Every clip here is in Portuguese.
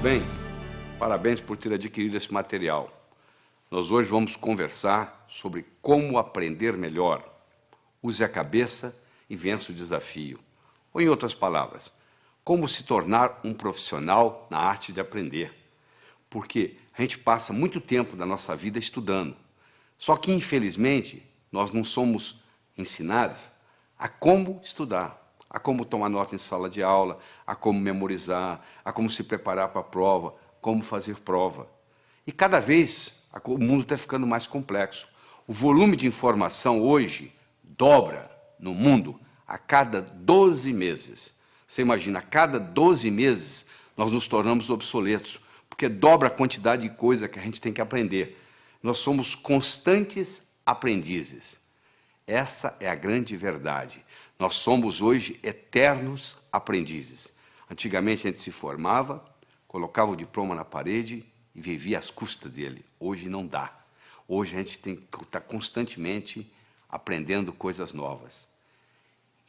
bem? Parabéns por ter adquirido esse material. Nós hoje vamos conversar sobre como aprender melhor. Use a cabeça e vença o desafio. Ou, em outras palavras, como se tornar um profissional na arte de aprender. Porque a gente passa muito tempo da nossa vida estudando. Só que, infelizmente, nós não somos ensinados a como estudar, a como tomar nota em sala de aula, a como memorizar, a como se preparar para a prova, como fazer prova. E cada vez o mundo está ficando mais complexo. O volume de informação hoje dobra no mundo a cada 12 meses. Você imagina, a cada 12 meses nós nos tornamos obsoletos, porque dobra a quantidade de coisa que a gente tem que aprender. Nós somos constantes aprendizes. Essa é a grande verdade. Nós somos hoje eternos aprendizes. Antigamente a gente se formava, colocava o diploma na parede e vivia às custas dele. Hoje não dá. Hoje a gente tem que estar constantemente aprendendo coisas novas.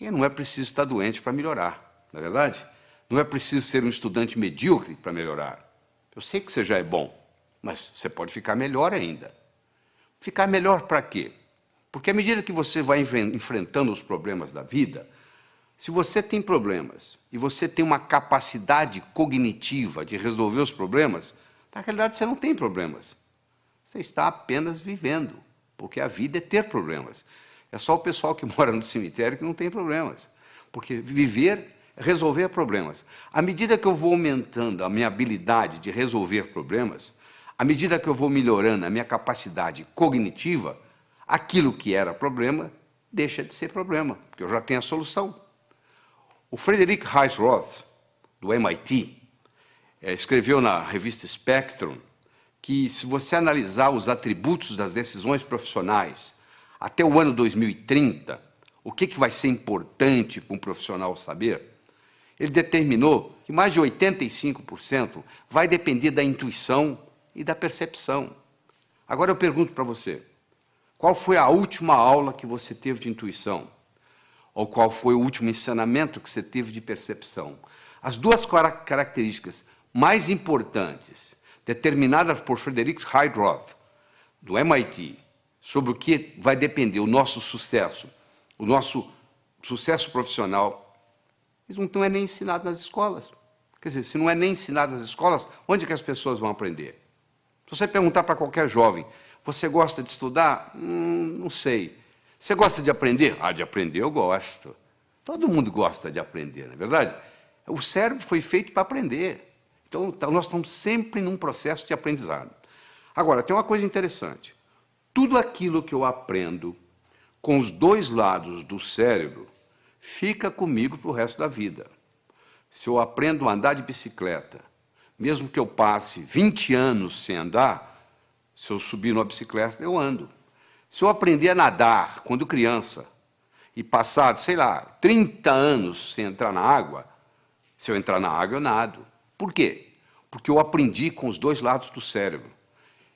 E não é preciso estar doente para melhorar, não é verdade? Não é preciso ser um estudante medíocre para melhorar. Eu sei que você já é bom, mas você pode ficar melhor ainda. Ficar melhor para quê? Porque à medida que você vai enfrentando os problemas da vida, se você tem problemas e você tem uma capacidade cognitiva de resolver os problemas, na realidade você não tem problemas. Você está apenas vivendo, porque a vida é ter problemas. É só o pessoal que mora no cemitério que não tem problemas. Porque viver é resolver problemas. À medida que eu vou aumentando a minha habilidade de resolver problemas, à medida que eu vou melhorando a minha capacidade cognitiva, aquilo que era problema deixa de ser problema, porque eu já tenho a solução. O Frederick Heisroth, do MIT, escreveu na revista Spectrum que, se você analisar os atributos das decisões profissionais até o ano 2030, o que vai ser importante para um profissional saber, ele determinou que mais de 85% vai depender da intuição e da percepção. Agora eu pergunto para você, qual foi a última aula que você teve de intuição? Ou qual foi o último ensinamento que você teve de percepção? As duas características mais importantes, determinadas por Frederick Heisroth, do MIT, sobre o que vai depender o nosso sucesso profissional, isso não é nem ensinado nas escolas. Quer dizer, se não é nem ensinado nas escolas, onde é que as pessoas vão aprender? Se você perguntar para qualquer jovem, você gosta de estudar? Não sei. Você gosta de aprender? Ah, de aprender eu gosto. Todo mundo gosta de aprender, não é verdade? O cérebro foi feito para aprender. Então, nós estamos sempre num processo de aprendizado. Agora, tem uma coisa interessante. Tudo aquilo que eu aprendo com os dois lados do cérebro fica comigo para o resto da vida. Se eu aprendo a andar de bicicleta, mesmo que eu passe 20 anos sem andar, se eu subir numa bicicleta, eu ando. Se eu aprender a nadar quando criança e passar, sei lá, 30 anos sem entrar na água, se eu entrar na água, eu nado. Por quê? Porque eu aprendi com os dois lados do cérebro.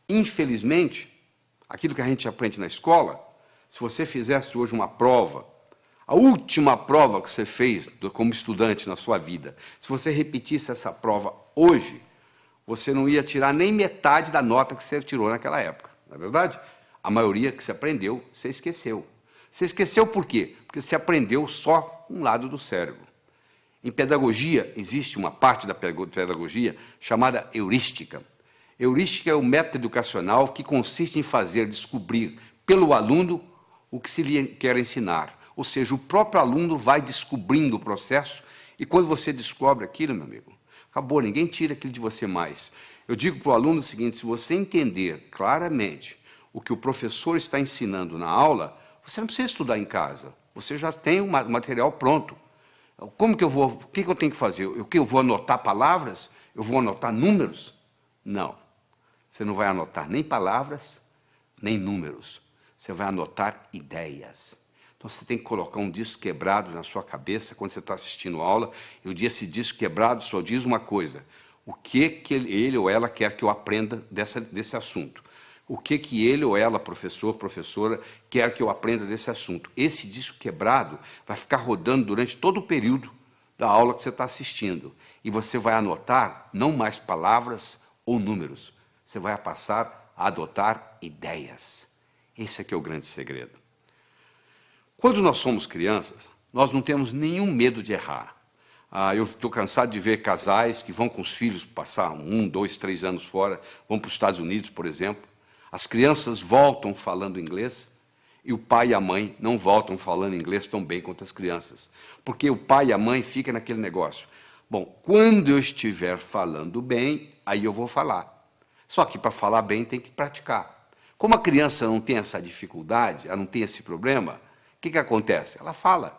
Infelizmente, aquilo que a gente aprende na escola, se você fizesse hoje uma prova, a última prova que você fez como estudante na sua vida, se você repetisse essa prova hoje, você não ia tirar nem metade da nota que você tirou naquela época, não é verdade? A maioria que você aprendeu, você esqueceu. Você esqueceu por quê? Porque você aprendeu só um lado do cérebro. Em pedagogia, existe uma parte da pedagogia chamada heurística. Heurística é o método educacional que consiste em fazer descobrir pelo aluno o que se lhe quer ensinar. Ou seja, o próprio aluno vai descobrindo o processo e quando você descobre aquilo, meu amigo, acabou, ninguém tira aquilo de você mais. Eu digo para o aluno o seguinte, se você entender claramente o que o professor está ensinando na aula, você não precisa estudar em casa. Você já tem o material pronto. Como que eu vou, o que eu tenho que fazer? Eu vou anotar palavras? Eu vou anotar números? Não. Você não vai anotar nem palavras, nem números. Você vai anotar ideias. Então você tem que colocar um disco quebrado na sua cabeça quando você está assistindo a aula, e esse disco quebrado só diz uma coisa: o que ele ou ela quer que eu aprenda desse assunto. O que ele ou ela, professor, professora, quer que eu aprenda desse assunto. Esse disco quebrado vai ficar rodando durante todo o período da aula que você está assistindo. E você vai anotar não mais palavras ou números. Você vai passar a adotar ideias. Esse aqui é o grande segredo. Quando nós somos crianças, nós não temos nenhum medo de errar. Eu estou cansado de ver casais que vão com os filhos passar 1, 2, 3 anos fora, vão para os Estados Unidos, por exemplo. As crianças voltam falando inglês e o pai e a mãe não voltam falando inglês tão bem quanto as crianças. Porque o pai e a mãe ficam naquele negócio. Bom, quando eu estiver falando bem, aí eu vou falar. Só que para falar bem tem que praticar. Como a criança não tem essa dificuldade, ela não tem esse problema, o que acontece? Ela fala.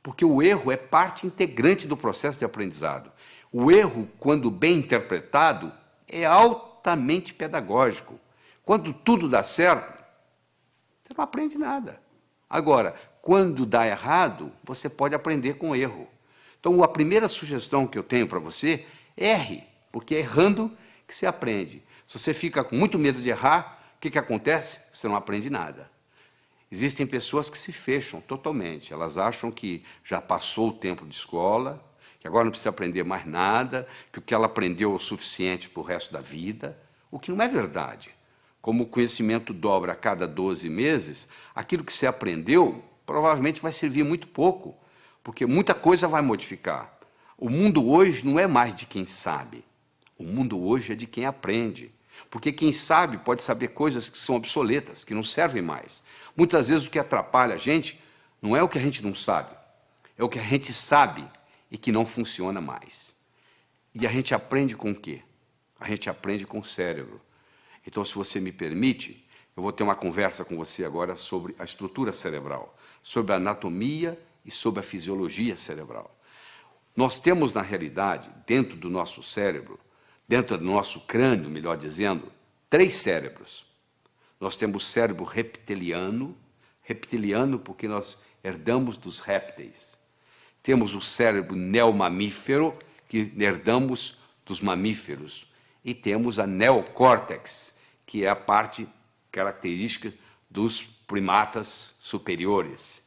Porque o erro é parte integrante do processo de aprendizado. O erro, quando bem interpretado, é altamente pedagógico. Quando tudo dá certo, você não aprende nada. Agora, quando dá errado, você pode aprender com erro. Então, a primeira sugestão que eu tenho para você é erre, porque é errando que você aprende. Se você fica com muito medo de errar, o que acontece? Você não aprende nada. Existem pessoas que se fecham totalmente. Elas acham que já passou o tempo de escola, que agora não precisa aprender mais nada, que o que ela aprendeu é o suficiente para o resto da vida, o que não é verdade. Como o conhecimento dobra a cada 12 meses, aquilo que você aprendeu provavelmente vai servir muito pouco, porque muita coisa vai modificar. O mundo hoje não é mais de quem sabe. O mundo hoje é de quem aprende. Porque quem sabe pode saber coisas que são obsoletas, que não servem mais. Muitas vezes o que atrapalha a gente não é o que a gente não sabe, é o que a gente sabe e que não funciona mais. E a gente aprende com o quê? A gente aprende com o cérebro. Então, se você me permite, eu vou ter uma conversa com você agora sobre a estrutura cerebral, sobre a anatomia e sobre a fisiologia cerebral. Nós temos, na realidade, dentro do nosso cérebro, dentro do nosso crânio, melhor dizendo, 3 cérebros. Nós temos o cérebro reptiliano porque nós herdamos dos répteis. Temos o cérebro neomamífero, que herdamos dos mamíferos. E temos a neocórtex, que é a parte característica dos primatas superiores,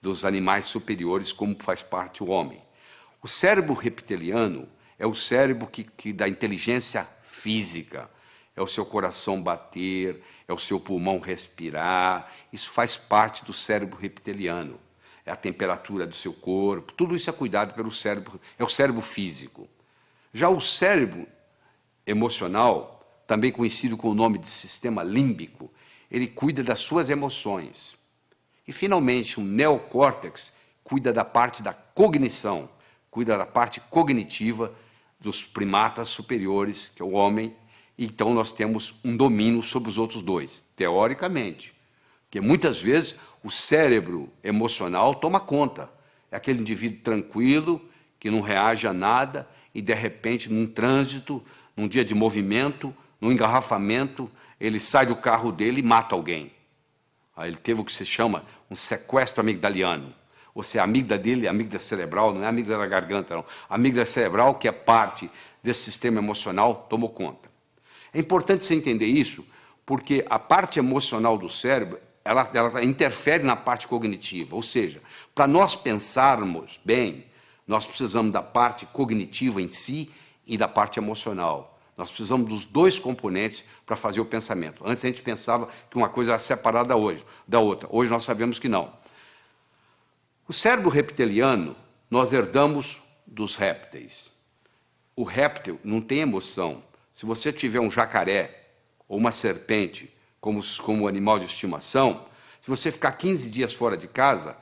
dos animais superiores, como faz parte o homem. O cérebro reptiliano é o cérebro que dá inteligência física. É o seu coração bater, é o seu pulmão respirar. Isso faz parte do cérebro reptiliano. É a temperatura do seu corpo. Tudo isso é cuidado pelo cérebro, é o cérebro físico. Já o cérebro emocional, também conhecido com o nome de sistema límbico, ele cuida das suas emoções. E, finalmente, o neocórtex cuida da parte da cognição, cuida da parte cognitiva dos primatas superiores, que é o homem. Então, nós temos um domínio sobre os outros 2, teoricamente. Porque muitas vezes o cérebro emocional toma conta. É aquele indivíduo tranquilo, que não reage a nada, e de repente, num trânsito, num dia de movimento, num engarrafamento, ele sai do carro dele e mata alguém. Aí ele teve o que se chama um sequestro amigdaliano. Ou seja, a amígdala dele, a amígdala cerebral, não é a amígdala da garganta, não. A amígdala cerebral, que é parte desse sistema emocional, tomou conta. É importante você entender isso, porque a parte emocional do cérebro, ela interfere na parte cognitiva. Ou seja, para nós pensarmos bem, nós precisamos da parte cognitiva em si e da parte emocional. Nós precisamos dos 2 componentes para fazer o pensamento. Antes a gente pensava que uma coisa era separada da outra. Hoje nós sabemos que não. O cérebro reptiliano nós herdamos dos répteis. O réptil não tem emoção. Se você tiver um jacaré ou uma serpente como animal de estimação, se você ficar 15 dias fora de casa,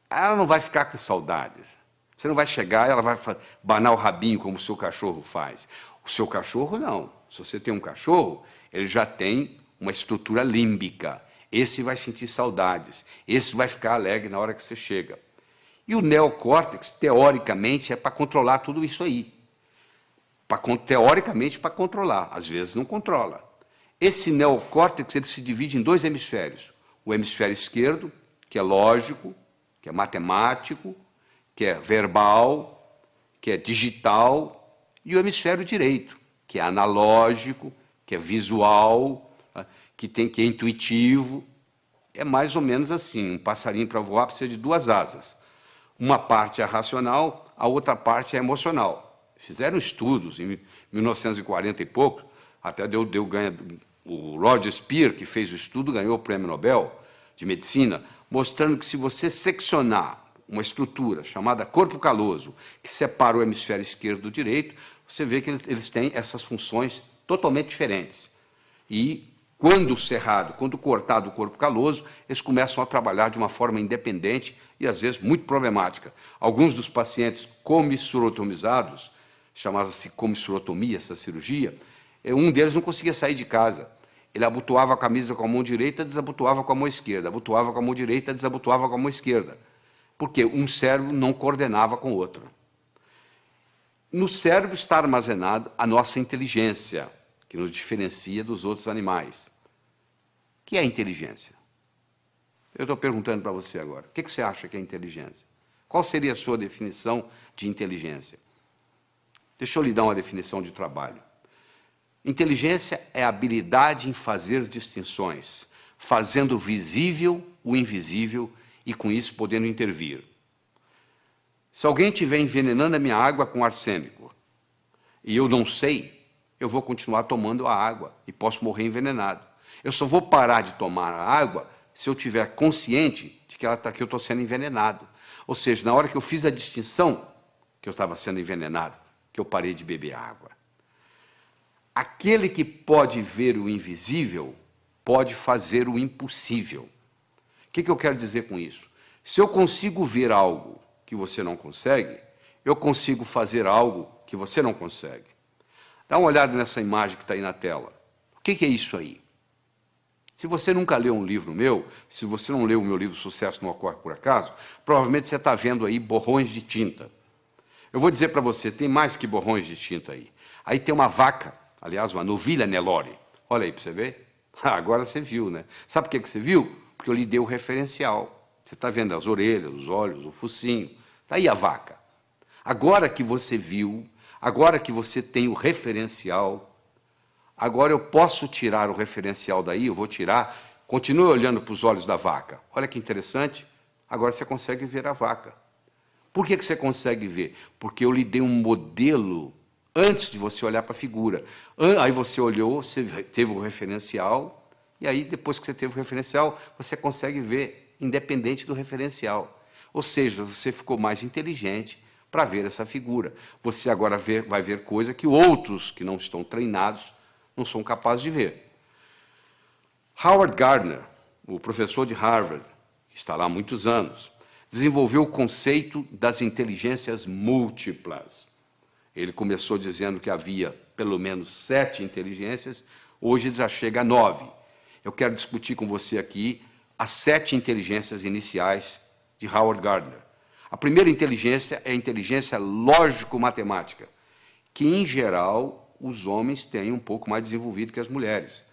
ela não vai ficar com saudades. Você não vai chegar, ela vai banar o rabinho como o seu cachorro faz. O seu cachorro não. Se você tem um cachorro, ele já tem uma estrutura límbica. Esse vai sentir saudades. Esse vai ficar alegre na hora que você chega. E o neocórtex, teoricamente, é para controlar tudo isso aí. Teoricamente, para controlar. Às vezes não controla. Esse neocórtex ele se divide em 2 hemisférios. O hemisfério esquerdo, que é lógico, que é matemático, que é verbal, que é digital, e o hemisfério direito, que é analógico, que é visual, que é intuitivo. É mais ou menos assim, um passarinho para voar precisa de 2 asas. Uma parte é racional, a outra parte é emocional. Fizeram estudos em 1940 e pouco, até o Roger Spear, que fez o estudo, ganhou o Prêmio Nobel de Medicina, mostrando que se você seccionar uma estrutura chamada corpo caloso, que separa o hemisfério esquerdo do direito, você vê que eles têm essas funções totalmente diferentes. E quando cerrado, quando cortado o corpo caloso, eles começam a trabalhar de uma forma independente e às vezes muito problemática. Alguns dos pacientes comissurotomizados, chamava-se comissurotomia essa cirurgia, um deles não conseguia sair de casa. Ele abotoava a camisa com a mão direita, desabotoava com a mão esquerda, abotoava com a mão direita, desabotoava com a mão esquerda. Porque um cérebro não coordenava com o outro. No cérebro está armazenada a nossa inteligência, que nos diferencia dos outros animais. O que é inteligência? Eu estou perguntando para você agora. O que você acha que é inteligência? Qual seria a sua definição de inteligência? Deixa eu lhe dar uma definição de trabalho. Inteligência é a habilidade em fazer distinções, fazendo visível o invisível e com isso podendo intervir. Se alguém estiver envenenando a minha água com arsênico e eu não sei, eu vou continuar tomando a água e posso morrer envenenado. Eu só vou parar de tomar a água se eu estiver consciente de que eu estou sendo envenenado. Ou seja, na hora que eu fiz a distinção que eu estava sendo envenenado, que eu parei de beber água. Aquele que pode ver o invisível pode fazer o impossível. O que eu quero dizer com isso? Se eu consigo ver algo que você não consegue, eu consigo fazer algo que você não consegue. Dá uma olhada nessa imagem que está aí na tela. O que é isso aí? Se você nunca leu um livro meu, se você não leu o meu livro Sucesso Não Ocorre Por Acaso, provavelmente você está vendo aí borrões de tinta. Eu vou dizer para você, tem mais que borrões de tinta aí. Aí tem uma vaca, aliás, uma novilha Nelore. Olha aí para você ver. Agora você viu, né? Sabe por que você viu? Porque eu lhe dei o referencial. Você está vendo as orelhas, os olhos, o focinho. Está aí a vaca. Agora que você viu, agora que você tem o referencial, agora eu posso tirar o referencial daí, eu vou tirar, continue olhando para os olhos da vaca. Olha que interessante, agora você consegue ver a vaca. Por que você consegue ver? Porque eu lhe dei um modelo antes de você olhar para a figura. Aí você olhou, você teve o referencial, e aí depois que você teve o referencial, você consegue ver independente do referencial. Ou seja, você ficou mais inteligente para ver essa figura. Você agora vai ver coisa que outros que não estão treinados não são capazes de ver. Howard Gardner, o professor de Harvard, que está lá há muitos anos, desenvolveu o conceito das inteligências múltiplas. Ele começou dizendo que havia pelo menos 7 inteligências, hoje ele já chega a 9. Eu quero discutir com você aqui as 7 inteligências iniciais de Howard Gardner. A primeira inteligência é a inteligência lógico-matemática, que, em geral, os homens têm um pouco mais desenvolvido que as mulheres.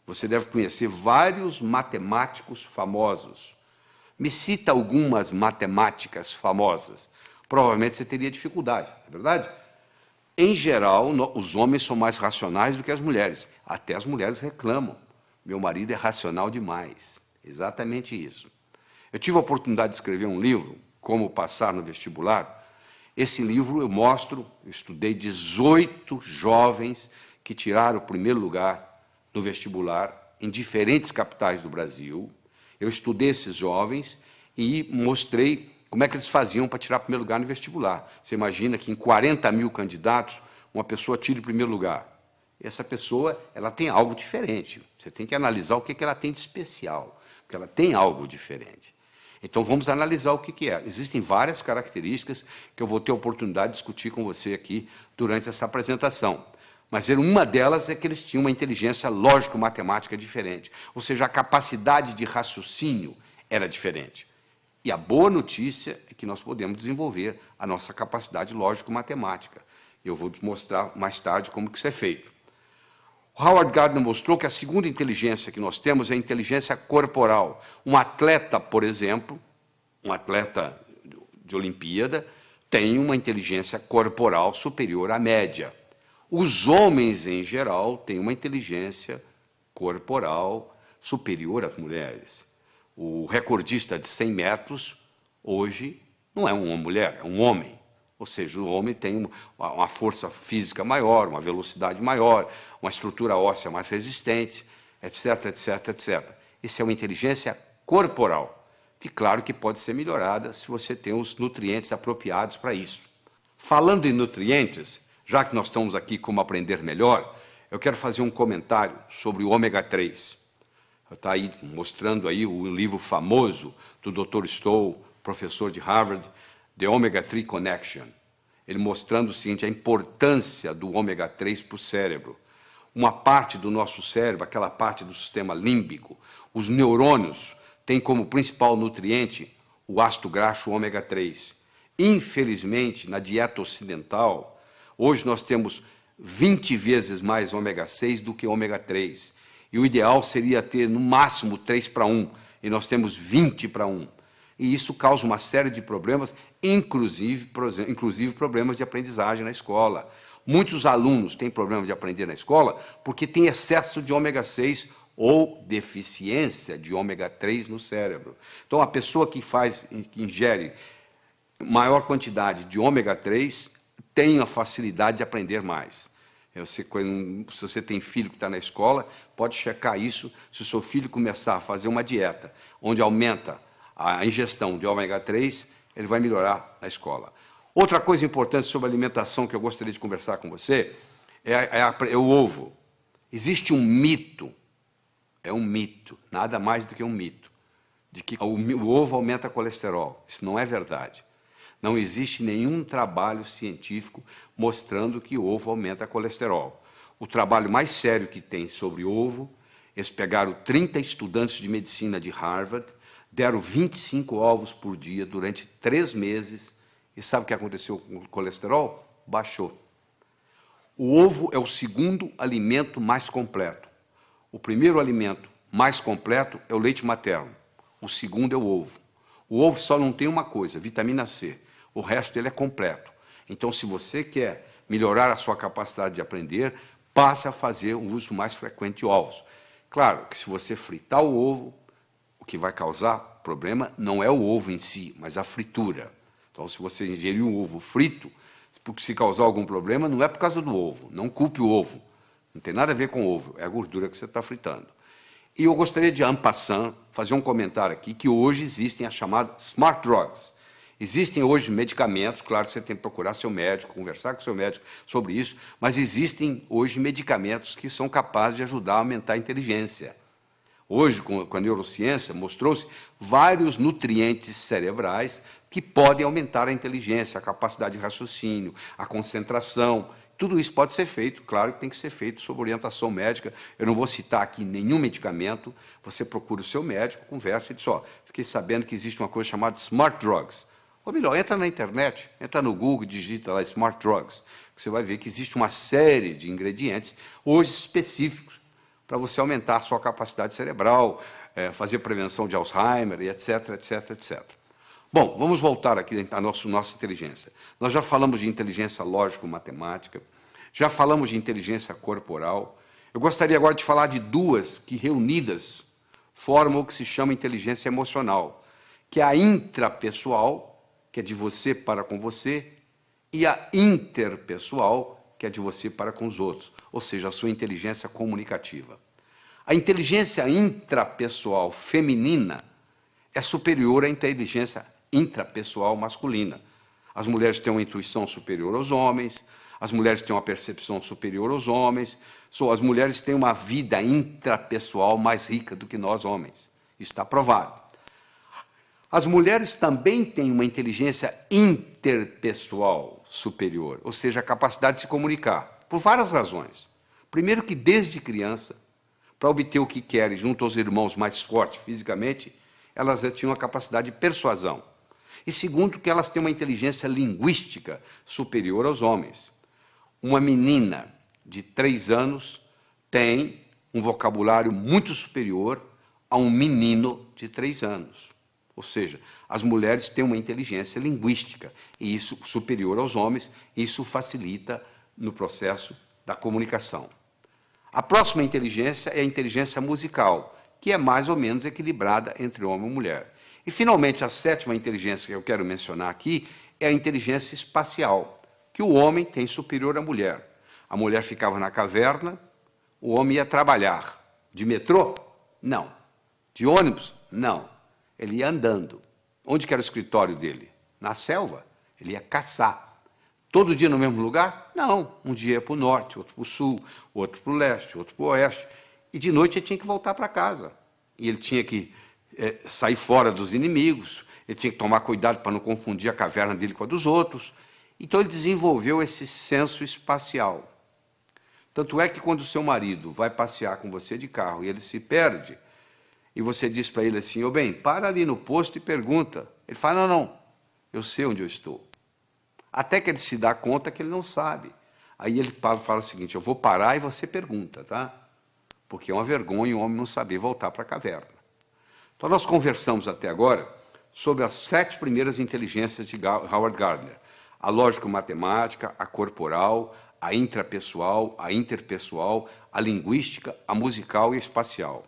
Você deve conhecer vários matemáticos famosos. Me cita algumas matemáticas famosas. Provavelmente você teria dificuldade, não é verdade? Em geral, os homens são mais racionais do que as mulheres. Até as mulheres reclamam. Meu marido é racional demais. Exatamente isso. Eu tive a oportunidade de escrever um livro, Como Passar no Vestibular. Esse livro eu estudei 18 jovens que tiraram o primeiro lugar no vestibular em diferentes capitais do Brasil. Eu estudei esses jovens e mostrei como é que eles faziam para tirar o primeiro lugar no vestibular. Você imagina que em 40 mil candidatos, uma pessoa tira o primeiro lugar. Essa pessoa, ela tem algo diferente. Você tem que analisar o que ela tem de especial, porque ela tem algo diferente. Então vamos analisar o que é. Existem várias características que eu vou ter a oportunidade de discutir com você aqui durante essa apresentação. Mas uma delas é que eles tinham uma inteligência lógico-matemática diferente. Ou seja, a capacidade de raciocínio era diferente. E a boa notícia é que nós podemos desenvolver a nossa capacidade lógico-matemática. Eu vou mostrar mais tarde como que isso é feito. Howard Gardner mostrou que a segunda inteligência que nós temos é a inteligência corporal. Um atleta, por exemplo, um atleta de Olimpíada, tem uma inteligência corporal superior à média. Os homens, em geral, têm uma inteligência corporal superior às mulheres. O recordista de 100 metros, hoje, Não é uma mulher, é um homem. Ou seja, o homem tem uma força física maior, uma velocidade maior, uma estrutura óssea mais resistente, etc, etc, etc. Isso é uma inteligência corporal, que claro que pode ser melhorada se você tem os nutrientes apropriados para isso. Falando em nutrientes, já que nós estamos aqui como aprender melhor, eu quero fazer um comentário sobre o ômega 3. Está aí mostrando aí o livro famoso do Dr. Stoll, professor de Harvard, The Omega 3 Connection. Ele mostrando o seguinte, a importância do ômega 3 para o cérebro. Uma parte do nosso cérebro, aquela parte do sistema límbico, os neurônios, tem como principal nutriente o ácido graxo ômega 3. Infelizmente, na dieta ocidental, hoje nós temos 20 vezes mais ômega 6 do que ômega 3. E o ideal seria ter no máximo 3 para 1, e nós temos 20 para 1. E isso causa uma série de problemas, inclusive problemas de aprendizagem na escola. Muitos alunos têm problema de aprender na escola porque tem excesso de ômega 6 ou deficiência de ômega 3 no cérebro. Então, a pessoa que ingere maior quantidade de ômega 3 tem a facilidade de aprender mais. Se você tem filho que está na escola, pode checar isso. Se o seu filho começar a fazer uma dieta onde aumenta a ingestão de ômega 3, ele vai melhorar na escola. Outra coisa importante sobre alimentação que eu gostaria de conversar com você é o ovo. Existe um mito, nada mais do que um mito, de que o ovo aumenta colesterol. Isso não é verdade. Não existe nenhum trabalho científico mostrando que o ovo aumenta colesterol. O trabalho mais sério que tem sobre ovo, eles pegaram 30 estudantes de medicina de Harvard, deram 25 ovos por dia durante 3 meses, e sabe o que aconteceu com o colesterol? Baixou. O ovo é o segundo alimento mais completo. O primeiro alimento mais completo é o leite materno. O segundo é o ovo. O ovo só não tem uma coisa, vitamina C. O resto dele é completo. Então, se você quer melhorar a sua capacidade de aprender, passe a fazer um uso mais frequente de ovos. Claro que se você fritar o ovo, o que vai causar problema não é o ovo em si, mas a fritura. Então, se você ingerir um ovo frito, se causar algum problema, não é por causa do ovo. Não culpe o ovo. Não tem nada a ver com o ovo, é a gordura que você está fritando. E eu gostaria de, en passant, fazer um comentário aqui, que hoje existem as chamadas smart drugs. Existem hoje medicamentos, claro que você tem que procurar seu médico, conversar com seu médico sobre isso, mas existem hoje medicamentos que são capazes de ajudar a aumentar a inteligência. Hoje, com a neurociência, mostrou-se vários nutrientes cerebrais que podem aumentar a inteligência, a capacidade de raciocínio, a concentração. Tudo isso pode ser feito, claro que tem que ser feito sob orientação médica. Eu não vou citar aqui nenhum medicamento, você procura o seu médico, conversa e diz, fiquei sabendo que existe uma coisa chamada smart drugs. Ou melhor, entra na internet, entra no Google, digita lá smart drugs, que você vai ver que existe uma série de ingredientes, hoje específicos, para você aumentar a sua capacidade cerebral, fazer prevenção de Alzheimer, e etc, etc, etc. Bom, vamos voltar aqui à nossa inteligência. Nós já falamos de inteligência lógico-matemática, já falamos de inteligência corporal. Eu gostaria agora de falar de duas que, reunidas, formam o que se chama inteligência emocional, que é a intrapessoal, que é de você para com você, e a interpessoal, que é de você para com os outros, ou seja, a sua inteligência comunicativa. A inteligência intrapessoal feminina é superior à inteligência intrapessoal masculina. As mulheres têm uma intuição superior aos homens, as mulheres têm uma percepção superior aos homens, as mulheres têm uma vida intrapessoal mais rica do que nós homens. Isso está provado. As mulheres também têm uma inteligência interpessoal superior, ou seja, a capacidade de se comunicar, por várias razões. Primeiro que desde criança, para obter o que querem junto aos irmãos mais fortes fisicamente, elas já tinham a capacidade de persuasão. E segundo que elas têm uma inteligência linguística superior aos homens. Uma menina de 3 anos tem um vocabulário muito superior a um menino de 3 anos. Ou seja, as mulheres têm uma inteligência linguística, e isso superior aos homens, isso facilita no processo da comunicação. A próxima inteligência é a inteligência musical, que é mais ou menos equilibrada entre homem e mulher. E, finalmente, a sétima inteligência que eu quero mencionar aqui é a inteligência espacial, que o homem tem superior à mulher. A mulher ficava na caverna, o homem ia trabalhar. De metrô? Não. De ônibus? Não. Ele ia andando. Onde que era o escritório dele? Na selva. Ele ia caçar. Todo dia no mesmo lugar? Não. Um dia ia para o norte, outro para o sul, outro para o leste, outro para o oeste. E de noite ele tinha que voltar para casa. E ele tinha que sair fora dos inimigos, ele tinha que tomar cuidado para não confundir a caverna dele com a dos outros. Então ele desenvolveu esse senso espacial. Tanto é que quando o seu marido vai passear com você de carro e ele se perde, e você diz para ele assim, ô bem, para ali no posto e pergunta. Ele fala, não, eu sei onde eu estou. Até que ele se dá conta que ele não sabe. Aí ele fala o seguinte, eu vou parar e você pergunta, tá? Porque é uma vergonha o homem não saber voltar para a caverna. Então nós conversamos até agora sobre as 7 primeiras inteligências de Howard Gardner. A lógico-matemática, a corporal, a intrapessoal, a interpessoal, a linguística, a musical e a espacial.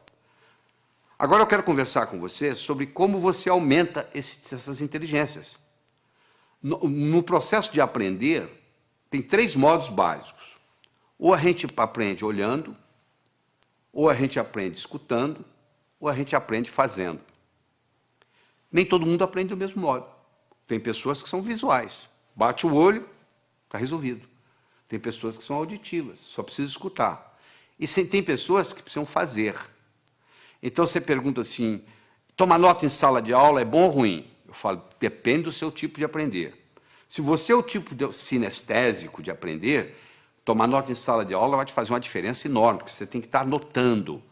Agora eu quero conversar com você sobre como você aumenta essas inteligências. No processo de aprender, tem 3 modos básicos. Ou a gente aprende olhando, ou a gente aprende escutando, ou a gente aprende fazendo. Nem todo mundo aprende do mesmo modo. Tem pessoas que são visuais. Bate o olho, está resolvido. Tem pessoas que são auditivas, só precisa escutar. E tem pessoas que precisam fazer. Então você pergunta assim, tomar nota em sala de aula é bom ou ruim? Eu falo, depende do seu tipo de aprender. Se você é o tipo sinestésico de aprender, tomar nota em sala de aula vai te fazer uma diferença enorme, porque você tem que estar anotando.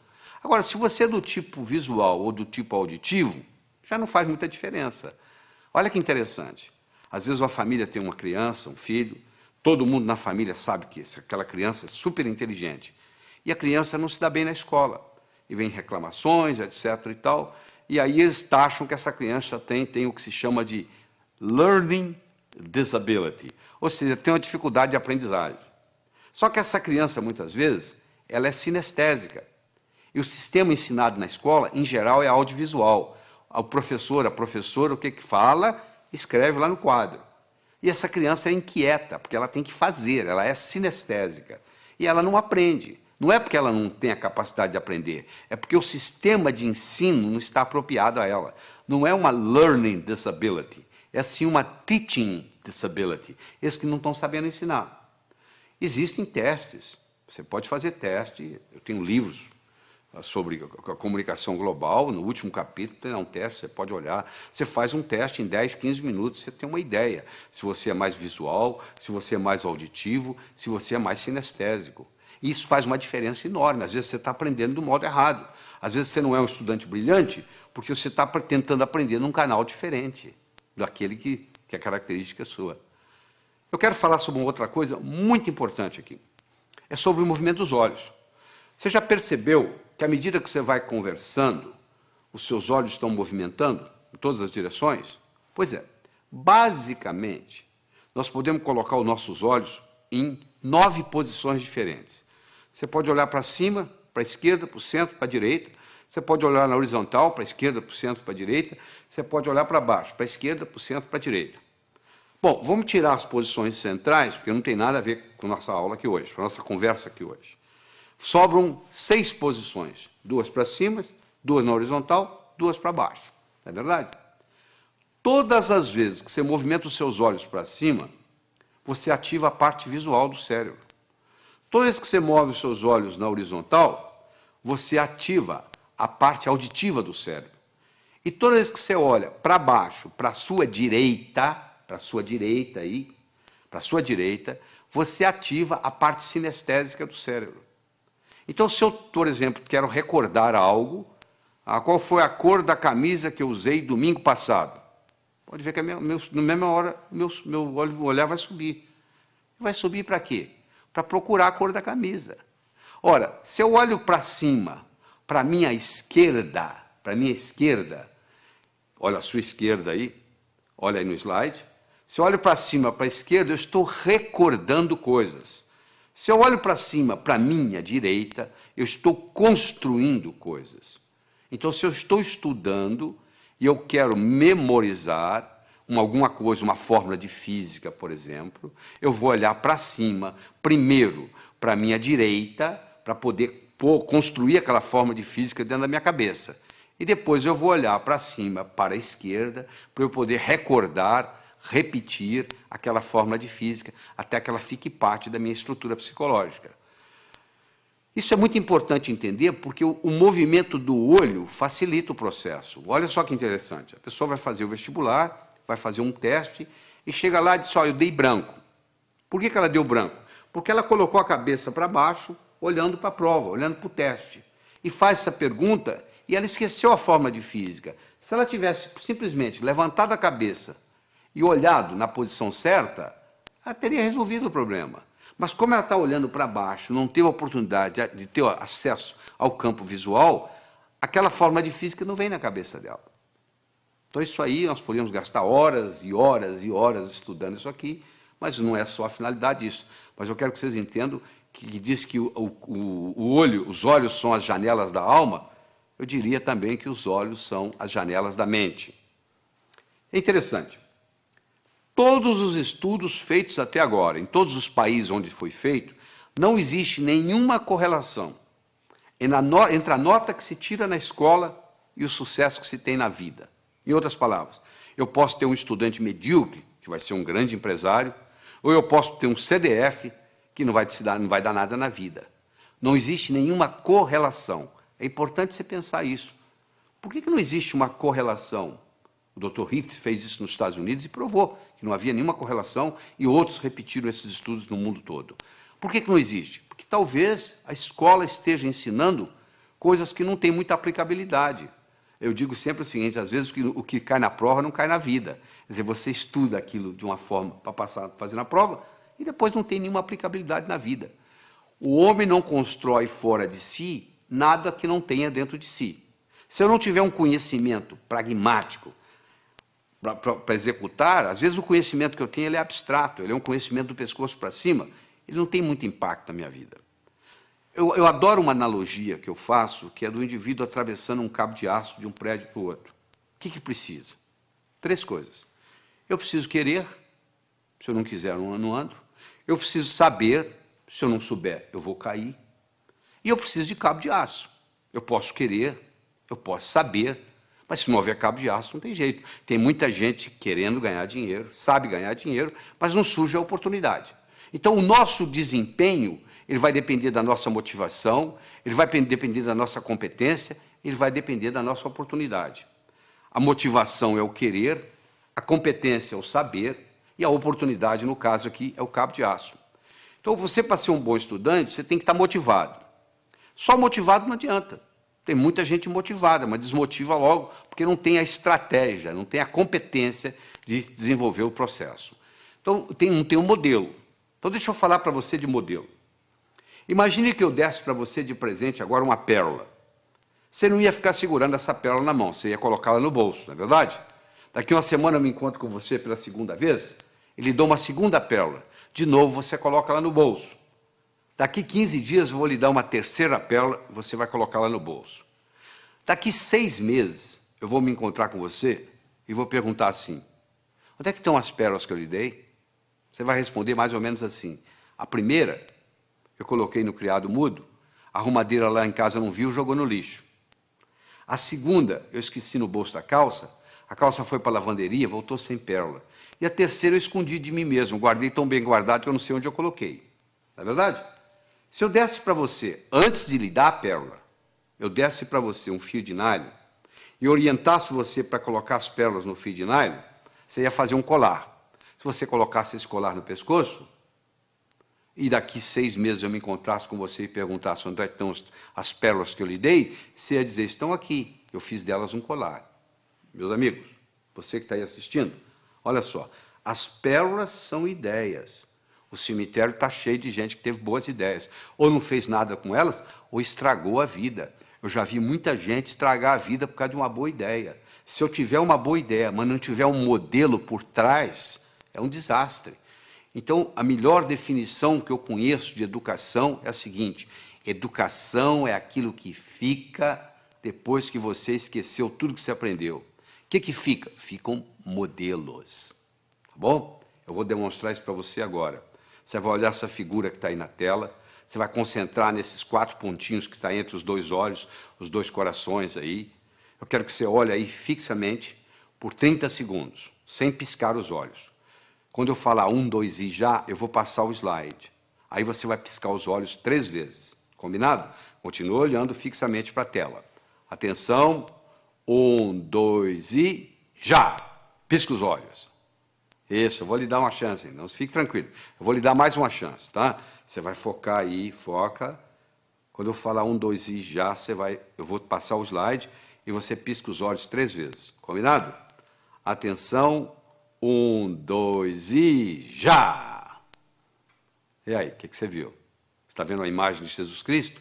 Agora, se você é do tipo visual ou do tipo auditivo, já não faz muita diferença. Olha que interessante. Às vezes uma família tem uma criança, um filho, todo mundo na família sabe que aquela criança é super inteligente. E a criança não se dá bem na escola. E vem reclamações, etc. e tal. E aí eles taxam que essa criança tem o que se chama de learning disability. Ou seja, tem uma dificuldade de aprendizagem. Só que essa criança, muitas vezes, ela é sinestésica. E o sistema ensinado na escola, em geral, é audiovisual. O professor, a professora, o que fala, escreve lá no quadro. E essa criança é inquieta, porque ela tem que fazer, ela é sinestésica. E ela não aprende. Não é porque ela não tem a capacidade de aprender, é porque o sistema de ensino não está apropriado a ela. Não é uma learning disability, é sim uma teaching disability. Esses que não estão sabendo ensinar. Existem testes, você pode fazer teste, eu tenho livros sobre a comunicação global, no último capítulo tem um teste, você pode olhar, você faz um teste em 10, 15 minutos, você tem uma ideia, se você é mais visual, se você é mais auditivo, se você é mais sinestésico. E isso faz uma diferença enorme, às vezes você está aprendendo do modo errado, às vezes você não é um estudante brilhante, porque você está tentando aprender num canal diferente daquele que é característica sua. Eu quero falar sobre uma outra coisa muito importante aqui, é sobre o movimento dos olhos. Você já percebeu que à medida que você vai conversando, os seus olhos estão movimentando em todas as direções? Pois é, basicamente, nós podemos colocar os nossos olhos em 9 posições diferentes. Você pode olhar para cima, para a esquerda, para o centro, para a direita. Você pode olhar na horizontal, para a esquerda, para o centro, para a direita. Você pode olhar para baixo, para a esquerda, para o centro, para a direita. Bom, vamos tirar as posições centrais, porque não tem nada a ver com a nossa aula aqui hoje, com a nossa conversa aqui hoje. Sobram 6 posições, 2 para cima, 2 na horizontal, 2 para baixo. Não é verdade? Todas as vezes que você movimenta os seus olhos para cima, você ativa a parte visual do cérebro. Toda vez que você move os seus olhos na horizontal, você ativa a parte auditiva do cérebro. E toda vez que você olha para baixo, para a sua direita, você ativa a parte sinestésica do cérebro. Então, se eu, por exemplo, quero recordar algo, qual foi a cor da camisa que eu usei domingo passado? Pode ver que na mesma hora meu olhar vai subir. Vai subir para quê? Para procurar a cor da camisa. Ora, se eu olho para cima, para a minha esquerda, olha a sua esquerda aí, olha aí no slide. Se eu olho para cima, para a esquerda, eu estou recordando coisas. Se eu olho para cima, para a minha direita, eu estou construindo coisas. Então, se eu estou estudando, e eu quero memorizar alguma coisa, uma fórmula de física, por exemplo, eu vou olhar para cima, primeiro para a minha direita, para poder construir aquela fórmula de física dentro da minha cabeça. E depois eu vou olhar para cima, para a esquerda, para eu poder recordar, repetir aquela fórmula de física, até que ela fique parte da minha estrutura psicológica. Isso é muito importante entender, porque o movimento do olho facilita o processo. Olha só que interessante, a pessoa vai fazer o vestibular, vai fazer um teste, e chega lá e diz, eu dei branco. Por que ela deu branco? Porque ela colocou a cabeça para baixo, olhando para a prova, olhando para o teste. E faz essa pergunta, e ela esqueceu a fórmula de física. Se ela tivesse simplesmente levantado a cabeça e olhado na posição certa, ela teria resolvido o problema. Mas como ela está olhando para baixo, não teve a oportunidade de ter acesso ao campo visual, aquela fórmula de física não vem na cabeça dela. Então isso aí, nós poderíamos gastar horas e horas e horas estudando isso aqui, mas não é só a finalidade disso. Mas eu quero que vocês entendam que diz que os olhos são as janelas da alma, eu diria também que os olhos são as janelas da mente. É interessante. Todos os estudos feitos até agora, em todos os países onde foi feito, não existe nenhuma correlação entre a nota que se tira na escola e o sucesso que se tem na vida. Em outras palavras, eu posso ter um estudante medíocre, que vai ser um grande empresário, ou eu posso ter um CDF, que não vai dar nada na vida. Não existe nenhuma correlação. É importante você pensar isso. Por que não existe uma correlação? O Dr. Hicks fez isso nos Estados Unidos e provou que não havia nenhuma correlação, e outros repetiram esses estudos no mundo todo. Por que não existe? Porque talvez a escola esteja ensinando coisas que não têm muita aplicabilidade. Eu digo sempre o seguinte, às vezes o que cai na prova não cai na vida. Quer dizer, você estuda aquilo de uma forma para fazer na prova, e depois não tem nenhuma aplicabilidade na vida. O homem não constrói fora de si nada que não tenha dentro de si. Se eu não tiver um conhecimento pragmático para executar, às vezes o conhecimento que eu tenho ele é abstrato, ele é um conhecimento do pescoço para cima, ele não tem muito impacto na minha vida. Eu adoro uma analogia que eu faço, que é do indivíduo atravessando um cabo de aço de um prédio para o outro. O que precisa? 3 coisas. Eu preciso querer, se eu não quiser, eu não ando. Eu preciso saber, se eu não souber, eu vou cair. E eu preciso de cabo de aço. Eu posso querer, eu posso saber, mas se não houver cabo de aço, não tem jeito. Tem muita gente querendo ganhar dinheiro, sabe ganhar dinheiro, mas não surge a oportunidade. Então, o nosso desempenho, ele vai depender da nossa motivação, ele vai depender da nossa competência, ele vai depender da nossa oportunidade. A motivação é o querer, a competência é o saber, e a oportunidade, no caso aqui, é o cabo de aço. Então, você, para ser um bom estudante, você tem que estar motivado. Só motivado não adianta. Tem muita gente motivada, mas desmotiva logo, porque não tem a estratégia, não tem a competência de desenvolver o processo. Então, não tem um modelo. Então, deixa eu falar para você de modelo. Imagine que eu desse para você de presente agora uma pérola. Você não ia ficar segurando essa pérola na mão, você ia colocá-la no bolso, não é verdade? Daqui uma semana eu me encontro com você pela segunda vez, e lhe dou uma segunda pérola. De novo, você coloca ela no bolso. Daqui 15 dias eu vou lhe dar uma terceira pérola, você vai colocá-la no bolso. Daqui 6 meses eu vou me encontrar com você e vou perguntar assim, onde é que estão as pérolas que eu lhe dei? Você vai responder mais ou menos assim, a primeira eu coloquei no criado mudo, a arrumadeira lá em casa não viu, jogou no lixo. A segunda eu esqueci no bolso da calça, a calça foi para a lavanderia, voltou sem pérola. E a terceira eu escondi de mim mesmo, guardei tão bem guardado que eu não sei onde eu coloquei. Não é verdade? Se eu desse para você, antes de lhe dar a pérola, eu desse para você um fio de nylon e orientasse você para colocar as pérolas no fio de nylon, você ia fazer um colar. Se você colocasse esse colar no pescoço, e daqui 6 meses eu me encontrasse com você e perguntasse onde estão as pérolas que eu lhe dei, você ia dizer, estão aqui, eu fiz delas um colar. Meus amigos, você que está aí assistindo, olha só, as pérolas são ideias. O cemitério está cheio de gente que teve boas ideias. Ou não fez nada com elas, ou estragou a vida. Eu já vi muita gente estragar a vida por causa de uma boa ideia. Se eu tiver uma boa ideia, mas não tiver um modelo por trás, é um desastre. Então, a melhor definição que eu conheço de educação é a seguinte, educação é aquilo que fica depois que você esqueceu tudo que você aprendeu. que fica? Ficam modelos. Tá bom? Eu vou demonstrar isso para você agora. Você vai olhar essa figura que está aí na tela, você vai concentrar nesses 4 pontinhos que está entre os 2 olhos, os 2 corações aí. Eu quero que você olhe aí fixamente por 30 segundos, sem piscar os olhos. Quando eu falar 1, 2 e já, eu vou passar o slide. Aí você vai piscar os olhos 3 vezes. Combinado? Continua olhando fixamente para a tela. Atenção. 1, 2 e já! Pisca os olhos. Isso, eu vou lhe dar uma chance, não fique tranquilo. Eu vou lhe dar mais uma chance, tá? Você vai focar aí, foca. Quando eu falar 1, 2 e já, eu vou passar o slide e você pisca os olhos 3 vezes. Combinado? Atenção. 1, 2 e já! E aí, o que você viu? Você está vendo a imagem de Jesus Cristo?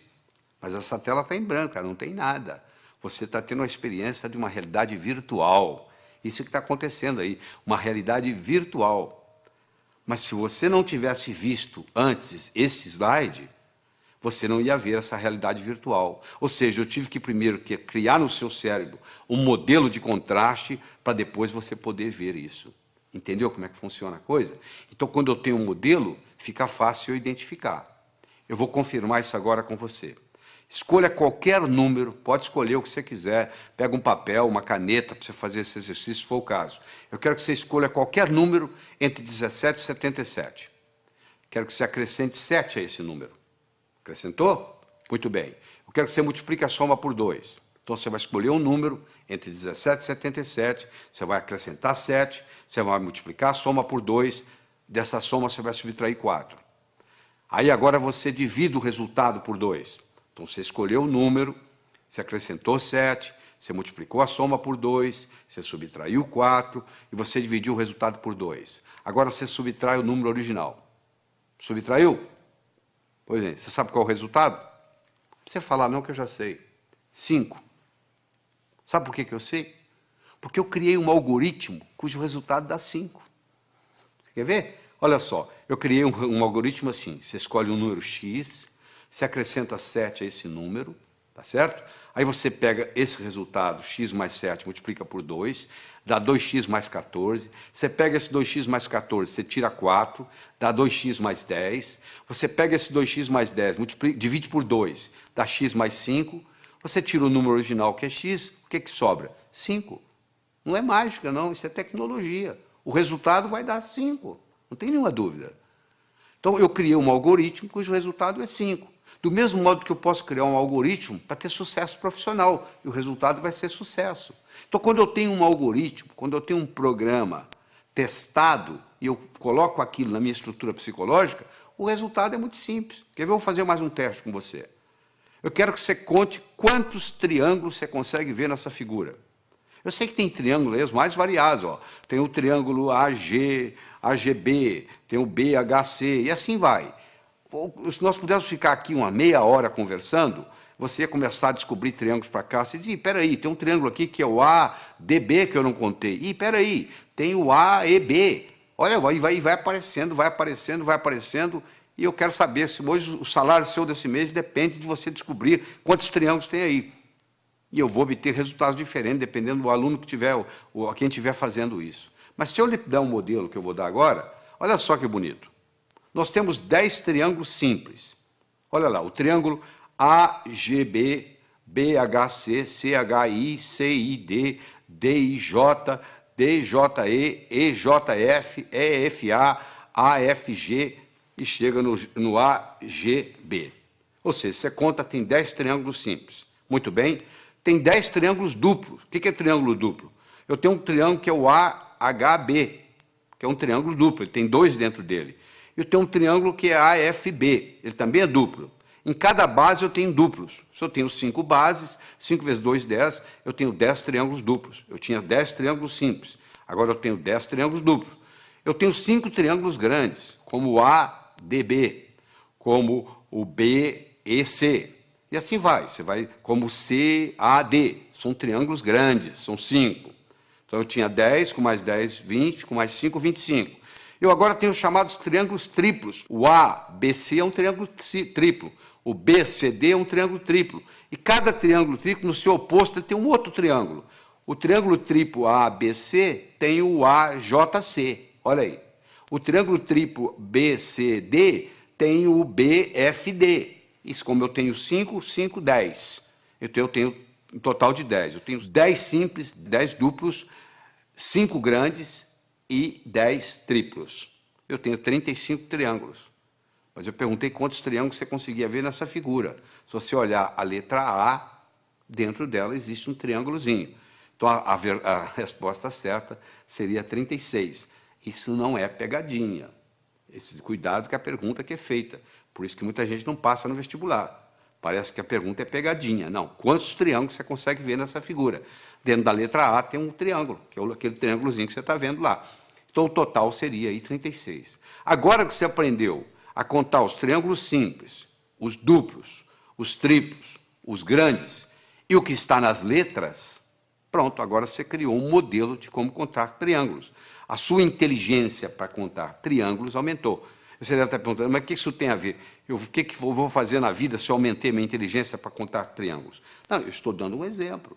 Mas essa tela está em branco, não tem nada. Você está tendo uma experiência de uma realidade virtual. Isso que está acontecendo aí, uma realidade virtual. Mas se você não tivesse visto antes esse slide, você não ia ver essa realidade virtual. Ou seja, eu tive que primeiro criar no seu cérebro um modelo de contraste para depois você poder ver isso. Entendeu como é que funciona a coisa? Então, quando eu tenho um modelo, fica fácil eu identificar. Eu vou confirmar isso agora com você. Escolha qualquer número, pode escolher o que você quiser. Pega um papel, uma caneta para você fazer esse exercício, se for o caso. Eu quero que você escolha qualquer número entre 17 e 77. Quero que você acrescente 7 a esse número. Acrescentou? Muito bem. Eu quero que você multiplique a soma por 2. Então você vai escolher um número entre 17 e 77, você vai acrescentar 7, você vai multiplicar a soma por 2, dessa soma você vai subtrair 4. Aí agora você divide o resultado por 2. Então você escolheu o número, você acrescentou 7, você multiplicou a soma por 2, você subtraiu 4 e você dividiu o resultado por 2. Agora você subtrai o número original. Subtraiu? Pois é, você sabe qual é o resultado? Não precisa falar não que eu já sei. 5. Sabe por que eu sei? Porque eu criei um algoritmo cujo resultado dá 5. Você quer ver? Olha só, eu criei um algoritmo assim. Você escolhe um número X, você acrescenta 7 a esse número, tá certo? Aí você pega esse resultado, x mais 7, multiplica por 2, dá 2x mais 14. Você pega esse 2x mais 14, você tira 4, dá 2x mais 10. Você pega esse 2x mais 10, divide por 2, dá x mais 5. Você tira o número original, que é x, o que sobra? 5. Não é mágica, não, isso é tecnologia. O resultado vai dar 5, não tem nenhuma dúvida. Então, eu criei um algoritmo cujo resultado é 5. Do mesmo modo que eu posso criar um algoritmo para ter sucesso profissional, e o resultado vai ser sucesso. Então, quando eu tenho um algoritmo, quando eu tenho um programa testado, e eu coloco aquilo na minha estrutura psicológica, o resultado é muito simples. Quer ver? Eu vou fazer mais um teste com você. Eu quero que você conte quantos triângulos você consegue ver nessa figura. Eu sei que tem triângulos aí, os mais variados. Ó. Tem o triângulo AG, AGB, tem o BHC, e assim vai. Se nós pudéssemos ficar aqui uma meia hora conversando, você ia começar a descobrir triângulos para cá. Você diz, peraí, tem um triângulo aqui que é o ADB que eu não contei. Ih, peraí, tem o AEB. Olha, vai aparecendo, vai aparecendo, vai aparecendo. E eu quero saber se hoje o salário seu desse mês depende de você descobrir quantos triângulos tem aí. E eu vou obter resultados diferentes, dependendo do aluno que tiver, ou quem estiver fazendo isso. Mas se eu lhe der um modelo que eu vou dar agora, olha só que bonito. Nós temos 10 triângulos simples. Olha lá, o triângulo AGB, BHC, CHI, CID, DIJ, DJE, EJF, EFA, AFG e chega no AGB. Ou seja, você conta, tem 10 triângulos simples. Muito bem. Tem 10 triângulos duplos. O que é triângulo duplo? Eu tenho um triângulo que é o AHB, que é um triângulo duplo, ele tem 2 dentro dele. Eu tenho um triângulo que é AFB, ele também é duplo. Em cada base eu tenho duplos. Se eu tenho 5 bases, 5 vezes 2, 10, eu tenho 10 triângulos duplos. Eu tinha 10 triângulos simples, agora eu tenho 10 triângulos duplos. Eu tenho 5 triângulos grandes, como o ADB, como o BEC. E assim vai, você vai como CAD, são triângulos grandes, são 5. Então eu tinha 10, com mais 10, 20, com mais 5, 25. Eu agora tenho os chamados triângulos triplos. O ABC é um triângulo triplo, o BCD é um triângulo triplo. E cada triângulo triplo, no seu oposto, ele tem um outro triângulo. O triângulo triplo ABC tem o AJC, olha aí. O triângulo triplo BCD tem o BFD. Isso, como eu tenho 5, 5, 10. Eu tenho um total de 10. Eu tenho 10 simples, 10 duplos, 5 grandes e 10 triplos. Eu tenho 35 triângulos. Mas eu perguntei quantos triângulos você conseguia ver nessa figura. Se você olhar a letra A, dentro dela existe um triângulozinho. Então a resposta certa seria 36. Isso não é pegadinha. Cuidado com a pergunta que é feita. Por isso que muita gente não passa no vestibular. Parece que a pergunta é pegadinha. Não. Quantos triângulos você consegue ver nessa figura? Dentro da letra A tem um triângulo, que é aquele triângulozinho que você está vendo lá. Então o total seria aí 36. Agora que você aprendeu a contar os triângulos simples, os duplos, os triplos, os grandes e o que está nas letras, pronto, agora você criou um modelo de como contar triângulos. A sua inteligência para contar triângulos aumentou. Você deve estar perguntando, mas o que isso tem a ver? O que eu vou fazer na vida se eu aumentei minha inteligência para contar triângulos? Não, eu estou dando um exemplo.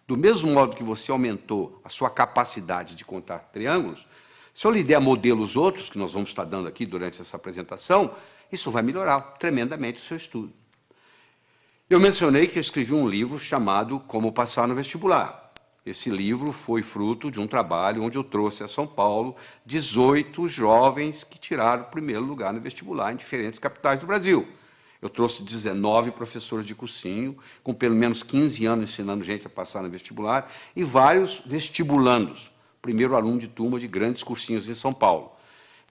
Do mesmo modo que você aumentou a sua capacidade de contar triângulos, se eu lhe der modelos outros, que nós vamos estar dando aqui durante essa apresentação, isso vai melhorar tremendamente o seu estudo. Eu mencionei que eu escrevi um livro chamado Como Passar no Vestibular. Esse livro foi fruto de um trabalho onde eu trouxe a São Paulo 18 jovens que tiraram o primeiro lugar no vestibular em diferentes capitais do Brasil. Eu trouxe 19 professores de cursinho, com pelo menos 15 anos ensinando gente a passar no vestibular, e vários vestibulandos, primeiro aluno de turma de grandes cursinhos em São Paulo.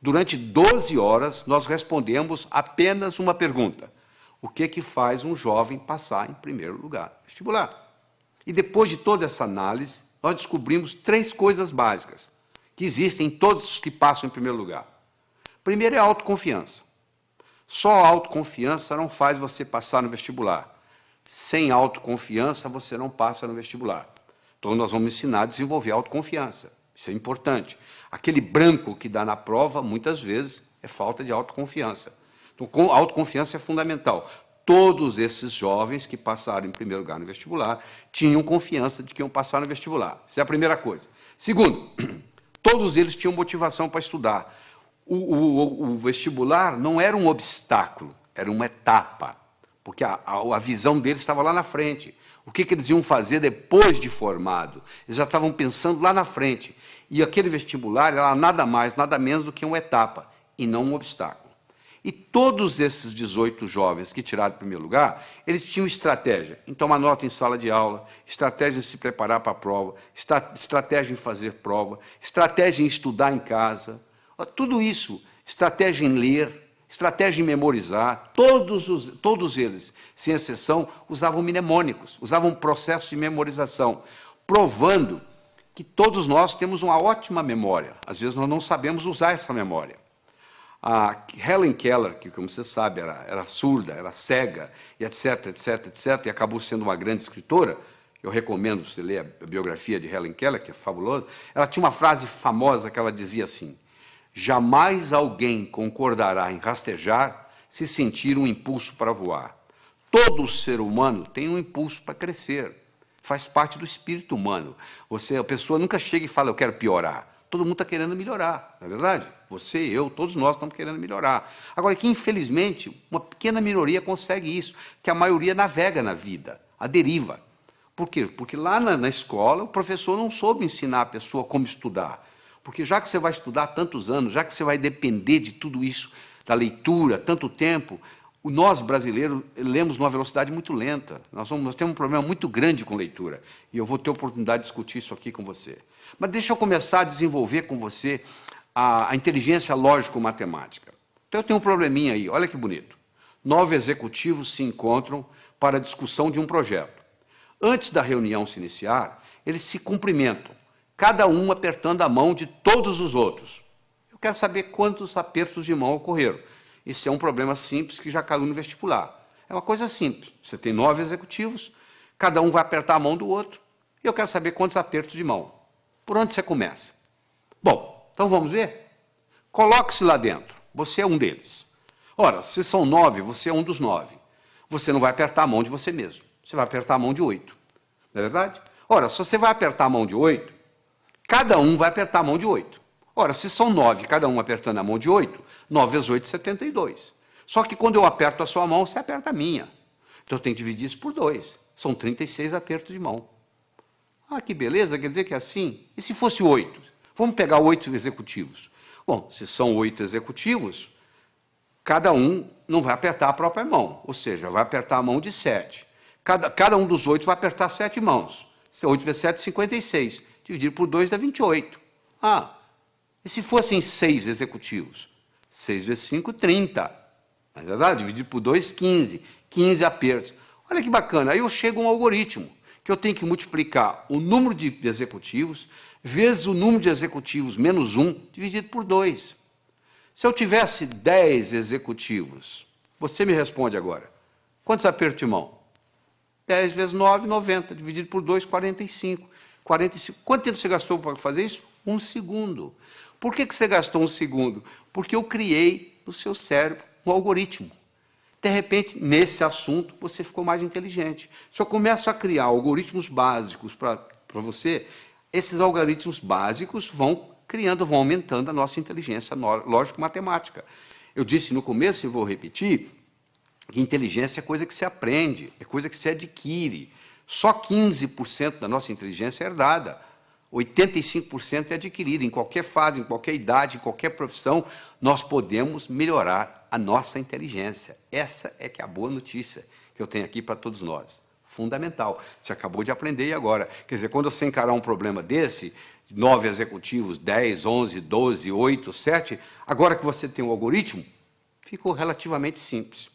Durante 12 horas, nós respondemos apenas uma pergunta. O que faz um jovem passar em primeiro lugar no vestibular? E depois de toda essa análise, nós descobrimos 3 coisas básicas que existem em todos os que passam em primeiro lugar. Primeiro é a autoconfiança. Só a autoconfiança não faz você passar no vestibular. Sem autoconfiança, você não passa no vestibular. Então, nós vamos ensinar a desenvolver a autoconfiança. Isso é importante. Aquele branco que dá na prova, muitas vezes, é falta de autoconfiança. Então, a autoconfiança é fundamental. Todos esses jovens que passaram em primeiro lugar no vestibular tinham confiança de que iam passar no vestibular. Essa é a primeira coisa. Segundo, todos eles tinham motivação para estudar. O vestibular não era um obstáculo, era uma etapa. Porque a visão deles estava lá na frente. O que eles iam fazer depois de formado? Eles já estavam pensando lá na frente. E aquele vestibular era nada mais, nada menos do que uma etapa, e não um obstáculo. E todos esses 18 jovens que tiraram o primeiro lugar, eles tinham estratégia em tomar nota em sala de aula, estratégia em se preparar para a prova, estratégia em fazer prova, estratégia em estudar em casa, tudo isso, estratégia em ler, estratégia em memorizar, todos eles, sem exceção, usavam mnemônicos, usavam um processo de memorização, provando que todos nós temos uma ótima memória. Às vezes nós não sabemos usar essa memória. A Helen Keller, que, como você sabe, era surda, era cega, e etc, etc, etc, e acabou sendo uma grande escritora, eu recomendo você ler a biografia de Helen Keller, que é fabulosa, ela tinha uma frase famosa que ela dizia assim: jamais alguém concordará em rastejar se sentir um impulso para voar. Todo ser humano tem um impulso para crescer, faz parte do espírito humano. A pessoa nunca chega e fala, eu quero piorar. Todo mundo está querendo melhorar, não é verdade? Você, eu, todos nós estamos querendo melhorar. Agora, que infelizmente, uma pequena minoria consegue isso, que a maioria navega na vida, a deriva. Por quê? Porque lá na escola, o professor não soube ensinar a pessoa como estudar. Porque já que você vai estudar tantos anos, já que você vai depender de tudo isso, da leitura, tanto tempo, nós brasileiros lemos numa velocidade muito lenta. Nós temos um problema muito grande com leitura. E eu vou ter a oportunidade de discutir isso aqui com você. Mas deixa eu começar a desenvolver com você a inteligência lógico-matemática. Então eu tenho um probleminha aí, olha que bonito. 9 executivos se encontram para a discussão de um projeto. Antes da reunião se iniciar, eles se cumprimentam, cada um apertando a mão de todos os outros. Eu quero saber quantos apertos de mão ocorreram. Esse é um problema simples que já caiu no vestibular. É uma coisa simples. Você tem 9 executivos, cada um vai apertar a mão do outro, e eu quero saber quantos apertos de mão. Por onde você começa? Bom, então vamos ver? Coloque-se lá dentro. Você é um deles. Ora, se são 9, você é um dos 9. Você não vai apertar a mão de você mesmo. Você vai apertar a mão de 8. Não é verdade? Ora, se você vai apertar a mão de 8, cada um vai apertar a mão de 8. Ora, se são 9, cada um apertando a mão de 8, 9 vezes 8, 72. Só que quando eu aperto a sua mão, você aperta a minha. Então eu tenho que dividir isso por 2. São 36 apertos de mão. Ah, que beleza, quer dizer que é assim? E se fosse 8? Vamos pegar 8 executivos. Bom, se são 8 executivos, cada um não vai apertar a própria mão, ou seja, vai apertar a mão de 7. Cada um dos 8 vai apertar 7 mãos. 8 vezes 7, 56. Dividir por 2 dá 28. Ah, e se fossem 6 executivos? 6 vezes 5, 30. Não é verdade? Dividir por 2, 15. 15 apertos. Olha que bacana, aí eu chego a um algoritmo, que eu tenho que multiplicar o número de executivos vezes o número de executivos menos 1, dividido por 2. Se eu tivesse 10 executivos, você me responde agora, quantos apertos de mão? 10 vezes 9, 90, dividido por 2, 45. 45. Quanto tempo você gastou para fazer isso? 1 segundo. Por que você gastou 1 segundo? Porque eu criei no seu cérebro um algoritmo. De repente, nesse assunto, você ficou mais inteligente. Se eu começo a criar algoritmos básicos para você, esses algoritmos básicos vão criando, vão aumentando a nossa inteligência lógico-matemática. Eu disse no começo e vou repetir, que inteligência é coisa que se aprende, é coisa que se adquire. Só 15% da nossa inteligência é herdada. 85% é adquirida. Em qualquer fase, em qualquer idade, em qualquer profissão, nós podemos melhorar a nossa inteligência. Essa é que é a boa notícia que eu tenho aqui para todos nós. Fundamental. Você acabou de aprender e agora. Quer dizer, quando você encarar um problema desse, 9 executivos, 10, 11, 12, 8, 7, agora que você tem um algoritmo, ficou relativamente simples.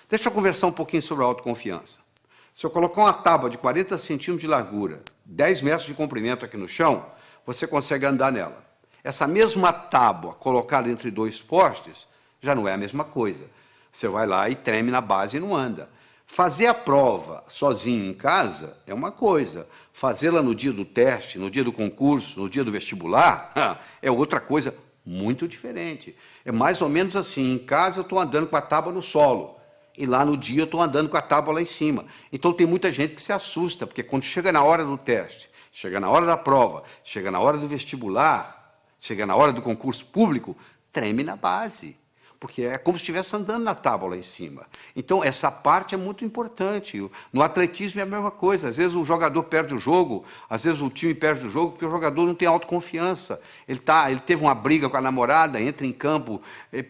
Deixa eu conversar um pouquinho sobre a autoconfiança. Se eu colocar uma tábua de 40 centímetros de largura, 10 metros de comprimento aqui no chão, você consegue andar nela. Essa mesma tábua colocada entre 2 postes, já não é a mesma coisa. Você vai lá e treme na base e não anda. Fazer a prova sozinho em casa é uma coisa. Fazê-la no dia do teste, no dia do concurso, no dia do vestibular, é outra coisa muito diferente. É mais ou menos assim, em casa eu estou andando com a tábua no solo. E lá no dia eu estou andando com a tábua lá em cima. Então tem muita gente que se assusta, porque quando chega na hora do teste, chega na hora da prova, chega na hora do vestibular, chega na hora do concurso público, treme na base. Porque é como se estivesse andando na tábua lá em cima. Então essa parte é muito importante. No atletismo é a mesma coisa. Às vezes o jogador perde o jogo, às vezes o time perde o jogo porque o jogador não tem autoconfiança. Ele teve uma briga com a namorada, entra em campo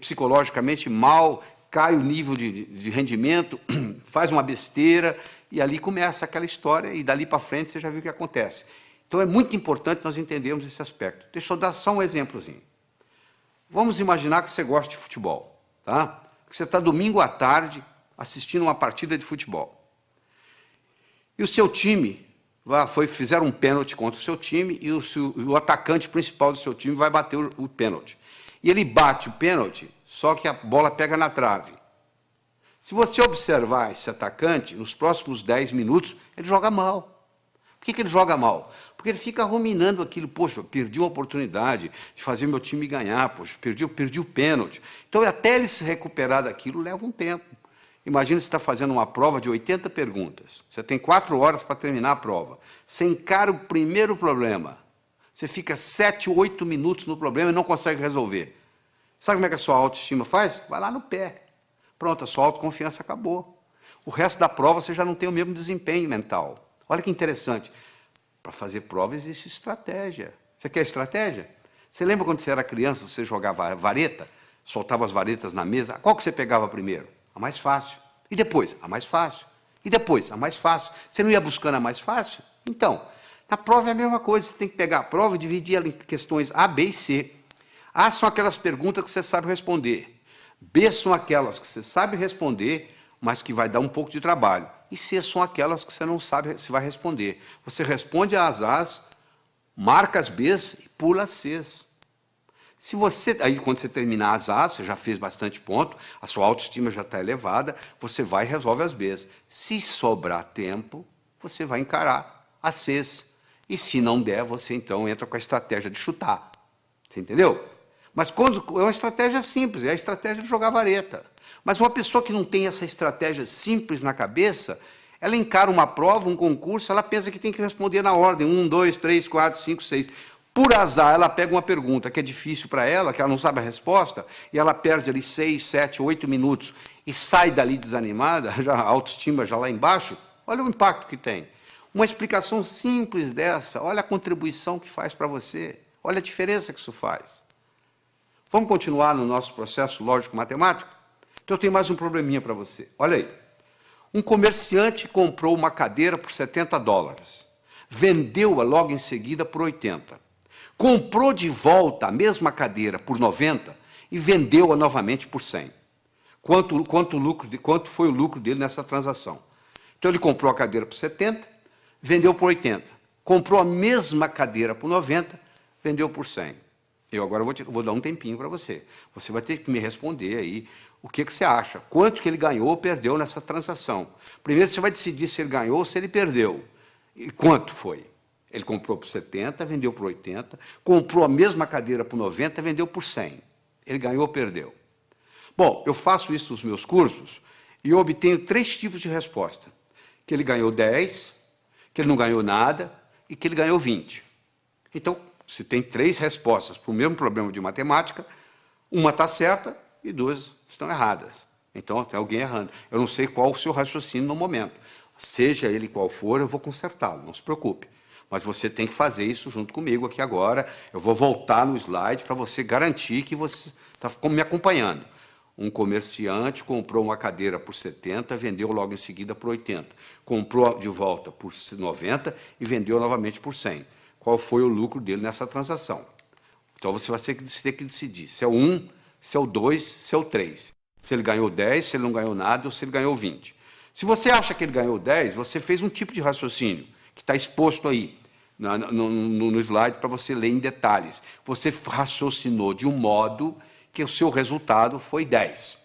psicologicamente mal, cai o nível de rendimento, faz uma besteira, e ali começa aquela história, e dali para frente você já viu o que acontece. Então é muito importante nós entendermos esse aspecto. Deixa eu dar só um exemplozinho. Vamos imaginar que você gosta de futebol, tá? Que você está domingo à tarde assistindo uma partida de futebol. E o seu time, fizeram um pênalti contra o seu time, e o atacante principal do seu time vai bater o pênalti. E ele bate o pênalti, só que a bola pega na trave. Se você observar esse atacante, nos próximos 10 minutos, ele joga mal. Por que ele joga mal? Porque ele fica ruminando aquilo, poxa, perdi uma oportunidade de fazer meu time ganhar, poxa, perdi o pênalti. Então, até ele se recuperar daquilo, leva um tempo. Imagina você está fazendo uma prova de 80 perguntas. Você tem 4 horas para terminar a prova. Você encara o primeiro problema. Você fica 7, 8 minutos no problema e não consegue resolver. Sabe como é que a sua autoestima faz? Vai lá no pé. Pronto, a sua autoconfiança acabou. O resto da prova você já não tem o mesmo desempenho mental. Olha que interessante. Para fazer prova existe estratégia. Você quer estratégia? Você lembra quando você era criança, você jogava vareta? Soltava as varetas na mesa? Qual que você pegava primeiro? A mais fácil. E depois? A mais fácil. E depois? A mais fácil. Você não ia buscando a mais fácil? Então, na prova é a mesma coisa. Você tem que pegar a prova e dividir ela em questões A, B e C. A são aquelas perguntas que você sabe responder. B são aquelas que você sabe responder, mas que vai dar um pouco de trabalho. E C são aquelas que você não sabe se vai responder. Você responde às A's, marca as B's e pula as C's. Aí quando você terminar as A's, você já fez bastante ponto, a sua autoestima já está elevada, você vai e resolve as B's. Se sobrar tempo, você vai encarar as C's. E se não der, você então entra com a estratégia de chutar. Você entendeu? Mas é uma estratégia simples, é a estratégia de jogar vareta. Mas uma pessoa que não tem essa estratégia simples na cabeça, Ela encara uma prova, um concurso, ela pensa que tem que responder na ordem, 1, 2, 3, 4, 5, 6. Por azar, ela pega uma pergunta que é difícil para ela, que ela não sabe a resposta, e ela perde ali 6, 7, 8 minutos e sai dali desanimada, já a autoestima já lá embaixo. Olha o impacto que tem. Uma explicação simples dessa, olha a contribuição que faz para você, olha a diferença que isso faz. Vamos continuar no nosso processo lógico-matemático? Então eu tenho mais um probleminha para você. Olha aí. Um comerciante comprou uma cadeira por $70. Vendeu-a logo em seguida por 80. Comprou de volta a mesma cadeira por 90 e vendeu-a novamente por 100. Quanto foi o lucro dele nessa transação? Então ele comprou a cadeira por 70, vendeu por 80. Comprou a mesma cadeira por 90, vendeu por 100. Eu agora vou dar um tempinho para você. Você vai ter que me responder aí o que você acha. Quanto que ele ganhou ou perdeu nessa transação. Primeiro você vai decidir se ele ganhou ou se ele perdeu. E quanto foi? Ele comprou por 70, vendeu por 80, comprou a mesma cadeira por 90, vendeu por 100. Ele ganhou ou perdeu? Bom, eu faço isso nos meus cursos e eu obtenho 3 tipos de resposta. Que ele ganhou 10, que ele não ganhou nada e que ele ganhou 20. Então, se tem 3 respostas para o mesmo problema de matemática, uma está certa e 2 estão erradas. Então, tem alguém errando. Eu não sei qual o seu raciocínio no momento. Seja ele qual for, eu vou consertá-lo, não se preocupe. Mas você tem que fazer isso junto comigo aqui agora. Eu vou voltar no slide para você garantir que você está me acompanhando. Um comerciante comprou uma cadeira por 70, vendeu logo em seguida por 80. Comprou de volta por 90 e vendeu novamente por 100. Qual foi o lucro dele nessa transação? Então você vai ter que decidir se é o 1, se é o 2, se é o 3. Se ele ganhou 10, se ele não ganhou nada ou se ele ganhou 20. Se você acha que ele ganhou 10, você fez um tipo de raciocínio que está exposto aí no slide para você ler em detalhes. Você raciocinou de um modo que o seu resultado foi 10.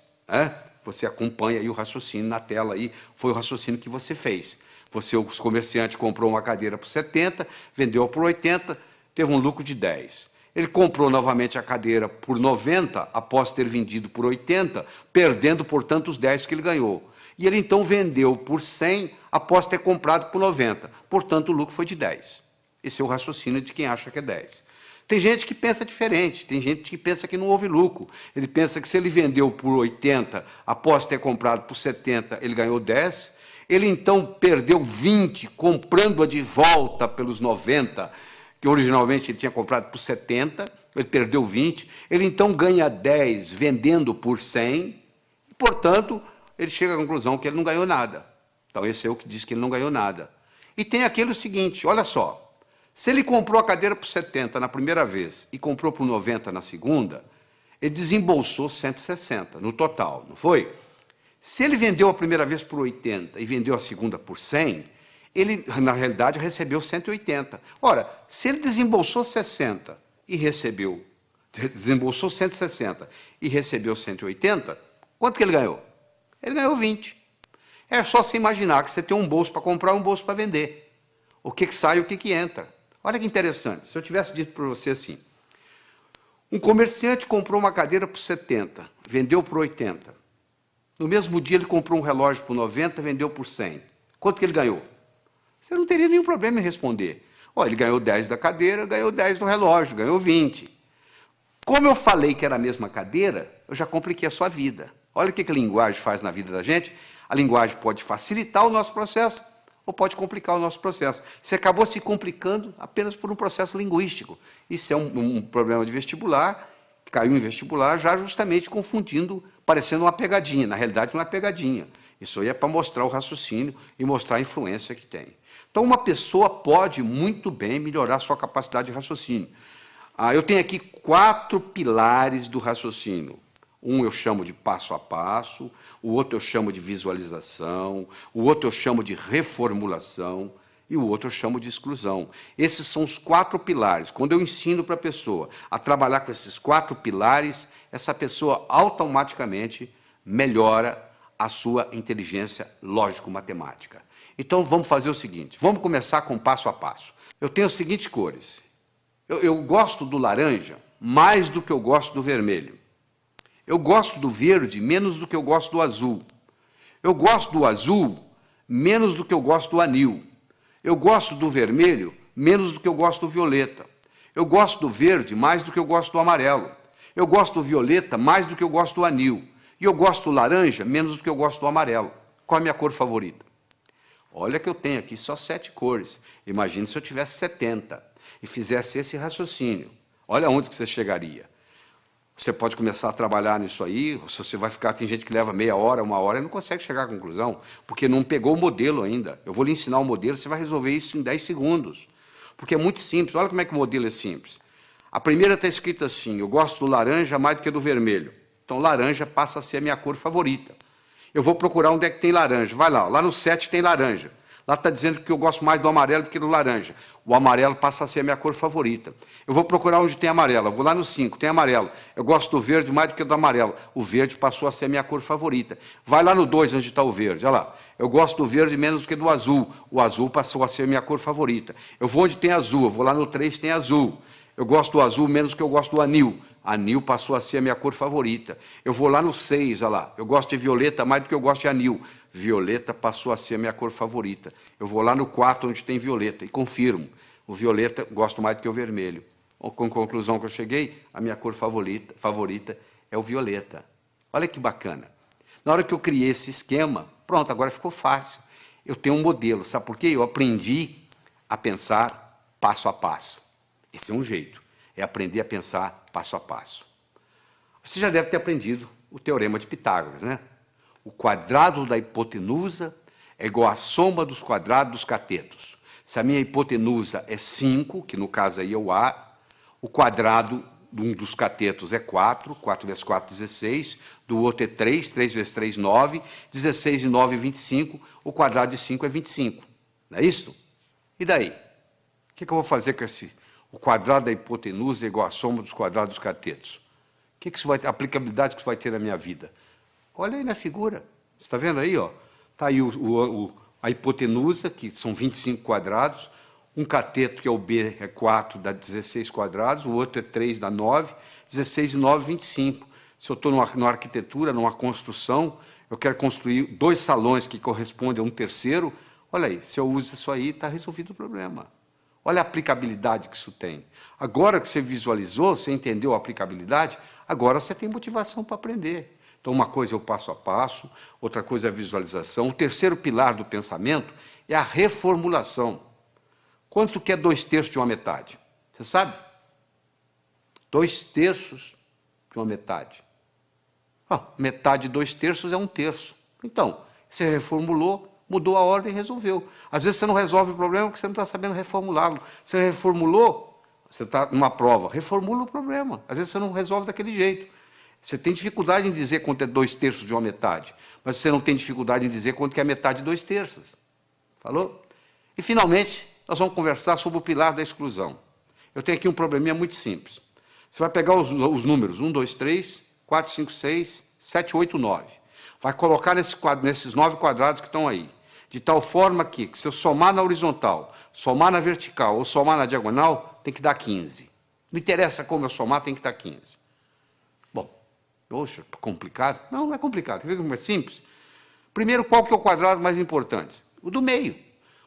Você acompanha aí o raciocínio na tela aí, foi o raciocínio que você fez. O comerciante comprou uma cadeira por 70, vendeu por 80, teve um lucro de 10. Ele comprou novamente a cadeira por 90, após ter vendido por 80, perdendo, portanto, os 10 que ele ganhou. E ele então vendeu por 100, após ter comprado por 90. Portanto, o lucro foi de 10. Esse é o raciocínio de quem acha que é 10. Tem gente que pensa diferente, tem gente que pensa que não houve lucro. Ele pensa que se ele vendeu por 80, após ter comprado por 70, ele ganhou 10. Ele então perdeu 20, comprando-a de volta pelos 90, que originalmente ele tinha comprado por 70, ele perdeu 20. Ele então ganha 10 vendendo por 100, e, portanto, ele chega à conclusão que ele não ganhou nada. Então esse é o que diz que ele não ganhou nada. E tem aquele seguinte, olha só. Se ele comprou a cadeira por 70 na primeira vez e comprou por 90 na segunda, ele desembolsou 160 no total, não foi? Se ele vendeu a primeira vez por 80 e vendeu a segunda por 100, ele, na realidade, recebeu 180. Ora, se ele desembolsou 60 e desembolsou 160 e recebeu 180, quanto que ele ganhou? Ele ganhou 20. É só se imaginar que você tem um bolso para comprar e um bolso para vender. O que sai e o que entra. Olha que interessante, se eu tivesse dito para você assim, um comerciante comprou uma cadeira por 70, vendeu por 80. No mesmo dia ele comprou um relógio por 90, vendeu por 100. Quanto que ele ganhou? Você não teria nenhum problema em responder. Ele ganhou 10 da cadeira, ganhou 10 do relógio, ganhou 20. Como eu falei que era a mesma cadeira, eu já compliquei a sua vida. Olha o que a linguagem faz na vida da gente. A linguagem pode facilitar o nosso processo, ou pode complicar o nosso processo. Você acabou se complicando apenas por um processo linguístico. Isso é um problema de vestibular, caiu em vestibular já justamente confundindo, parecendo uma pegadinha. Na realidade não é pegadinha. Isso aí é para mostrar o raciocínio e mostrar a influência que tem. Então uma pessoa pode muito bem melhorar sua capacidade de raciocínio. Eu tenho aqui 4 pilares do raciocínio. Um eu chamo de passo a passo, o outro eu chamo de visualização, o outro eu chamo de reformulação e o outro eu chamo de exclusão. Esses são os 4 pilares. Quando eu ensino para a pessoa a trabalhar com esses 4 pilares, essa pessoa automaticamente melhora a sua inteligência lógico-matemática. Então vamos fazer o seguinte, vamos começar com passo a passo. Eu tenho as seguintes cores. Eu gosto do laranja mais do que eu gosto do vermelho. Eu gosto do verde menos do que eu gosto do azul. Eu gosto do azul menos do que eu gosto do anil. Eu gosto do vermelho menos do que eu gosto do violeta. Eu gosto do verde mais do que eu gosto do amarelo. Eu gosto do violeta mais do que eu gosto do anil. E eu gosto do laranja menos do que eu gosto do amarelo. Qual é a minha cor favorita? Olha que eu tenho aqui só 7 cores. Imagine se eu tivesse 70 e fizesse esse raciocínio. Olha onde que você chegaria. Você pode começar a trabalhar nisso aí, se você vai ficar, tem gente que leva meia hora, 1 hora, e não consegue chegar à conclusão, porque não pegou o modelo ainda. Eu vou lhe ensinar o modelo, você vai resolver isso em 10 segundos. Porque é muito simples, olha como é que o modelo é simples. A primeira está escrita assim, eu gosto do laranja mais do que do vermelho. Então laranja passa a ser a minha cor favorita. Eu vou procurar onde é que tem laranja, vai lá no 7 tem laranja. Lá está dizendo que eu gosto mais do amarelo do que do laranja. O amarelo passa a ser a minha cor favorita. Eu vou procurar onde tem amarelo. Eu vou lá no 5, tem amarelo. Eu gosto do verde mais do que do amarelo. O verde passou a ser a minha cor favorita. Vai lá no 2, onde está o verde. Olha lá. Eu gosto do verde menos do que do azul. O azul passou a ser a minha cor favorita. Eu vou onde tem azul. Eu vou lá no 3, tem azul. Eu gosto do azul menos do que eu gosto do anil. Anil passou a ser a minha cor favorita. Eu vou lá no 6, olha lá. Eu gosto de violeta mais do que eu gosto de anil. Violeta passou a ser a minha cor favorita. Eu vou lá no 4, onde tem violeta, e confirmo. O violeta gosto mais do que o vermelho. Com a conclusão que eu cheguei, a minha cor favorita é o violeta. Olha que bacana. Na hora que eu criei esse esquema, pronto, agora ficou fácil. Eu tenho um modelo, sabe por quê? Eu aprendi a pensar passo a passo. Esse é um jeito, é aprender a pensar passo a passo. Você já deve ter aprendido o teorema de Pitágoras, né? O quadrado da hipotenusa é igual à soma dos quadrados dos catetos. Se a minha hipotenusa é 5, que no caso aí é o A, o quadrado de um dos catetos é 4, 4 vezes 4, 16, do outro é 3, 3 vezes 3, 9, 16 e 9, 25, o quadrado de 5 é 25. Não é isso? E daí? O que eu vou fazer com esse? O quadrado da hipotenusa é igual à soma dos quadrados dos catetos. A aplicabilidade que isso vai ter na minha vida? Olha aí na figura. Você está vendo aí, ó? Está aí a hipotenusa, que são 25 quadrados. Um cateto, que é o B, é 4, dá 16 quadrados. O outro é 3, dá 9. 16 e 9, 25. Se eu estou numa arquitetura, numa construção, eu quero construir 2 salões que correspondem a um terceiro. Olha aí, se eu uso isso aí, está resolvido o problema. Olha a aplicabilidade que isso tem. Agora que você visualizou, você entendeu a aplicabilidade, agora você tem motivação para aprender. Então, uma coisa é o passo a passo, outra coisa é a visualização. O terceiro pilar do pensamento é a reformulação. Quanto que é 2/3 de uma metade? Você sabe? 2/3 de uma metade. Metade de 2/3 é 1/3. Então, você reformulou, mudou a ordem e resolveu. Às vezes você não resolve o problema porque você não está sabendo reformulá-lo. Você reformulou, você está numa prova, reformula o problema. Às vezes você não resolve daquele jeito. Você tem dificuldade em dizer quanto é 2/3 de uma metade, mas você não tem dificuldade em dizer quanto que é metade de 2/3. Falou? E, finalmente, nós vamos conversar sobre o pilar da exclusão. Eu tenho aqui um probleminha muito simples. Você vai pegar os números 1, 2, 3, 4, 5, 6, 7, 8, 9. Vai colocar nesses 9 quadrados que estão aí. De tal forma que, se eu somar na horizontal, somar na vertical ou somar na diagonal, tem que dar 15. Não interessa como eu somar, tem que dar 15. Bom, poxa, complicado? Não, não é complicado. Quer ver como é simples? Primeiro, qual que é o quadrado mais importante? O do meio.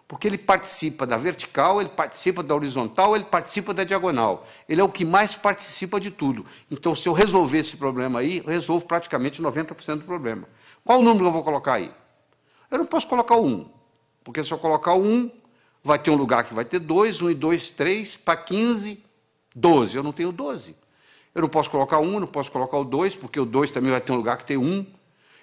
Porque ele participa da vertical, ele participa da horizontal, ele participa da diagonal. Ele é o que mais participa de tudo. Então, se eu resolver esse problema aí, eu resolvo praticamente 90% do problema. Qual o número que eu vou colocar aí? Eu não posso colocar o 1. Porque se eu colocar o 1, vai ter um lugar que vai ter 2, 1 e 2, 3, para 15, 12. Eu não tenho 12. Eu não posso colocar o 1, não posso colocar o 2, porque o 2 também vai ter um lugar que tem 1.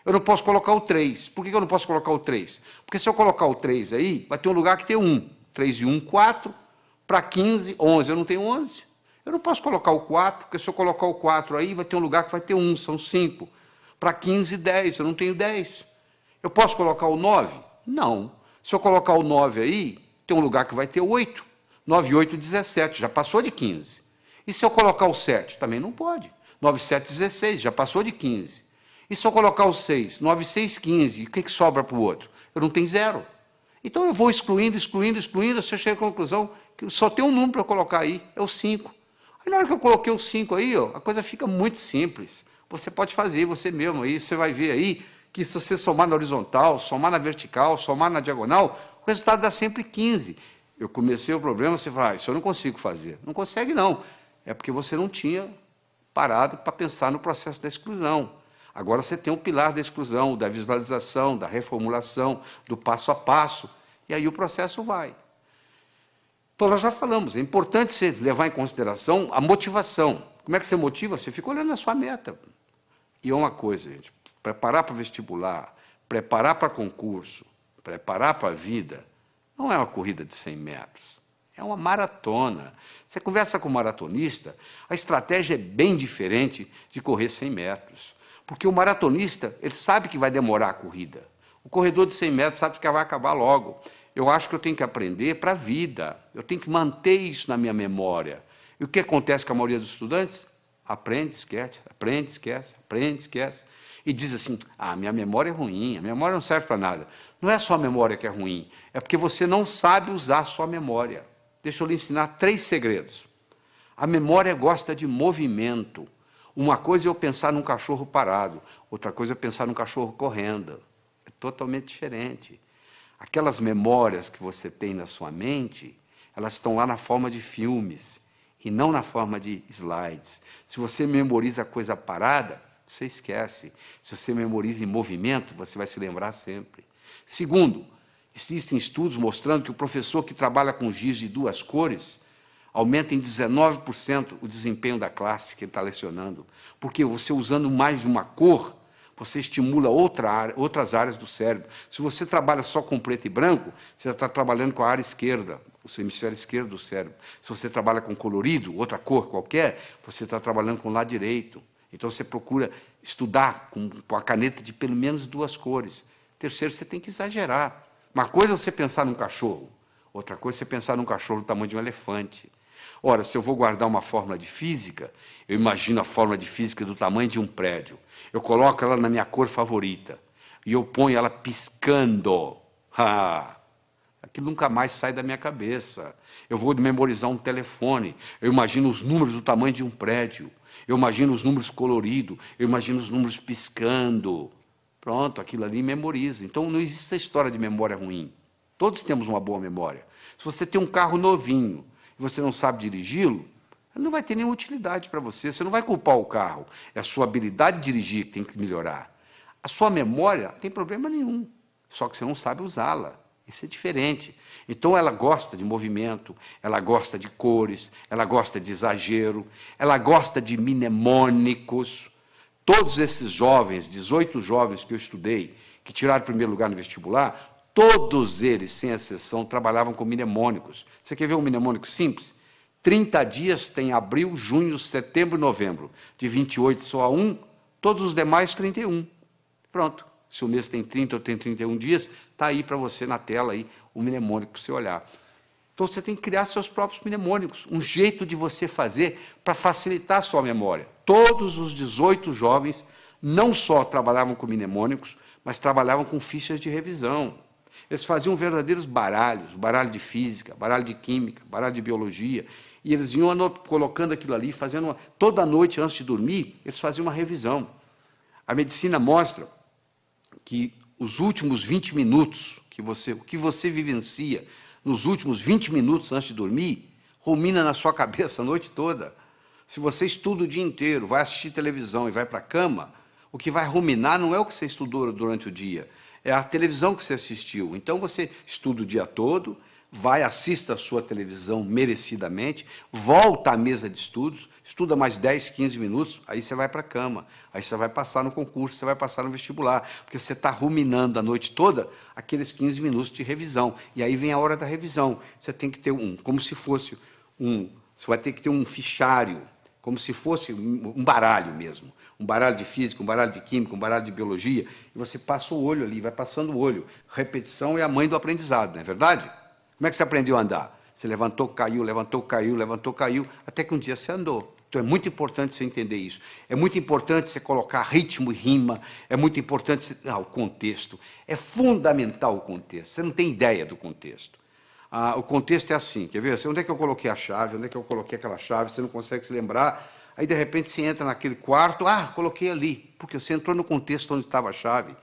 Eu não posso colocar o 3. Por que eu não posso colocar o 3? Porque se eu colocar o 3 aí, vai ter um lugar que tem 1. 3 e 1, 4. Para 15, 11. Eu não tenho 11. Eu não posso colocar o 4, porque se eu colocar o 4 aí, vai ter um lugar que vai ter 1. São 5. Para 15, 10. Eu não tenho 10. Eu posso colocar o 9? Não. Se eu colocar o 9 aí, tem um lugar que vai ter 8. 9 e 8, 17. Já passou de 15. E se eu colocar o 7? Também não pode. 9 e 7, 16. Já passou de 15. E se eu colocar o 6? 9, 6, 15. O que sobra para o outro? Eu não tenho 0. Então eu vou excluindo, excluindo, excluindo, você chega à conclusão que só tem um número para eu colocar aí, é o 5. Aí na hora que eu coloquei o 5 aí, ó, a coisa fica muito simples. Você pode fazer você mesmo aí, você vai ver aí que se você somar na horizontal, somar na vertical, somar na diagonal, o resultado dá sempre 15. Eu comecei o problema, você fala, isso eu não consigo fazer. Não consegue, não. É porque você não tinha parado para pensar no processo da exclusão. Agora você tem o pilar da exclusão, da visualização, da reformulação, do passo a passo, e aí o processo vai. Então, nós já falamos, é importante você levar em consideração a motivação. Como é que você motiva? Você fica olhando a sua meta. E é uma coisa, gente, preparar para vestibular, preparar para concurso, preparar para a vida, não é uma corrida de 100 metros, é uma maratona. Você conversa com um maratonista, a estratégia é bem diferente de correr 100 metros. Porque o maratonista, ele sabe que vai demorar a corrida. O corredor de 100 metros sabe que vai acabar logo. Eu acho que eu tenho que aprender para a vida. Eu tenho que manter isso na minha memória. E o que acontece com a maioria dos estudantes? Aprende, esquece, aprende, esquece, aprende, esquece. E diz assim, minha memória é ruim, a memória não serve para nada. Não é só a memória que é ruim, é porque você não sabe usar a sua memória. Deixa eu lhe ensinar 3 segredos. A memória gosta de movimento. Uma coisa é eu pensar num cachorro parado, outra coisa é pensar num cachorro correndo. É totalmente diferente. Aquelas memórias que você tem na sua mente, elas estão lá na forma de filmes e não na forma de slides. Se você memoriza a coisa parada, você esquece. Se você memoriza em movimento, você vai se lembrar sempre. Segundo, existem estudos mostrando que o professor que trabalha com giz de 2 cores aumenta em 19% o desempenho da classe que ele está lecionando. Porque você usando mais de uma cor, você estimula outras áreas do cérebro. Se você trabalha só com preto e branco, você está trabalhando com a área esquerda, o seu hemisfério esquerdo do cérebro. Se você trabalha com colorido, outra cor qualquer, você está trabalhando com o lado direito. Então você procura estudar com a caneta de pelo menos 2 cores. Terceiro, você tem que exagerar. Uma coisa é você pensar num cachorro, outra coisa é você pensar num cachorro do tamanho de um elefante. Ora, se eu vou guardar uma fórmula de física, eu imagino a fórmula de física do tamanho de um prédio. Eu coloco ela na minha cor favorita e eu ponho ela piscando. Aquilo nunca mais sai da minha cabeça. Eu vou memorizar um telefone, eu imagino os números do tamanho de um prédio. Eu imagino os números coloridos, eu imagino os números piscando. Pronto, aquilo ali memoriza. Então não existe essa história de memória ruim. Todos temos uma boa memória. Se você tem um carro novinho e você não sabe dirigi-lo, ele não vai ter nenhuma utilidade para você. Você não vai culpar o carro. É a sua habilidade de dirigir que tem que melhorar. A sua memória não tem problema nenhum, só que você não sabe usá-la. Isso é diferente. Então ela gosta de movimento, ela gosta de cores, ela gosta de exagero, ela gosta de mnemônicos. Todos esses jovens, 18 jovens que eu estudei, que tiraram o primeiro lugar no vestibular, todos eles, sem exceção, trabalhavam com mnemônicos. Você quer ver um mnemônico simples? 30 dias tem abril, junho, setembro e novembro. De 28 só a 1, todos os demais 31. Pronto. Se o mês tem 30 ou tem 31 dias, está aí para você na tela aí, o mnemônico para você olhar. Então você tem que criar seus próprios mnemônicos, um jeito de você fazer para facilitar a sua memória. Todos os 18 jovens não só trabalhavam com mnemônicos, mas trabalhavam com fichas de revisão. Eles faziam verdadeiros baralhos, baralho de física, baralho de química, baralho de biologia, e eles iam colocando aquilo ali, fazendo toda noite antes de dormir, eles faziam uma revisão. A medicina mostra que os últimos 20 minutos, o que você vivencia nos últimos 20 minutos antes de dormir, rumina na sua cabeça a noite toda. Se você estuda o dia inteiro, vai assistir televisão e vai para a cama, o que vai ruminar não é o que você estudou durante o dia, é a televisão que você assistiu. Então você estuda o dia todo, vai, assista a sua televisão merecidamente, volta à mesa de estudos, estuda mais 10, 15 minutos, aí você vai para a cama, aí você vai passar no concurso, você vai passar no vestibular, porque você está ruminando a noite toda aqueles 15 minutos de revisão. E aí vem a hora da revisão. Você tem que ter como se fosse você vai ter que ter um fichário, como se fosse um baralho mesmo. Um baralho de física, um baralho de química, um baralho de biologia, e você passa o olho ali, vai passando o olho. Repetição é a mãe do aprendizado, não é verdade? Como é que você aprendeu a andar? Você levantou, caiu, levantou, caiu, levantou, caiu, até que um dia você andou. Então é muito importante você entender isso. É muito importante você colocar ritmo e rima, é muito importante você... o contexto. É fundamental o contexto. Você não tem ideia do contexto. O contexto é assim, quer ver? Onde é que eu coloquei a chave? Onde é que eu coloquei aquela chave? Você não consegue se lembrar. Aí, de repente, você entra naquele quarto. Coloquei ali. Porque você entrou no contexto onde estava a chave.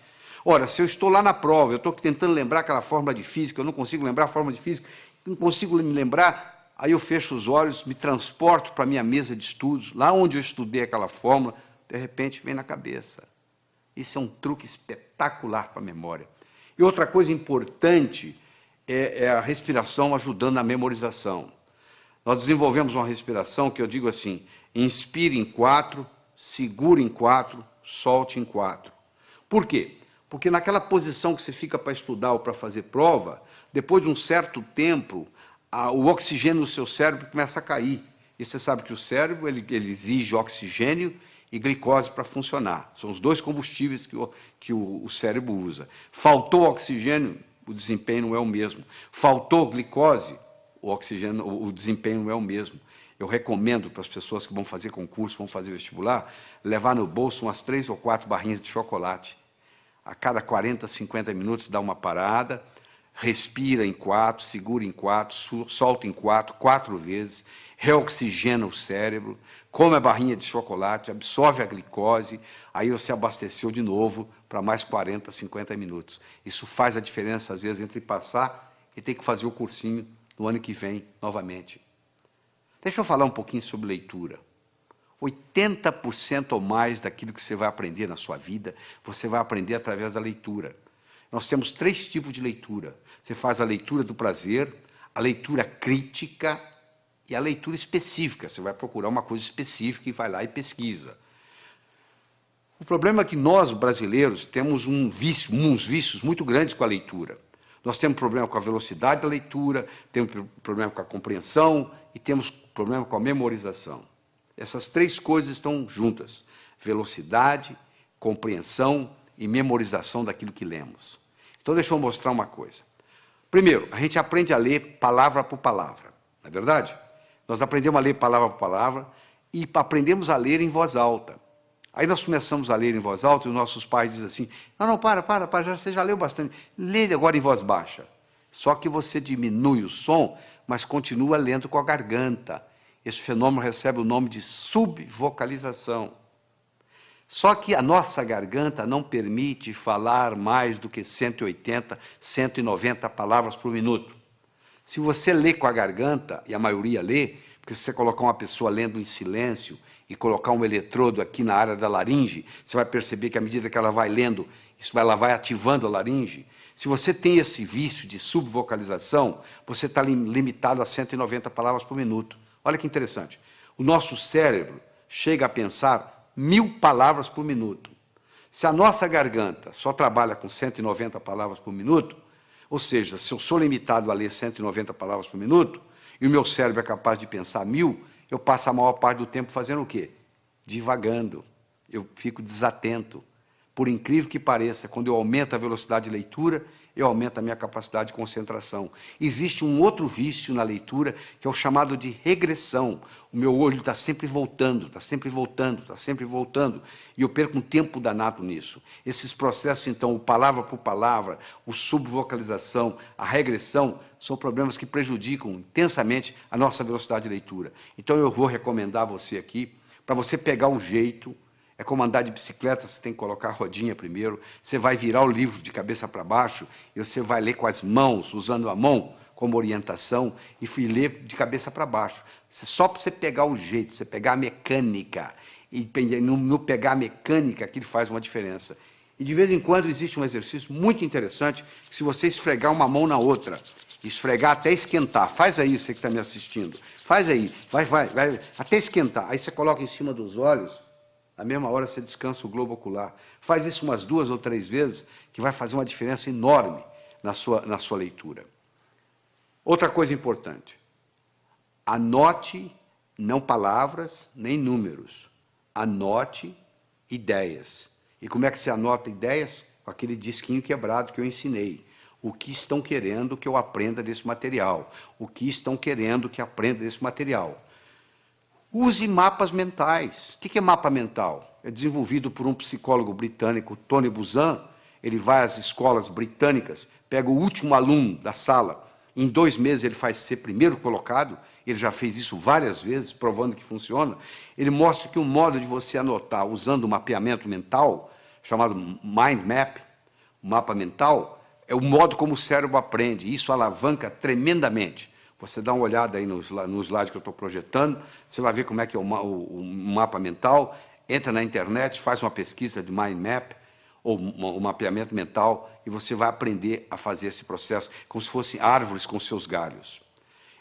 Ora, se eu estou lá na prova, eu estou tentando lembrar aquela fórmula de física, eu não consigo lembrar a fórmula de física, não consigo me lembrar, aí eu fecho os olhos, me transporto para a minha mesa de estudos, lá onde eu estudei aquela fórmula, de repente vem na cabeça. Isso é um truque espetacular para a memória. E outra coisa importante é a respiração ajudando na memorização. Nós desenvolvemos uma respiração que eu digo assim, inspire em 4, segure em 4, solte em 4. Por quê? Porque naquela posição que você fica para estudar ou para fazer prova, depois de um certo tempo, o oxigênio no seu cérebro começa a cair. E você sabe que o cérebro ele exige oxigênio e glicose para funcionar. São os dois combustíveis que o cérebro usa. Faltou oxigênio, o desempenho não é o mesmo. Faltou glicose, o desempenho não é o mesmo. Eu recomendo para as pessoas que vão fazer concurso, vão fazer vestibular, levar no bolso umas 3 ou 4 barrinhas de chocolate. A cada 40, 50 minutos dá uma parada, respira em 4, segura em 4, solta em 4, 4 vezes, reoxigena o cérebro, come a barrinha de chocolate, absorve a glicose, aí você abasteceu de novo para mais 40, 50 minutos. Isso faz a diferença, às vezes, entre passar e ter que fazer o cursinho no ano que vem, novamente. Deixa eu falar um pouquinho sobre leitura. 80% ou mais daquilo que você vai aprender na sua vida, você vai aprender através da leitura. Nós temos 3 tipos de leitura. Você faz a leitura do prazer, a leitura crítica e a leitura específica. Você vai procurar uma coisa específica e vai lá e pesquisa. O problema é que nós, brasileiros, temos uns vícios muito grandes com a leitura. Nós temos problema com a velocidade da leitura, temos problema com a compreensão e temos problema com a memorização. Essas 3 coisas estão juntas: velocidade, compreensão e memorização daquilo que lemos. Então, deixa eu mostrar uma coisa. Primeiro, a gente aprende a ler palavra por palavra, não é verdade? Nós aprendemos a ler palavra por palavra e aprendemos a ler em voz alta. Aí nós começamos a ler em voz alta e os nossos pais dizem assim, não, para, você já leu bastante, lê agora em voz baixa. Só que você diminui o som, mas continua lendo com a garganta. Esse fenômeno recebe o nome de subvocalização. Só que a nossa garganta não permite falar mais do que 180, 190 palavras por minuto. Se você lê com a garganta, e a maioria lê, porque se você colocar uma pessoa lendo em silêncio e colocar um eletrodo aqui na área da laringe, você vai perceber que à medida que ela vai lendo, ela vai ativando a laringe. Se você tem esse vício de subvocalização, você está limitado a 190 palavras por minuto. Olha que interessante. O nosso cérebro chega a pensar 1000 palavras por minuto. Se a nossa garganta só trabalha com 190 palavras por minuto, ou seja, se eu sou limitado a ler 190 palavras por minuto, e o meu cérebro é capaz de pensar 1000, eu passo a maior parte do tempo fazendo o quê? Divagando. Eu fico desatento. Por incrível que pareça, quando eu aumento a velocidade de leitura, eu aumento a minha capacidade de concentração. Existe um outro vício na leitura, que é o chamado de regressão. O meu olho está sempre voltando, está sempre voltando, está sempre voltando, e eu perco um tempo danado nisso. Esses processos, então, o palavra por palavra, o subvocalização, a regressão, são problemas que prejudicam intensamente a nossa velocidade de leitura. Então, eu vou recomendar a você aqui, para você pegar o jeito. É como andar de bicicleta, você tem que colocar a rodinha primeiro, você vai virar o livro de cabeça para baixo, e você vai ler com as mãos, usando a mão como orientação, e ler de cabeça para baixo. Só para você pegar o jeito, você pegar a mecânica, e no pegar a mecânica, aquilo faz uma diferença. E de vez em quando existe um exercício muito interessante, que se você esfregar uma mão na outra, esfregar até esquentar, faz aí, você que está me assistindo, faz aí, vai, até esquentar, aí você coloca em cima dos olhos, na mesma hora você descansa o globo ocular. Faz isso umas 2 ou 3 vezes, que vai fazer uma diferença enorme na sua leitura. Outra coisa importante. Anote, não palavras, nem números. Anote ideias. E como é que se anota ideias? Com aquele disquinho quebrado que eu ensinei. O que estão querendo que eu aprenda desse material? O que estão querendo que aprenda desse material? Use mapas mentais. O que é mapa mental? É desenvolvido por um psicólogo britânico, Tony Buzan. Ele vai às escolas britânicas, pega o último aluno da sala, em 2 meses ele faz ser primeiro colocado, ele já fez isso várias vezes, provando que funciona. Ele mostra que um modo de você anotar usando um mapeamento mental, chamado Mind Map, O mapa mental é o modo como o cérebro aprende, e isso alavanca tremendamente. Você dá uma olhada aí no slide que eu estou projetando, você vai ver como é que é o mapa mental, entra na internet, faz uma pesquisa de mind map, ou um mapeamento mental, e você vai aprender a fazer esse processo, como se fossem árvores com seus galhos.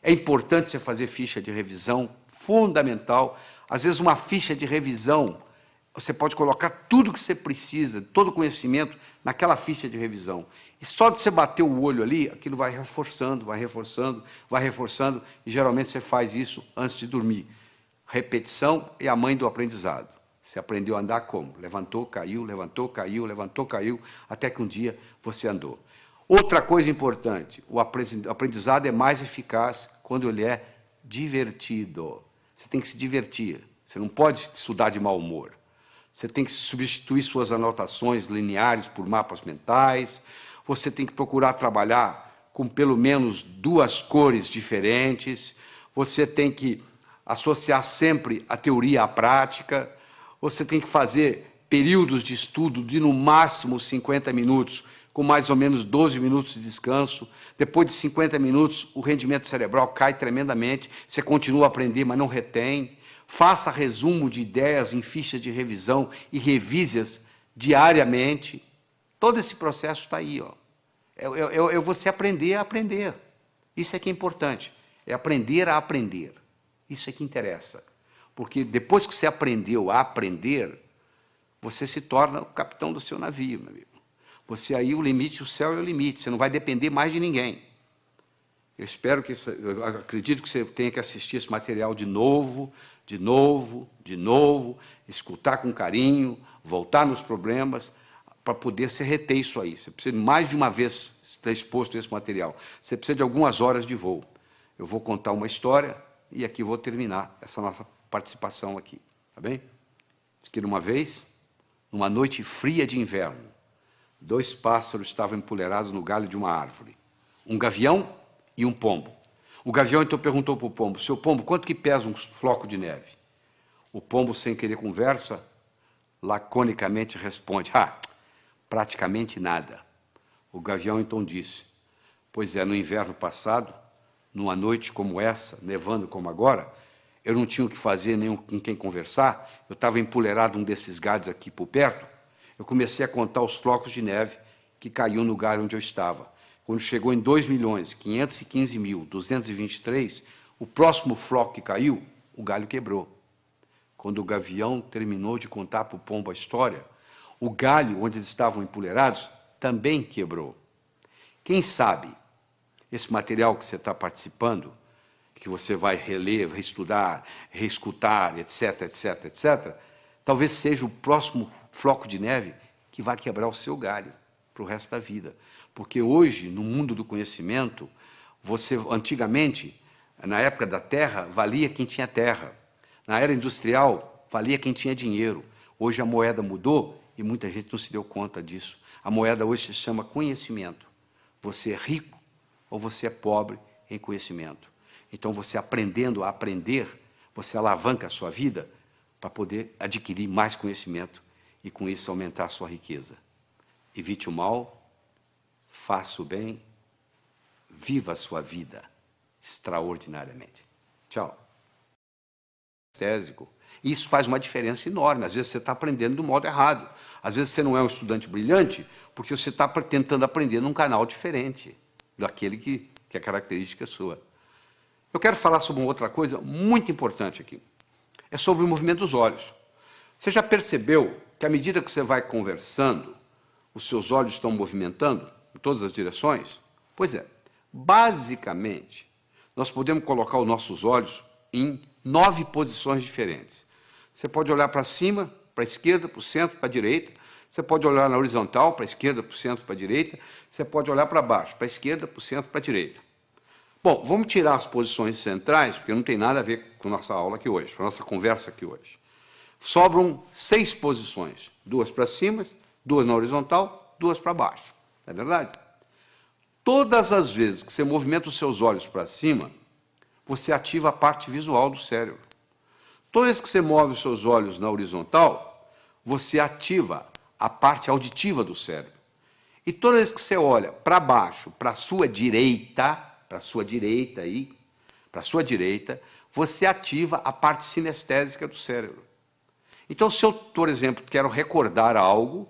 É importante você fazer ficha de revisão, fundamental. Às vezes uma ficha de revisão, você pode colocar tudo que você precisa, todo o conhecimento, naquela ficha de revisão. E só de você bater o olho ali, aquilo vai reforçando, vai reforçando, vai reforçando, e geralmente você faz isso antes de dormir. Repetição é a mãe do aprendizado. Você aprendeu a andar como? Levantou, caiu, levantou, caiu, levantou, caiu, até que um dia você andou. Outra coisa importante, o aprendizado é mais eficaz quando ele é divertido. Você tem que se divertir, você não pode estudar de mau humor. Você tem que substituir suas anotações lineares por mapas mentais, você tem que procurar trabalhar com pelo menos 2 cores diferentes, você tem que associar sempre a teoria à prática, você tem que fazer períodos de estudo de no máximo 50 minutos, com mais ou menos 12 minutos de descanso. Depois de 50 minutos, o rendimento cerebral cai tremendamente, você continua a aprender, mas não retém. Faça resumo de ideias em fichas de revisão e revise-as diariamente. Todo esse processo está aí, ó. É você aprender a aprender. Isso é que é importante. É aprender a aprender. Isso é que interessa. Porque depois que você aprendeu a aprender, você se torna o capitão do seu navio, meu amigo. Você aí, o limite, o céu é o limite. Você não vai depender mais de ninguém. Eu espero que, eu acredito que você tenha que assistir esse material de novo, de novo, de novo, escutar com carinho, voltar nos problemas, para poder se reter isso aí. Você precisa mais de uma vez estar exposto a esse material. Você precisa de algumas horas de voo. Eu vou contar uma história e aqui vou terminar essa nossa participação aqui. Tá bem? Diz que uma vez, numa noite fria de inverno, 2 pássaros estavam empoleirados no galho de uma árvore. Um gavião e um pombo. O gavião então perguntou para o pombo: seu pombo, quanto que pesa um floco de neve? O pombo, sem querer conversa, laconicamente responde: praticamente nada. O gavião então disse: pois é, no inverno passado, numa noite como essa, nevando como agora, eu não tinha o que fazer, nem com quem conversar, eu estava empoleirado num desses galhos aqui por perto, eu comecei a contar os flocos de neve que caiu no galho onde eu estava. Quando chegou em 2.515.223, o próximo floco que caiu, o galho quebrou. Quando o gavião terminou de contar para o pombo a história, o galho onde eles estavam empoleirados também quebrou. Quem sabe esse material que você está participando, que você vai reler, reestudar, reescutar, etc, etc, etc, talvez seja o próximo floco de neve que vai quebrar o seu galho para o resto da vida. Porque hoje, no mundo do conhecimento, antigamente, na época da terra, valia quem tinha terra. Na era industrial, valia quem tinha dinheiro. Hoje a moeda mudou e muita gente não se deu conta disso. A moeda hoje se chama conhecimento. Você é rico ou você é pobre em conhecimento. Então, você aprendendo a aprender, você alavanca a sua vida para poder adquirir mais conhecimento e, com isso, aumentar a sua riqueza. Evite o mal, faça o bem, viva a sua vida extraordinariamente. Tchau. Isso faz uma diferença enorme. Às vezes você está aprendendo do modo errado. Às vezes você não é um estudante brilhante porque você está tentando aprender num canal diferente daquele que é característica sua. Eu quero falar sobre uma outra coisa muito importante aqui. É sobre o movimento dos olhos. Você já percebeu que à medida que você vai conversando, os seus olhos estão movimentando em todas as direções? Pois é. Basicamente, nós podemos colocar os nossos olhos em 9 posições diferentes. Você pode olhar para cima, para a esquerda, para o centro, para a direita. Você pode olhar na horizontal, para a esquerda, para o centro, para a direita. Você pode olhar para baixo, para a esquerda, para o centro, para a direita. Bom, vamos tirar as posições centrais, porque não tem nada a ver com a nossa aula aqui hoje, com a nossa conversa aqui hoje. Sobram 6 posições. 2 para cima, 2 na horizontal, 2 para baixo. Não é verdade? Todas as vezes que você movimenta os seus olhos para cima, você ativa a parte visual do cérebro. Toda vez que você move os seus olhos na horizontal, você ativa a parte auditiva do cérebro. E toda vez que você olha para baixo, para a sua direita, aí, para a sua direita, você ativa a parte sinestésica do cérebro. Então, se eu, por exemplo, quero recordar algo,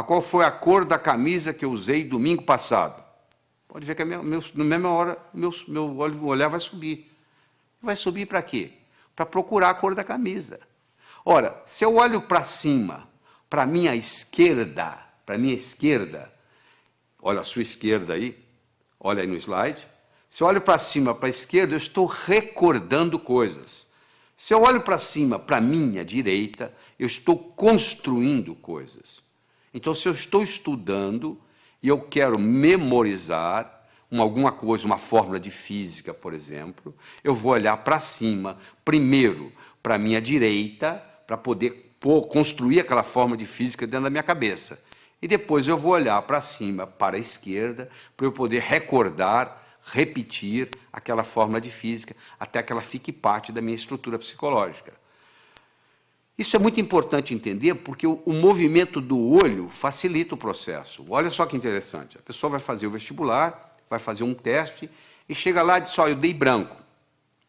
qual foi a cor da camisa que eu usei domingo passado? Pode ver que na mesma hora meu olhar vai subir. Vai subir para quê? Para procurar a cor da camisa. Ora, se eu olho para cima, para a minha esquerda, olha a sua esquerda aí, olha aí no slide. Se eu olho para cima, para a esquerda, eu estou recordando coisas. Se eu olho para cima, para a minha direita, eu estou construindo coisas. Então, se eu estou estudando e eu quero memorizar alguma coisa, uma fórmula de física, por exemplo, eu vou olhar para cima, primeiro para a minha direita, para poder construir aquela fórmula de física dentro da minha cabeça. E depois eu vou olhar para cima, para a esquerda, para eu poder recordar, repetir aquela fórmula de física, até que ela fique parte da minha estrutura psicológica. Isso é muito importante entender, porque o movimento do olho facilita o processo. Olha só que interessante. A pessoa vai fazer o vestibular, vai fazer um teste, e chega lá e diz, eu dei branco.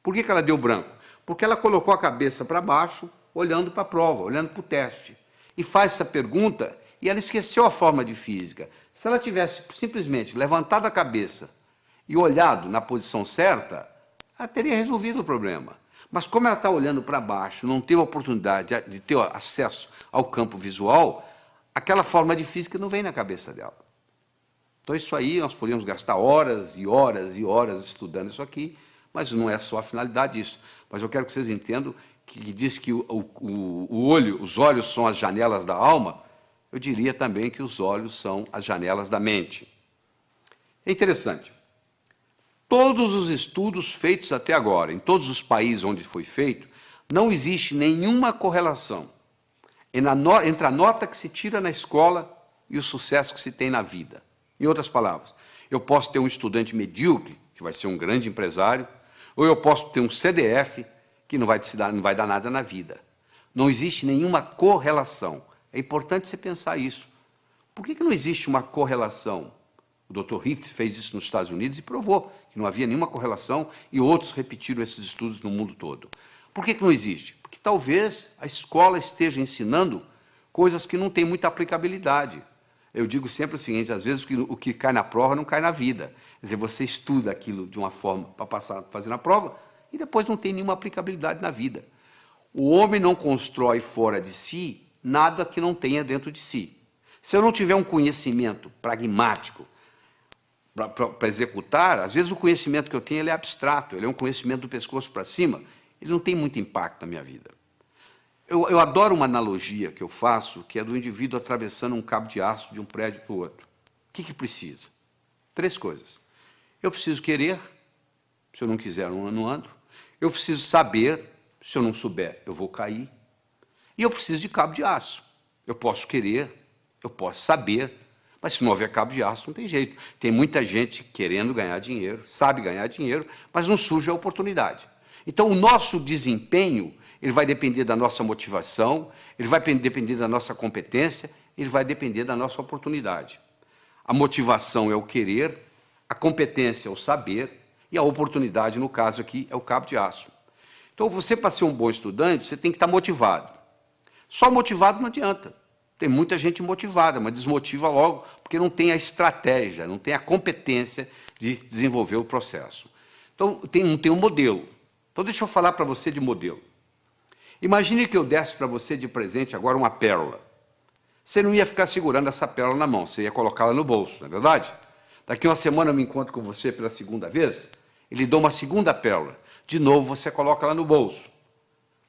Por que ela deu branco? Porque ela colocou a cabeça para baixo, olhando para a prova, olhando para o teste. E faz essa pergunta, e ela esqueceu a fórmula de física. Se ela tivesse simplesmente levantado a cabeça e olhado na posição certa, ela teria resolvido o problema. Mas como ela está olhando para baixo, não teve a oportunidade de ter acesso ao campo visual, aquela forma de física não vem na cabeça dela. Então isso aí, nós podemos gastar horas e horas e horas estudando isso aqui, mas não é só a finalidade disso. Mas eu quero que vocês entendam que diz que os olhos são as janelas da alma, eu diria também que os olhos são as janelas da mente. É interessante. Todos os estudos feitos até agora, em todos os países onde foi feito, não existe nenhuma correlação entre a nota que se tira na escola e o sucesso que se tem na vida. Em outras palavras, eu posso ter um estudante medíocre, que vai ser um grande empresário, ou eu posso ter um CDF, que não vai dar nada na vida. Não existe nenhuma correlação. É importante você pensar isso. Por que não existe uma correlação? O Dr. Hicks fez isso nos Estados Unidos e provou que não havia nenhuma correlação, e outros repetiram esses estudos no mundo todo. Por que não existe? Porque talvez a escola esteja ensinando coisas que não têm muita aplicabilidade. Eu digo sempre o seguinte, às vezes o que cai na prova não cai na vida. Quer dizer, você estuda aquilo de uma forma para fazer na prova, e depois não tem nenhuma aplicabilidade na vida. O homem não constrói fora de si nada que não tenha dentro de si. Se eu não tiver um conhecimento pragmático para executar, às vezes o conhecimento que eu tenho ele é abstrato, ele é um conhecimento do pescoço para cima, ele não tem muito impacto na minha vida. Eu adoro uma analogia que eu faço, que é do indivíduo atravessando um cabo de aço de um prédio para o outro. O que precisa? 3 coisas. Eu preciso querer, se eu não quiser, eu não ando. Eu preciso saber, se eu não souber, eu vou cair. E eu preciso de cabo de aço. Eu posso querer, eu posso saber, mas se não houver cabo de aço, não tem jeito. Tem muita gente querendo ganhar dinheiro, sabe ganhar dinheiro, mas não surge a oportunidade. Então, o nosso desempenho, ele vai depender da nossa motivação, ele vai depender da nossa competência, ele vai depender da nossa oportunidade. A motivação é o querer, a competência é o saber, e a oportunidade, no caso aqui, é o cabo de aço. Então, você, para ser um bom estudante, você tem que estar motivado. Só motivado não adianta. Tem muita gente motivada, mas desmotiva logo, porque não tem a estratégia, não tem a competência de desenvolver o processo. Então, não tem um modelo. Então, deixa eu falar para você de modelo. Imagine que eu desse para você de presente agora uma pérola. Você não ia ficar segurando essa pérola na mão, você ia colocá-la no bolso, não é verdade? Daqui uma semana eu me encontro com você pela segunda vez, e lhe dou uma segunda pérola. De novo, você coloca ela no bolso.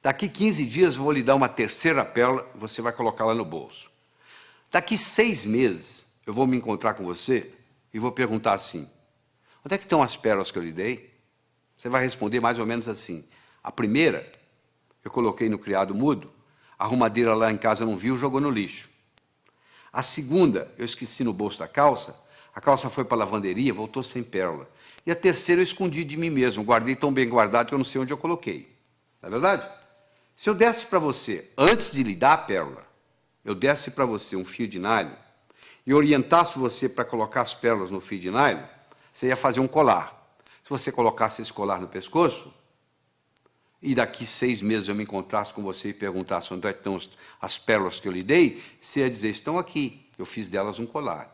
Daqui 15 dias eu vou lhe dar uma terceira pérola, você vai colocá-la no bolso. Daqui 6 meses eu vou me encontrar com você e vou perguntar assim, onde é que estão as pérolas que eu lhe dei? Você vai responder mais ou menos assim, a primeira eu coloquei no criado mudo, a arrumadeira lá em casa não viu, jogou no lixo. A segunda eu esqueci no bolso da calça, a calça foi para a lavanderia, voltou sem pérola. E a terceira eu escondi de mim mesmo, guardei tão bem guardado que eu não sei onde eu coloquei. Não é verdade? Se eu desse para você, antes de lhe dar a pérola, eu desse para você um fio de nylon e orientasse você para colocar as pérolas no fio de nylon, você ia fazer um colar. Se você colocasse esse colar no pescoço, e daqui 6 meses eu me encontrasse com você e perguntasse onde estão as pérolas que eu lhe dei, você ia dizer, estão aqui, eu fiz delas um colar.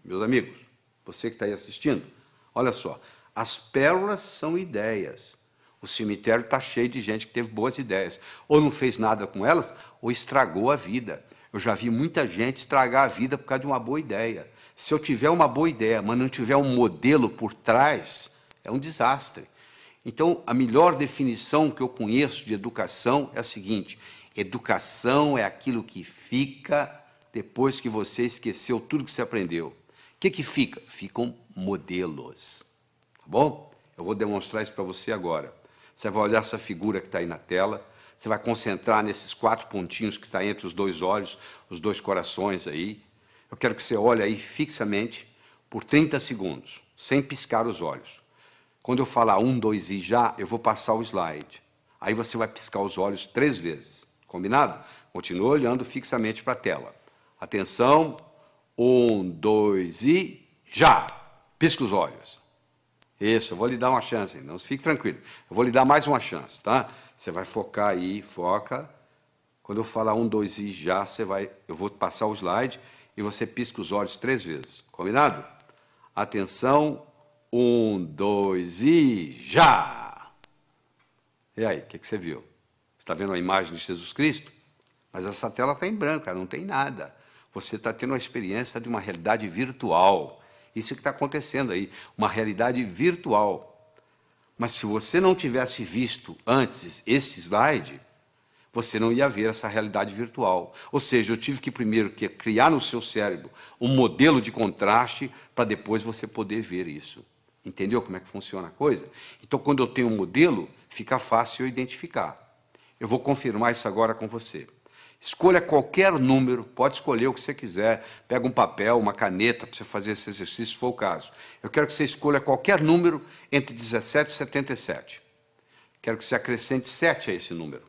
Meus amigos, você que está aí assistindo, olha só, as pérolas são ideias. O cemitério está cheio de gente que teve boas ideias. Ou não fez nada com elas, ou estragou a vida. Eu já vi muita gente estragar a vida por causa de uma boa ideia. Se eu tiver uma boa ideia, mas não tiver um modelo por trás, é um desastre. Então, a melhor definição que eu conheço de educação é a seguinte: educação é aquilo que fica depois que você esqueceu tudo que você aprendeu. O que fica? Ficam modelos. Tá bom? Eu vou demonstrar isso para você agora. Você vai olhar essa figura que está aí na tela, você vai concentrar nesses 4 pontinhos que está entre os 2 olhos, os 2 corações aí. Eu quero que você olhe aí fixamente por 30 segundos, sem piscar os olhos. Quando eu falar 1, 2 e já, eu vou passar o slide. Aí você vai piscar os olhos 3 vezes. Combinado? Continua olhando fixamente para a tela. Atenção. 1, 2 e já! Pisca os olhos. Isso, eu vou lhe dar uma chance, não fique tranquilo. Eu vou lhe dar mais uma chance, tá? Você vai focar aí, foca. Quando eu falar 1, 2 e já, eu vou passar o slide e você pisca os olhos 3 vezes. Combinado? Atenção. 1, 2 e já! E aí, o que você viu? Você está vendo a imagem de Jesus Cristo? Mas essa tela está em branco, não tem nada. Você está tendo uma experiência de uma realidade virtual. Isso que está acontecendo aí, uma realidade virtual. Mas se você não tivesse visto antes esse slide, você não ia ver essa realidade virtual. Ou seja, eu tive que primeiro criar no seu cérebro um modelo de contraste para depois você poder ver isso. Entendeu como é que funciona a coisa? Então, quando eu tenho um modelo, fica fácil eu identificar. Eu vou confirmar isso agora com você. Escolha qualquer número, pode escolher o que você quiser. Pega um papel, uma caneta para você fazer esse exercício, se for o caso. Eu quero que você escolha qualquer número entre 17 e 77. Quero que você acrescente 7 a esse número.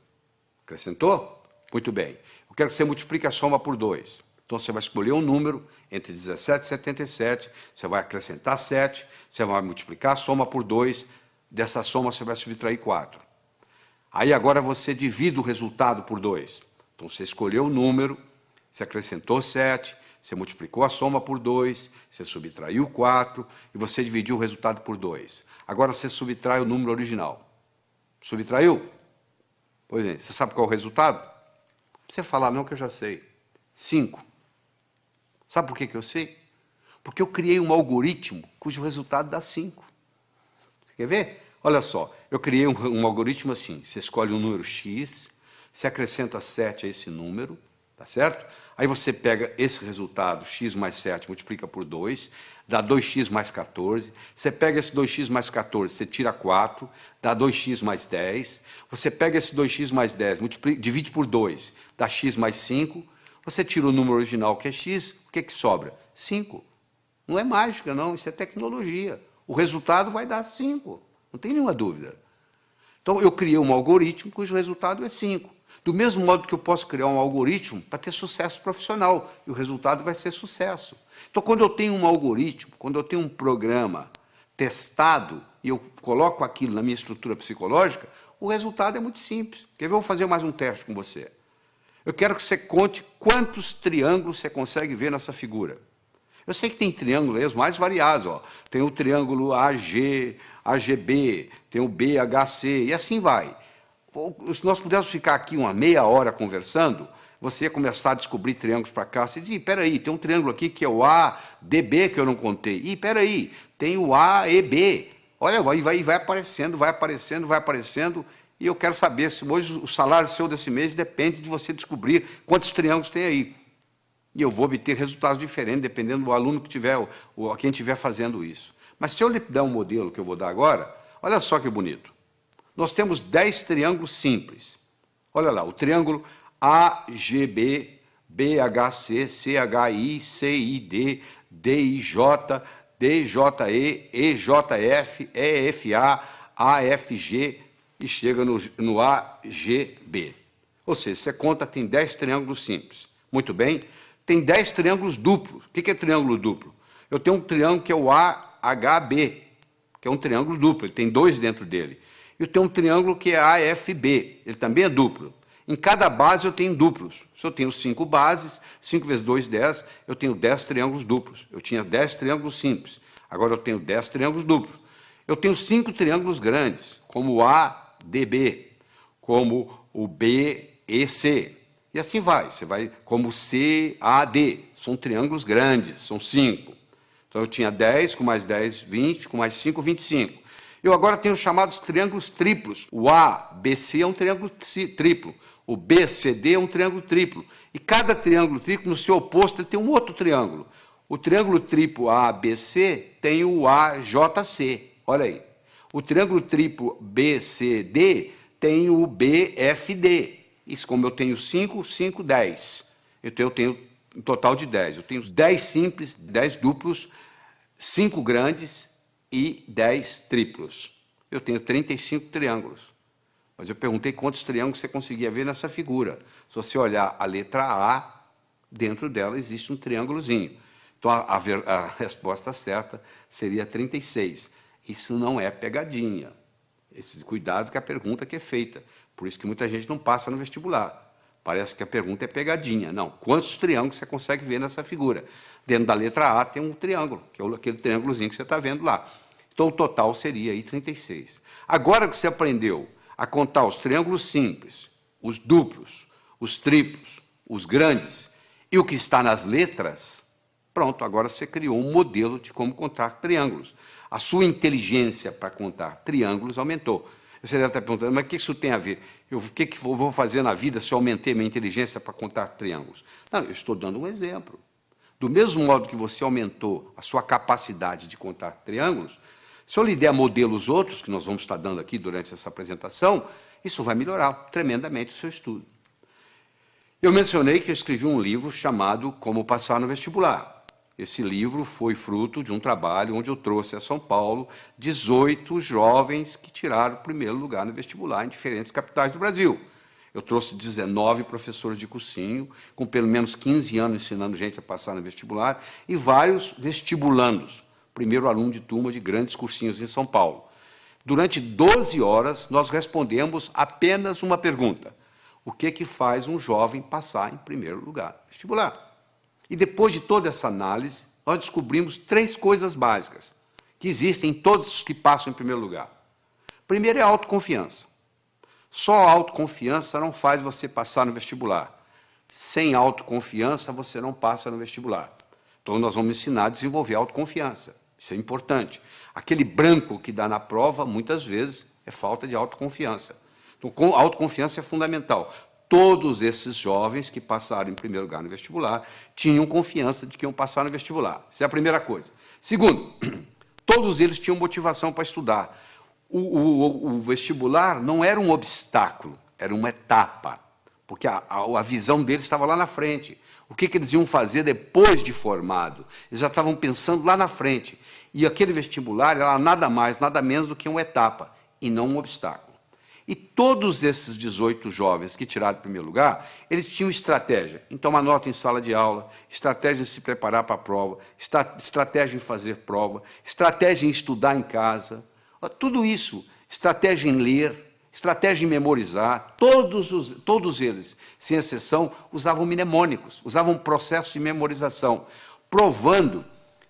Acrescentou? Muito bem. Eu quero que você multiplique a soma por 2. Então, você vai escolher um número entre 17 e 77, você vai acrescentar 7, você vai multiplicar a soma por 2, dessa soma você vai subtrair 4. Aí, agora, você divide o resultado por 2. Então, você escolheu o número, você acrescentou 7, você multiplicou a soma por 2, você subtraiu 4 e você dividiu o resultado por 2. Agora, você subtrai o número original. Subtraiu? Pois é, você sabe qual é o resultado? Não precisa falar não, que eu já sei. 5. Sabe por que eu sei? Porque eu criei um algoritmo cujo resultado dá 5. Você quer ver? Olha só, eu criei um algoritmo assim. Você escolhe um número X, você acrescenta 7 a esse número, tá certo? Aí você pega esse resultado, x mais 7, multiplica por 2, dá 2x mais 14. Você pega esse 2x mais 14, você tira 4, dá 2x mais 10. Você pega esse 2x mais 10, divide por 2, dá x mais 5. Você tira o número original, que é x, o que sobra? 5. Não é mágica, não, isso é tecnologia. O resultado vai dar 5, não tem nenhuma dúvida. Então, eu criei um algoritmo cujo resultado é 5. Do mesmo modo que eu posso criar um algoritmo para ter sucesso profissional, e o resultado vai ser sucesso. Então, quando eu tenho um algoritmo, quando eu tenho um programa testado, e eu coloco aquilo na minha estrutura psicológica, o resultado é muito simples. Quer ver? Eu vou fazer mais um teste com você. Eu quero que você conte quantos triângulos você consegue ver nessa figura. Eu sei que tem triângulos aí, os mais variados. Ó. Tem o triângulo AG, AGB, tem o BHC, e assim vai. Se nós pudéssemos ficar aqui uma meia hora conversando, você ia começar a descobrir triângulos para cá. Você diz, peraí, tem um triângulo aqui que é o ADB que eu não contei. Ih, peraí, tem o AEB. Olha, vai aparecendo, vai aparecendo, vai aparecendo. E eu quero saber se hoje o salário seu desse mês depende de você descobrir quantos triângulos tem aí. E eu vou obter resultados diferentes, dependendo do aluno que tiver, ou quem estiver fazendo isso. Mas se eu lhe der um modelo que eu vou dar agora, olha só que bonito. Nós temos 10 triângulos simples. Olha lá, o triângulo AGB, BHC, CHI, CID, DIJ, DJE, EJF, EFA, AFG e chega no AGB. Ou seja, você conta, tem 10 triângulos simples. Muito bem. tem 10 triângulos duplos. O que é triângulo duplo? Eu tenho um triângulo que é o AHB, que é um triângulo duplo, ele tem 2 dentro dele. E eu tenho um triângulo que é AFB, ele também é duplo. Em cada base eu tenho duplos. Se eu tenho 5 bases, 5 vezes 2, 10, eu tenho 10 triângulos duplos. Eu tinha 10 triângulos simples, agora eu tenho 10 triângulos duplos. Eu tenho 5 triângulos grandes, como o ADB, como o BEC. E assim vai, você vai como o CAD. São triângulos grandes, são 5. Então eu tinha 10, com mais 10, 20, com mais 5, 25. Eu agora tenho os chamados triângulos triplos. O ABC é um triângulo triplo. O BCD é um triângulo triplo. E cada triângulo triplo, no seu oposto, ele tem um outro triângulo. O triângulo triplo ABC tem o AJC. Olha aí. O triângulo triplo BCD tem o BFD. Isso, como eu tenho 5, 5, 10. Então eu tenho um total de 10. Eu tenho 10 simples, 10 duplos, 5 grandes e 10 triplos. Eu tenho 35 triângulos. Mas eu perguntei quantos triângulos você conseguia ver nessa figura. Se você olhar a letra A, dentro dela existe um triângulozinho. Então a resposta certa seria 36. Isso não é pegadinha. Esse cuidado com a pergunta que é feita. Por isso que muita gente não passa no vestibular. Parece que a pergunta é pegadinha. Não. Quantos triângulos você consegue ver nessa figura? Dentro da letra A tem um triângulo, que é aquele triângulozinho que você está vendo lá. Então o total seria aí 36. Agora que você aprendeu a contar os triângulos simples, os duplos, os triplos, os grandes e o que está nas letras, pronto, agora você criou um modelo de como contar triângulos. A sua inteligência para contar triângulos aumentou. Você deve estar perguntando, mas o que isso tem a ver? O que eu vou fazer na vida se eu aumentei minha inteligência para contar triângulos? Não, eu estou dando um exemplo. Do mesmo modo que você aumentou a sua capacidade de contar triângulos, se eu lhe der modelos outros, que nós vamos estar dando aqui durante essa apresentação, isso vai melhorar tremendamente o seu estudo. Eu mencionei que eu escrevi um livro chamado Como Passar no Vestibular. Esse livro foi fruto de um trabalho onde eu trouxe a São Paulo 18 jovens que tiraram o primeiro lugar no vestibular em diferentes capitais do Brasil. Eu trouxe 19 professores de cursinho, com pelo menos 15 anos ensinando gente a passar no vestibular, e vários vestibulandos, primeiro aluno de turma de grandes cursinhos em São Paulo. Durante 12 horas, nós respondemos apenas uma pergunta. O que faz um jovem passar em primeiro lugar no vestibular? E depois de toda essa análise, nós descobrimos 3 coisas básicas que existem em todos os que passam em primeiro lugar. Primeiro é a autoconfiança. Só a autoconfiança não faz você passar no vestibular. Sem autoconfiança, você não passa no vestibular. Então, nós vamos ensinar a desenvolver a autoconfiança. Isso é importante. Aquele branco que dá na prova, muitas vezes, é falta de autoconfiança. Então, a autoconfiança é fundamental. Todos esses jovens que passaram em primeiro lugar no vestibular tinham confiança de que iam passar no vestibular. Essa é a primeira coisa. Segundo, todos eles tinham motivação para estudar. O vestibular não era um obstáculo, era uma etapa. Porque a visão deles estava lá na frente. O que eles iam fazer depois de formado? Eles já estavam pensando lá na frente. E aquele vestibular era nada mais, nada menos do que uma etapa, e não um obstáculo. E todos esses 18 jovens que tiraram o primeiro lugar, eles tinham estratégia em tomar nota em sala de aula, estratégia em se preparar para a prova, estratégia em fazer prova, estratégia em estudar em casa, tudo isso, estratégia em ler, estratégia em memorizar, todos eles, sem exceção, usavam mnemônicos, usavam um processo de memorização, provando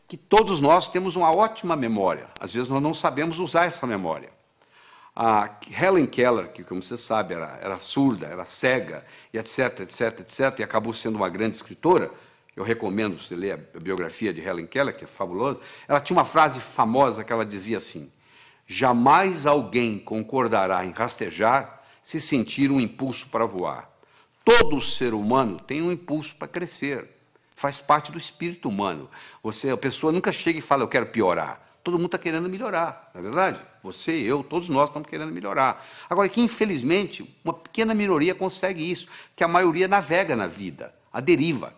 que todos nós temos uma ótima memória. Às vezes nós não sabemos usar essa memória. A Helen Keller, que, como você sabe, era surda, era cega, e etc, etc, etc, e acabou sendo uma grande escritora, eu recomendo você ler a biografia de Helen Keller, que é fabulosa, ela tinha uma frase famosa que ela dizia assim: jamais alguém concordará em rastejar se sentir um impulso para voar. Todo ser humano tem um impulso para crescer, faz parte do espírito humano. A pessoa nunca chega e fala, eu quero piorar. Todo mundo está querendo melhorar, não é verdade? Você, eu, todos nós estamos querendo melhorar. Agora, que infelizmente, uma pequena minoria consegue isso, que a maioria navega na vida, a deriva.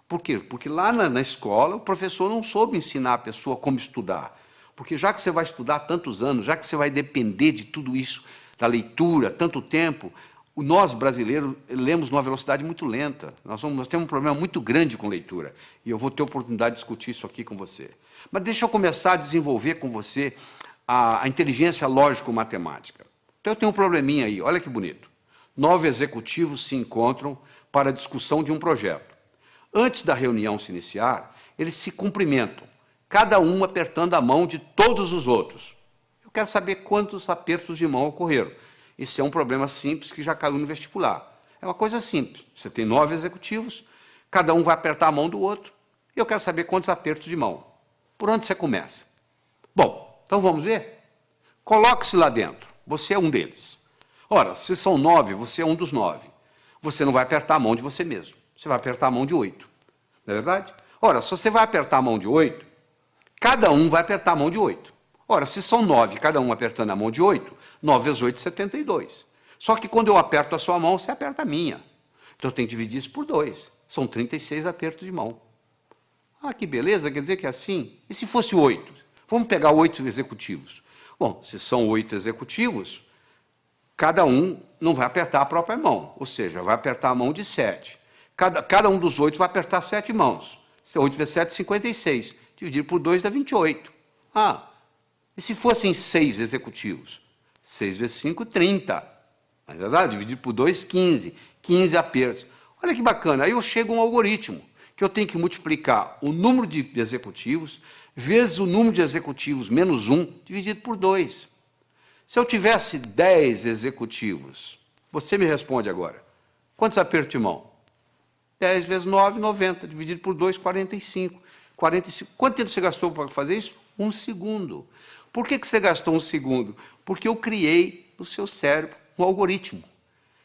Por quê? Porque lá na escola o professor não soube ensinar a pessoa como estudar. Porque já que você vai estudar tantos anos, já que você vai depender de tudo isso, da leitura, tanto tempo, Nós, brasileiros, lemos numa velocidade muito lenta. Nós temos um problema muito grande com leitura. E eu vou ter oportunidade de discutir isso aqui com você. Mas deixa eu começar a desenvolver com você a inteligência lógico-matemática. Então eu tenho um probleminha aí, olha que bonito. 9 executivos se encontram para a discussão de um projeto. Antes da reunião se iniciar, eles se cumprimentam, cada um apertando a mão de todos os outros. Eu quero saber quantos apertos de mão ocorreram. Esse é um problema simples que já caiu no vestibular. É uma coisa simples. Você tem 9 executivos, cada um vai apertar a mão do outro, e eu quero saber quantos apertos de mão. Por onde você começa? Bom, então vamos ver? Coloque-se lá dentro. Você é um deles. Ora, se são 9, você é um dos 9. Você não vai apertar a mão de você mesmo. Você vai apertar a mão de 8. Não é verdade? Ora, se você vai apertar a mão de 8, cada um vai apertar a mão de 8. Ora, se são 9, cada um apertando a mão de 8, 9 vezes 8, 72. Só que quando eu aperto a sua mão, você aperta a minha. Então eu tenho que dividir isso por 2. São 36 apertos de mão. Ah, que beleza, quer dizer que é assim? E se fosse 8? Vamos pegar 8 executivos. Bom, se são 8 executivos, cada um não vai apertar a própria mão, ou seja, vai apertar a mão de 7. Cada um dos 8 vai apertar 7 mãos. 8 vezes 7, 56. Dividir por 2 dá 28. Ah, e se fossem 6 executivos? 6 vezes 5, 30. Não é verdade? Dividir por 2, 15. 15 apertos. Olha que bacana. Aí eu chego a um algoritmo, que eu tenho que multiplicar o número de executivos vezes o número de executivos menos 1, dividido por 2. Se eu tivesse 10 executivos, você me responde agora. Quantos apertos de mão? 10 vezes 9, 90. Dividido por 2, 45. 45. Quanto tempo você gastou para fazer isso? 1 segundo. Por que você gastou 1 segundo? Porque eu criei no seu cérebro um algoritmo.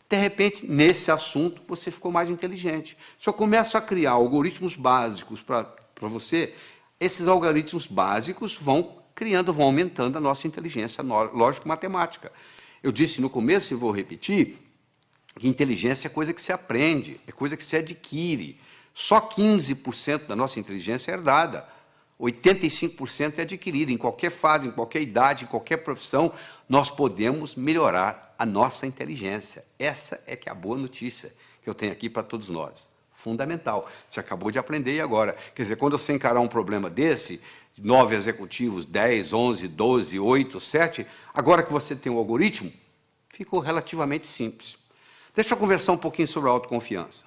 De repente, nesse assunto, você ficou mais inteligente. Se eu começo a criar algoritmos básicos para você, esses algoritmos básicos vão criando, vão aumentando a nossa inteligência lógico-matemática. Eu disse no começo e vou repetir, que inteligência é coisa que se aprende, é coisa que se adquire. Só 15% da nossa inteligência é herdada. 85% é adquirida. Em qualquer fase, em qualquer idade, em qualquer profissão, nós podemos melhorar a nossa inteligência. Essa é que é a boa notícia que eu tenho aqui para todos nós. Fundamental. Você acabou de aprender agora. Quer dizer, quando você encarar um problema desse, 9 executivos, 10, 11, 12, 8, 7, agora que você tem o algoritmo, ficou relativamente simples. Deixa eu conversar um pouquinho sobre a autoconfiança.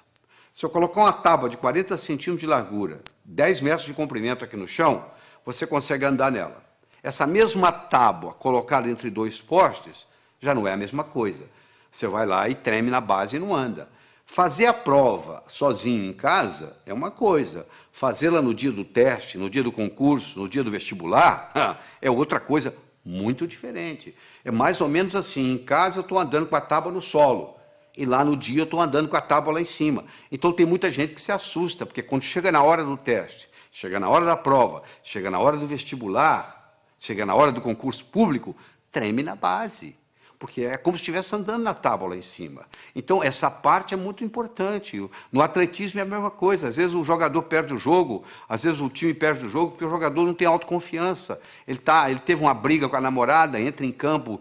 Se eu colocar uma tábua de 40 centímetros de largura, 10 metros de comprimento aqui no chão, você consegue andar nela. Essa mesma tábua colocada entre 2 postes, já não é a mesma coisa. Você vai lá e treme na base e não anda. Fazer a prova sozinho em casa é uma coisa. Fazê-la no dia do teste, no dia do concurso, no dia do vestibular, é outra coisa muito diferente. É mais ou menos assim, em casa eu estou andando com a tábua no solo. E lá no dia eu estou andando com a tábua lá em cima. Então tem muita gente que se assusta, porque quando chega na hora do teste, chega na hora da prova, chega na hora do vestibular, chega na hora do concurso público, treme na base. Porque é como se estivesse andando na tábua lá em cima. Então essa parte é muito importante. No atletismo é a mesma coisa. Às vezes o jogador perde o jogo, às vezes o time perde o jogo porque o jogador não tem autoconfiança. Ele teve uma briga com a namorada, entra em campo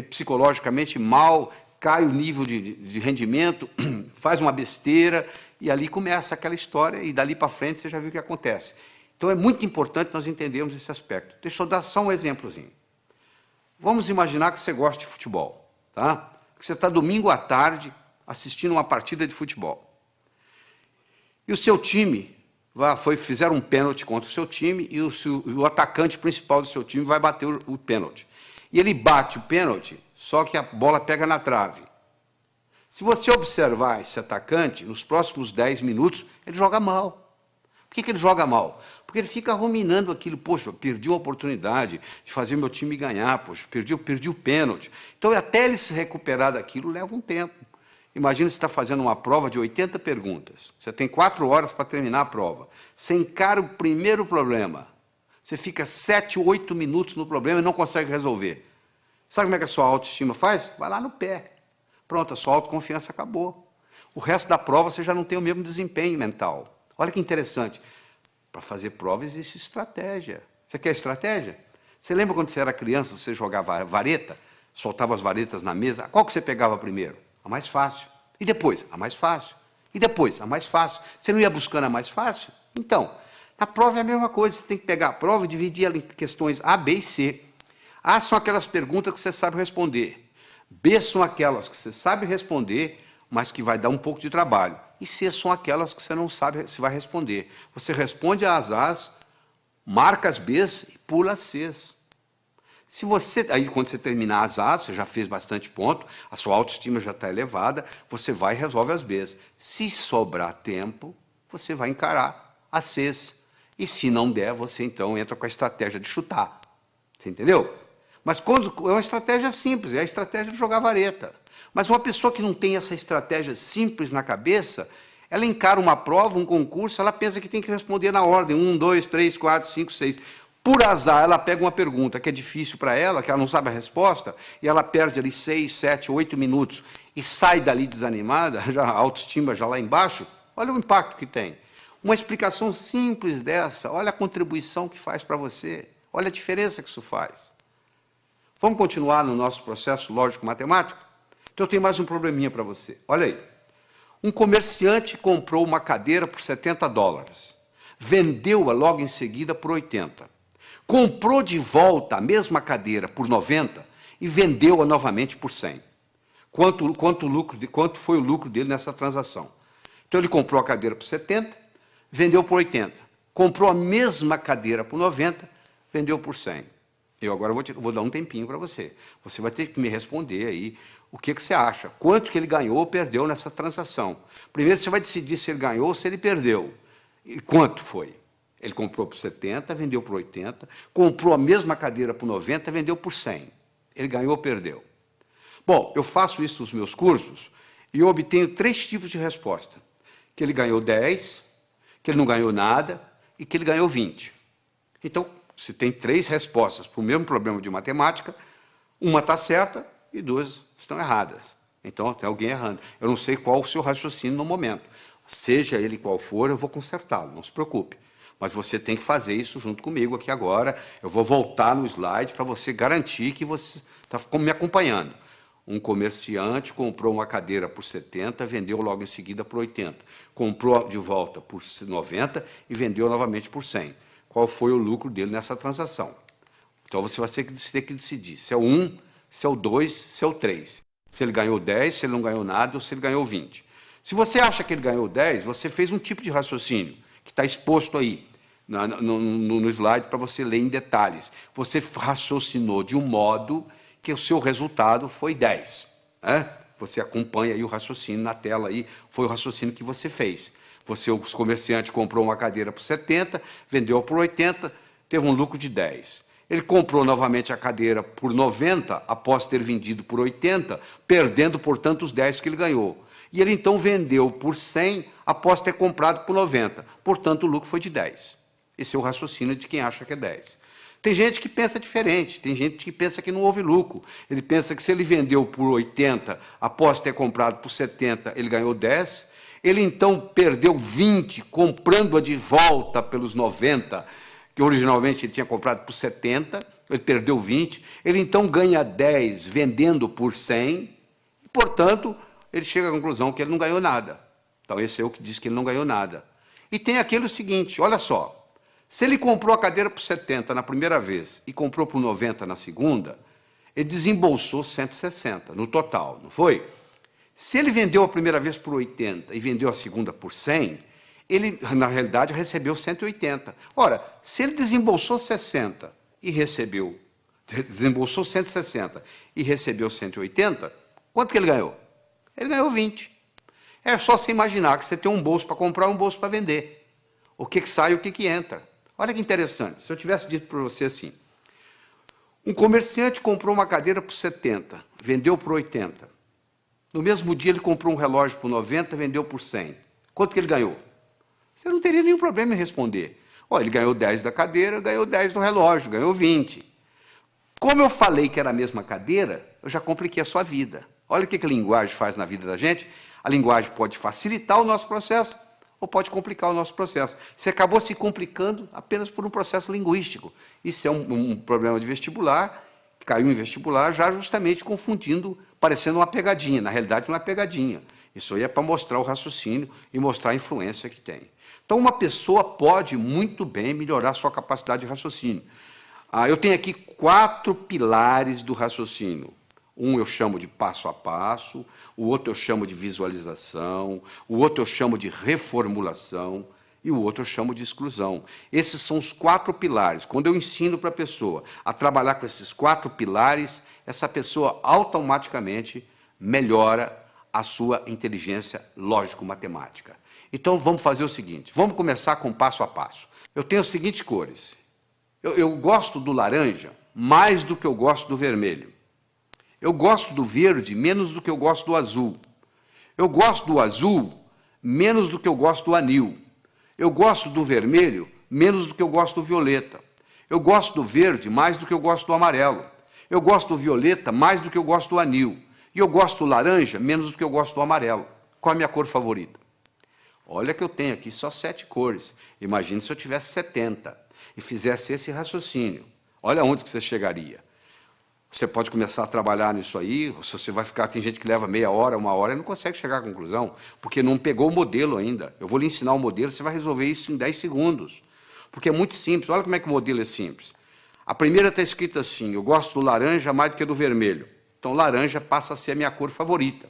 psicologicamente mal, cai o nível de rendimento, faz uma besteira, e ali começa aquela história, e dali para frente você já viu o que acontece. Então é muito importante nós entendermos esse aspecto. Deixa eu dar só um exemplozinho. Vamos imaginar que você gosta de futebol, tá? Que você está domingo à tarde assistindo uma partida de futebol. E o seu time, fizeram um pênalti contra o seu time, e o atacante principal do seu time vai bater o pênalti. E ele bate o pênalti, só que a bola pega na trave. Se você observar esse atacante, nos próximos 10 minutos, ele joga mal. Por que ele joga mal? Porque ele fica ruminando aquilo. Poxa, perdi uma oportunidade de fazer meu time ganhar. Poxa, perdi o pênalti. Então, até ele se recuperar daquilo, leva um tempo. Imagina você está fazendo uma prova de 80 perguntas. Você tem 4 horas para terminar a prova. Você encara o primeiro problema. Você fica 7, 8 minutos no problema e não consegue resolver. Sabe como é que a sua autoestima faz? Vai lá no pé. Pronto, a sua autoconfiança acabou. O resto da prova você já não tem o mesmo desempenho mental. Olha que interessante. Para fazer prova existe estratégia. Você quer estratégia? Você lembra quando você era criança, você jogava vareta? Soltava as varetas na mesa. Qual que você pegava primeiro? A mais fácil. E depois? A mais fácil. E depois? A mais fácil. Você não ia buscando a mais fácil? Então, na prova é a mesma coisa. Você tem que pegar a prova e dividir ela em questões A, B e C. A são aquelas perguntas que você sabe responder. B são aquelas que você sabe responder, mas que vai dar um pouco de trabalho. E C são aquelas que você não sabe se vai responder. Você responde às A's, marca as B's e pula as C's. Se você, aí quando você terminar as A's, você já fez bastante ponto, a sua autoestima já está elevada, você vai e resolve as B's. Se sobrar tempo, você vai encarar as C's. E se não der, você então entra com a estratégia de chutar. Você entendeu? Mas quando, é uma estratégia simples, é a estratégia de jogar vareta. Mas uma pessoa que não tem essa estratégia simples na cabeça, ela encara uma prova, um concurso, ela pensa que tem que responder na ordem, 1, 2, 3, 4, 5, 6. Por azar, ela pega uma pergunta que é difícil para ela, que ela não sabe a resposta, e ela perde ali 6, 7, 8 minutos, e sai dali desanimada, já a autoestima já lá embaixo. Olha o impacto que tem. Uma explicação simples dessa, olha a contribuição que faz para você, olha a diferença que isso faz. Vamos continuar no nosso processo lógico-matemático? Então eu tenho mais um probleminha para você. Olha aí. Um comerciante comprou uma cadeira por $70. Vendeu-a logo em seguida por 80. Comprou de volta a mesma cadeira por 90 e vendeu-a novamente por 100. Quanto foi o lucro dele nessa transação? Então ele comprou a cadeira por 70, vendeu por 80. Comprou a mesma cadeira por 90, vendeu por 100. Eu agora vou dar um tempinho para você. Você vai ter que me responder aí o que você acha. Quanto que ele ganhou ou perdeu nessa transação. Primeiro você vai decidir se ele ganhou ou se ele perdeu. E quanto foi? Ele comprou por 70, vendeu por 80, comprou a mesma cadeira por 90, vendeu por 100. Ele ganhou ou perdeu? Bom, eu faço isso nos meus cursos e eu obtenho 3 tipos de resposta. Que ele ganhou 10, que ele não ganhou nada e que ele ganhou 20. Então, se tem 3 respostas para o mesmo problema de matemática, uma está certa e 2 estão erradas. Então, tem alguém errando. Eu não sei qual o seu raciocínio no momento. Seja ele qual for, eu vou consertá-lo, não se preocupe. Mas você tem que fazer isso junto comigo aqui agora. Eu vou voltar no slide para você garantir que você está me acompanhando. Um comerciante comprou uma cadeira por 70, vendeu logo em seguida por 80. Comprou de volta por 90 e vendeu novamente por 100. Qual foi o lucro dele nessa transação? Então você vai ter que decidir se é o 1, se é o 2, se é o 3. Se ele ganhou 10, se ele não ganhou nada ou se ele ganhou 20. Se você acha que ele ganhou 10, você fez um tipo de raciocínio que está exposto aí no slide para você ler em detalhes. Você raciocinou de um modo que o seu resultado foi 10. Né? Você acompanha aí o raciocínio na tela aí, foi o raciocínio que você fez. O comerciante comprou uma cadeira por 70, vendeu por 80, teve um lucro de 10. Ele comprou novamente a cadeira por 90, após ter vendido por 80, perdendo, portanto, os 10 que ele ganhou. E ele então vendeu por 100, após ter comprado por 90. Portanto, o lucro foi de 10. Esse é o raciocínio de quem acha que é 10. Tem gente que pensa diferente, tem gente que pensa que não houve lucro. Ele pensa que se ele vendeu por 80, após ter comprado por 70, ele ganhou 10. Ele então perdeu 20, comprando-a de volta pelos 90, que originalmente ele tinha comprado por 70, ele perdeu 20. Ele então ganha 10 vendendo por 100, e, portanto, ele chega à conclusão que ele não ganhou nada. Então esse é o que diz que ele não ganhou nada. E tem aquele seguinte, olha só, se ele comprou a cadeira por 70 na primeira vez e comprou por 90 na segunda, ele desembolsou 160 no total, não foi? Se ele vendeu a primeira vez por 80 e vendeu a segunda por 100, ele, na realidade, recebeu 180. Ora, se ele desembolsou 60 e desembolsou 160 e recebeu 180, quanto que ele ganhou? Ele ganhou 20. É só você imaginar que você tem um bolso para comprar e um bolso para vender. O que sai e o que entra. Olha que interessante. Se eu tivesse dito para você assim, um comerciante comprou uma cadeira por 70, vendeu por 80. No mesmo dia ele comprou um relógio por 90, vendeu por 100. Quanto que ele ganhou? Você não teria nenhum problema em responder. Olha, ele ganhou 10 da cadeira, ganhou 10 do relógio, ganhou 20. Como eu falei que era a mesma cadeira, eu já compliquei a sua vida. Olha o que a linguagem faz na vida da gente. A linguagem pode facilitar o nosso processo ou pode complicar o nosso processo. Você acabou se complicando apenas por um processo linguístico. Isso é um problema de vestibular. caiu em vestibular já justamente confundindo, parecendo uma pegadinha. Na realidade, não é pegadinha. Isso aí é para mostrar o raciocínio e mostrar a influência que tem. Então, uma pessoa pode muito bem melhorar sua capacidade de raciocínio. Eu tenho aqui 4 pilares do raciocínio. Um eu chamo de passo a passo, o outro eu chamo de visualização, o outro eu chamo de reformulação e o outro eu chamo de exclusão. Esses são os 4 pilares. Quando eu ensino para a pessoa a trabalhar com esses 4 pilares, essa pessoa automaticamente melhora a sua inteligência lógico-matemática. Então vamos fazer o seguinte, vamos começar com passo a passo. Eu tenho as seguintes cores. Eu gosto do laranja mais do que eu gosto do vermelho. Eu gosto do verde menos do que eu gosto do azul. Eu gosto do azul menos do que eu gosto do anil. Eu gosto do vermelho menos do que eu gosto do violeta. Eu gosto do verde mais do que eu gosto do amarelo. Eu gosto do violeta mais do que eu gosto do anil. E eu gosto do laranja menos do que eu gosto do amarelo. Qual é a minha cor favorita? Olha que eu tenho aqui só 7 cores. Imagine se eu tivesse 70 e fizesse esse raciocínio. Olha onde que você chegaria. Você pode começar a trabalhar nisso aí, se você vai ficar, tem gente que leva meia hora, 1 hora e não consegue chegar à conclusão, porque não pegou o modelo ainda. Eu vou lhe ensinar o modelo, você vai resolver isso em 10 segundos. Porque é muito simples, olha como é que o modelo é simples. A primeira está escrita assim, eu gosto do laranja mais do que do vermelho. Então laranja passa a ser a minha cor favorita.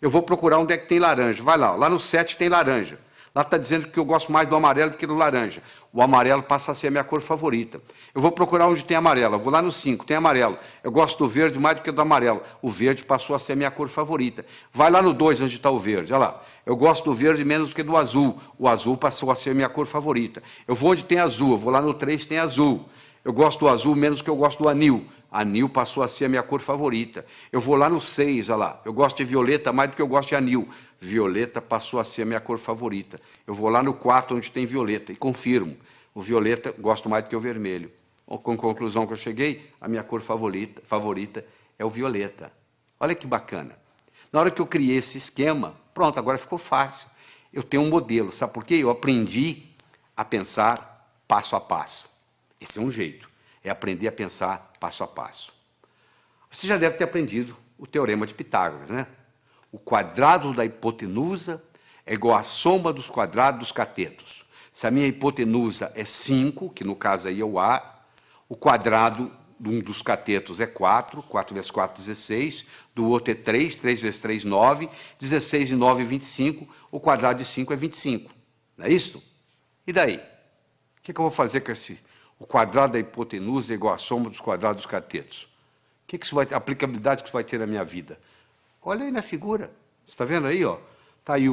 Eu vou procurar onde é que tem laranja, vai lá no 7 tem laranja. Lá está dizendo que eu gosto mais do amarelo do que do laranja. O amarelo passa a ser a minha cor favorita. Eu vou procurar onde tem amarelo. Eu vou lá no 5, tem amarelo. Eu gosto do verde mais do que do amarelo. O verde passou a ser a minha cor favorita. Vai lá no 2, onde está o verde. Olha lá. Eu gosto do verde menos do que do azul. O azul passou a ser a minha cor favorita. Eu vou onde tem azul. Eu vou lá no 3, tem azul. Eu gosto do azul menos do que eu gosto do anil. Anil passou a ser a minha cor favorita. Eu vou lá no 6, olha lá. Eu gosto de violeta mais do que eu gosto de anil. Violeta passou a ser a minha cor favorita. Eu vou lá no 4, onde tem violeta, e confirmo. O violeta gosto mais do que o vermelho. Com a conclusão que eu cheguei, a minha cor favorita é o violeta. Olha que bacana. Na hora que eu criei esse esquema, pronto, agora ficou fácil. Eu tenho um modelo, sabe por quê? Eu aprendi a pensar passo a passo. Esse é um jeito, é aprender a pensar passo a passo. Você já deve ter aprendido o teorema de Pitágoras, né? O quadrado da hipotenusa é igual à soma dos quadrados dos catetos. Se a minha hipotenusa é 5, que no caso aí é o A, o quadrado de um dos catetos é 4, 4 vezes 4, 16, do outro é 3, 3 vezes 3, 9, 16 e 9, 25, o quadrado de 5 é 25. Não é isso? E daí? O que eu vou fazer com esse? O quadrado da hipotenusa é igual à soma dos quadrados dos catetos. O que isso vai ter? A aplicabilidade que isso vai ter na minha vida? Olha aí na figura. Você está vendo aí, ó? Está aí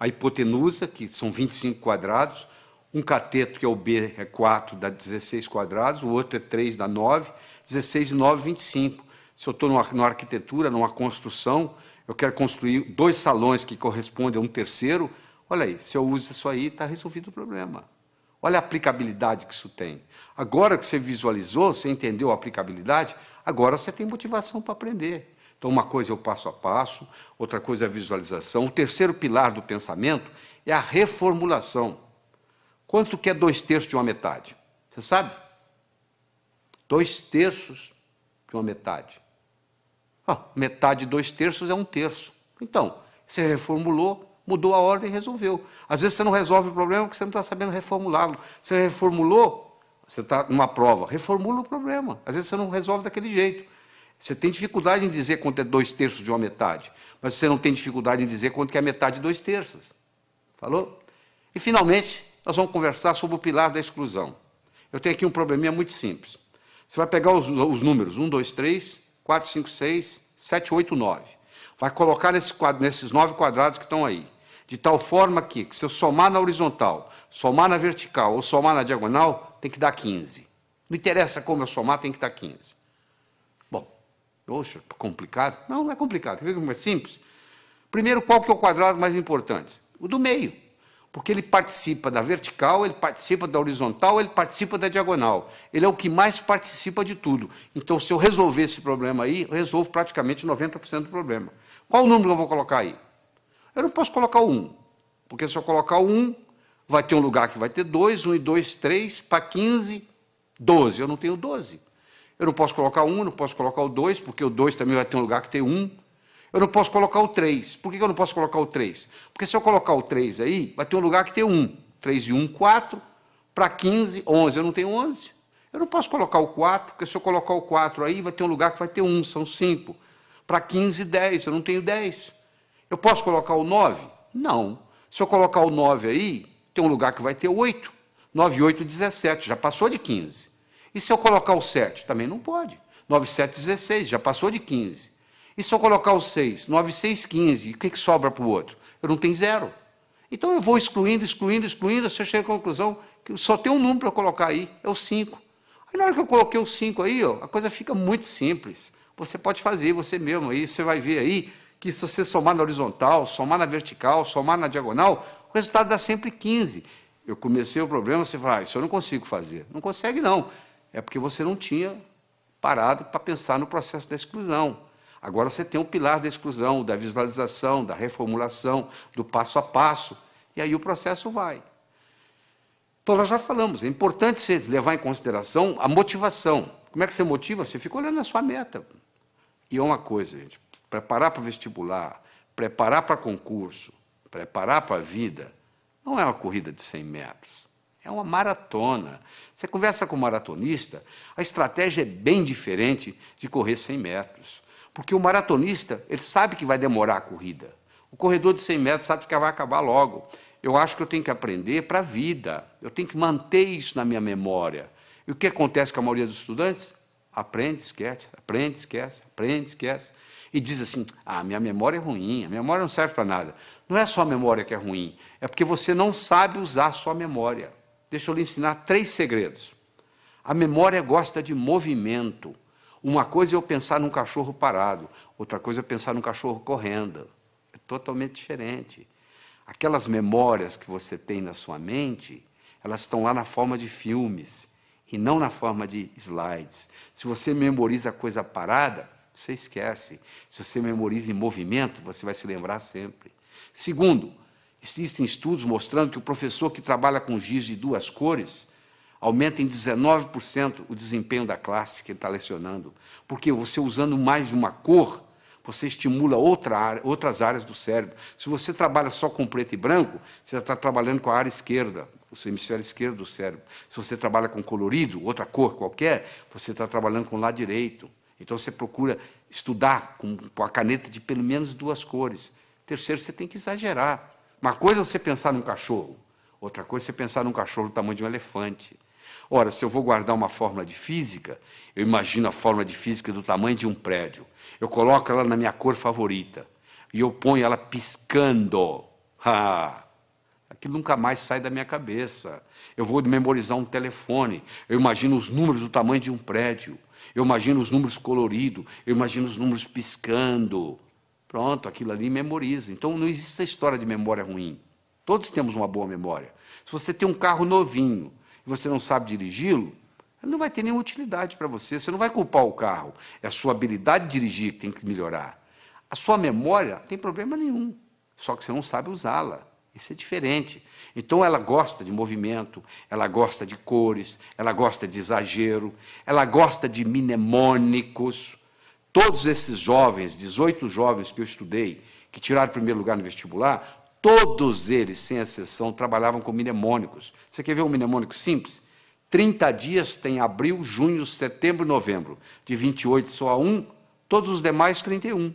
a hipotenusa, que são 25 quadrados. Um cateto, que é o B, é 4, dá 16 quadrados. O outro é 3, dá 9. 16 e 9, 25. Se eu estou numa arquitetura, numa construção, eu quero construir 2 salões que correspondem a um terceiro. Olha aí, se eu uso isso aí, está resolvido o problema. Olha a aplicabilidade que isso tem. Agora que você visualizou, você entendeu a aplicabilidade, agora você tem motivação para aprender. Então, uma coisa é o passo a passo, outra coisa é a visualização. O terceiro pilar do pensamento é a reformulação. Quanto que é 2/3 de uma metade? Você sabe? 2/3 de uma metade. Metade de 2/3 é 1/3. Então, você reformulou, mudou a ordem e resolveu. Às vezes você não resolve o problema porque você não está sabendo reformulá-lo. Você reformulou, você está numa prova, reformula o problema. Às vezes você não resolve daquele jeito. Você tem dificuldade em dizer quanto é 2/3 de uma metade, mas você não tem dificuldade em dizer quanto que é metade de 2/3. Falou? E, finalmente, nós vamos conversar sobre o pilar da exclusão. Eu tenho aqui um probleminha muito simples. Você vai pegar os números 1, 2, 3, 4, 5, 6, 7, 8, 9. Vai colocar nesses 9 quadrados que estão aí. De tal forma que, se eu somar na horizontal, somar na vertical ou somar na diagonal, tem que dar 15. Não interessa como eu somar, tem que dar 15. Poxa, complicado? Não, não é complicado. Quer ver como é simples? Primeiro, qual que é o quadrado mais importante? O do meio. Porque ele participa da vertical, ele participa da horizontal, ele participa da diagonal. Ele é o que mais participa de tudo. Então, se eu resolver esse problema aí, eu resolvo praticamente 90% do problema. Qual o número que eu vou colocar aí? Eu não posso colocar o 1. Porque se eu colocar o 1, vai ter um lugar que vai ter 2, 1 e 2, 3, para 15, 12. Eu não tenho 12. Eu não posso colocar 1, não posso colocar o 2, porque o 2 também vai ter um lugar que tem 1. Eu não posso colocar o 3. Por que eu não posso colocar o 3? Porque se eu colocar o 3 aí, vai ter um lugar que tem 1. 3 e 1, 4. Para 15, 11. Eu não tenho 11. Eu não posso colocar o 4, porque se eu colocar o 4 aí, vai ter um lugar que vai ter 1. São 5. Para 15, 10. Eu não tenho 10. Eu posso colocar o 9? Não. Se eu colocar o 9 aí, tem um lugar que vai ter 8. 9 e 8, 17. Já passou de 15. E se eu colocar o 7? Também não pode. 9 e 7, 16. Já passou de 15. E se eu colocar o 6? 9 e 6, 15. E o que sobra para o outro? Eu não tenho 0. Então eu vou excluindo, excluindo, excluindo, até eu chego à conclusão que só tem um número para eu colocar aí, é o 5. Aí na hora que eu coloquei o 5 aí, ó, a coisa fica muito simples. Você pode fazer você mesmo aí, você vai ver aí que se você somar na horizontal, somar na vertical, somar na diagonal, o resultado dá sempre 15. Eu comecei o problema, você fala, isso eu não consigo fazer. Não consegue não. É porque você não tinha parado para pensar no processo da exclusão. Agora você tem o pilar da exclusão, da visualização, da reformulação, do passo a passo, e aí o processo vai. Então nós já falamos, é importante você levar em consideração a motivação. Como é que você motiva? Você fica olhando a sua meta. E é uma coisa, gente, preparar para o vestibular, preparar para concurso, preparar para a vida, não é uma corrida de 100 metros. É uma maratona. Você conversa com um maratonista, a estratégia é bem diferente de correr 100 metros. Porque o maratonista, ele sabe que vai demorar a corrida. O corredor de 100 metros sabe que vai acabar logo. Eu acho que eu tenho que aprender para a vida. Eu tenho que manter isso na minha memória. E o que acontece com a maioria dos estudantes? Aprende, esquece, aprende, esquece, aprende, esquece. E diz assim, minha memória é ruim, a memória não serve para nada. Não é só a memória que é ruim, é porque você não sabe usar a sua memória. Deixa eu lhe ensinar 3 segredos. A memória gosta de movimento. Uma coisa é eu pensar num cachorro parado, outra coisa é pensar num cachorro correndo. É totalmente diferente. Aquelas memórias que você tem na sua mente, elas estão lá na forma de filmes e não na forma de slides. Se você memoriza coisa parada, você esquece. Se você memoriza em movimento, você vai se lembrar sempre. Segundo, existem estudos mostrando que o professor que trabalha com giz de 2 cores aumenta em 19% o desempenho da classe que ele está lecionando. Porque você usando mais de uma cor, você estimula outras áreas do cérebro. Se você trabalha só com preto e branco, você está trabalhando com a área esquerda, o seu hemisfério esquerdo do cérebro. Se você trabalha com colorido, outra cor qualquer, você está trabalhando com o lado direito. Então você procura estudar com a caneta de pelo menos 2 cores. Terceiro, você tem que exagerar. Uma coisa é você pensar num cachorro, outra coisa é você pensar num cachorro do tamanho de um elefante. Ora, se eu vou guardar uma fórmula de física, eu imagino a fórmula de física do tamanho de um prédio. Eu coloco ela na minha cor favorita e eu ponho ela piscando. Aquilo nunca mais sai da minha cabeça. Eu vou memorizar um telefone, eu imagino os números do tamanho de um prédio. Eu imagino os números coloridos, eu imagino os números piscando. Pronto, aquilo ali memoriza. Então não existe a história de memória ruim. Todos temos uma boa memória. Se você tem um carro novinho e você não sabe dirigi-lo, ele não vai ter nenhuma utilidade para você. Você não vai culpar o carro. É a sua habilidade de dirigir que tem que melhorar. A sua memória não tem problema nenhum. Só que você não sabe usá-la. Isso é diferente. Então ela gosta de movimento, ela gosta de cores, ela gosta de exagero, ela gosta de mnemônicos. Todos esses jovens, 18 jovens que eu estudei, que tiraram o primeiro lugar no vestibular, todos eles, sem exceção, trabalhavam com mnemônicos. Você quer ver um mnemônico simples? 30 dias tem abril, junho, setembro e novembro. De 28 só a 1, todos os demais 31.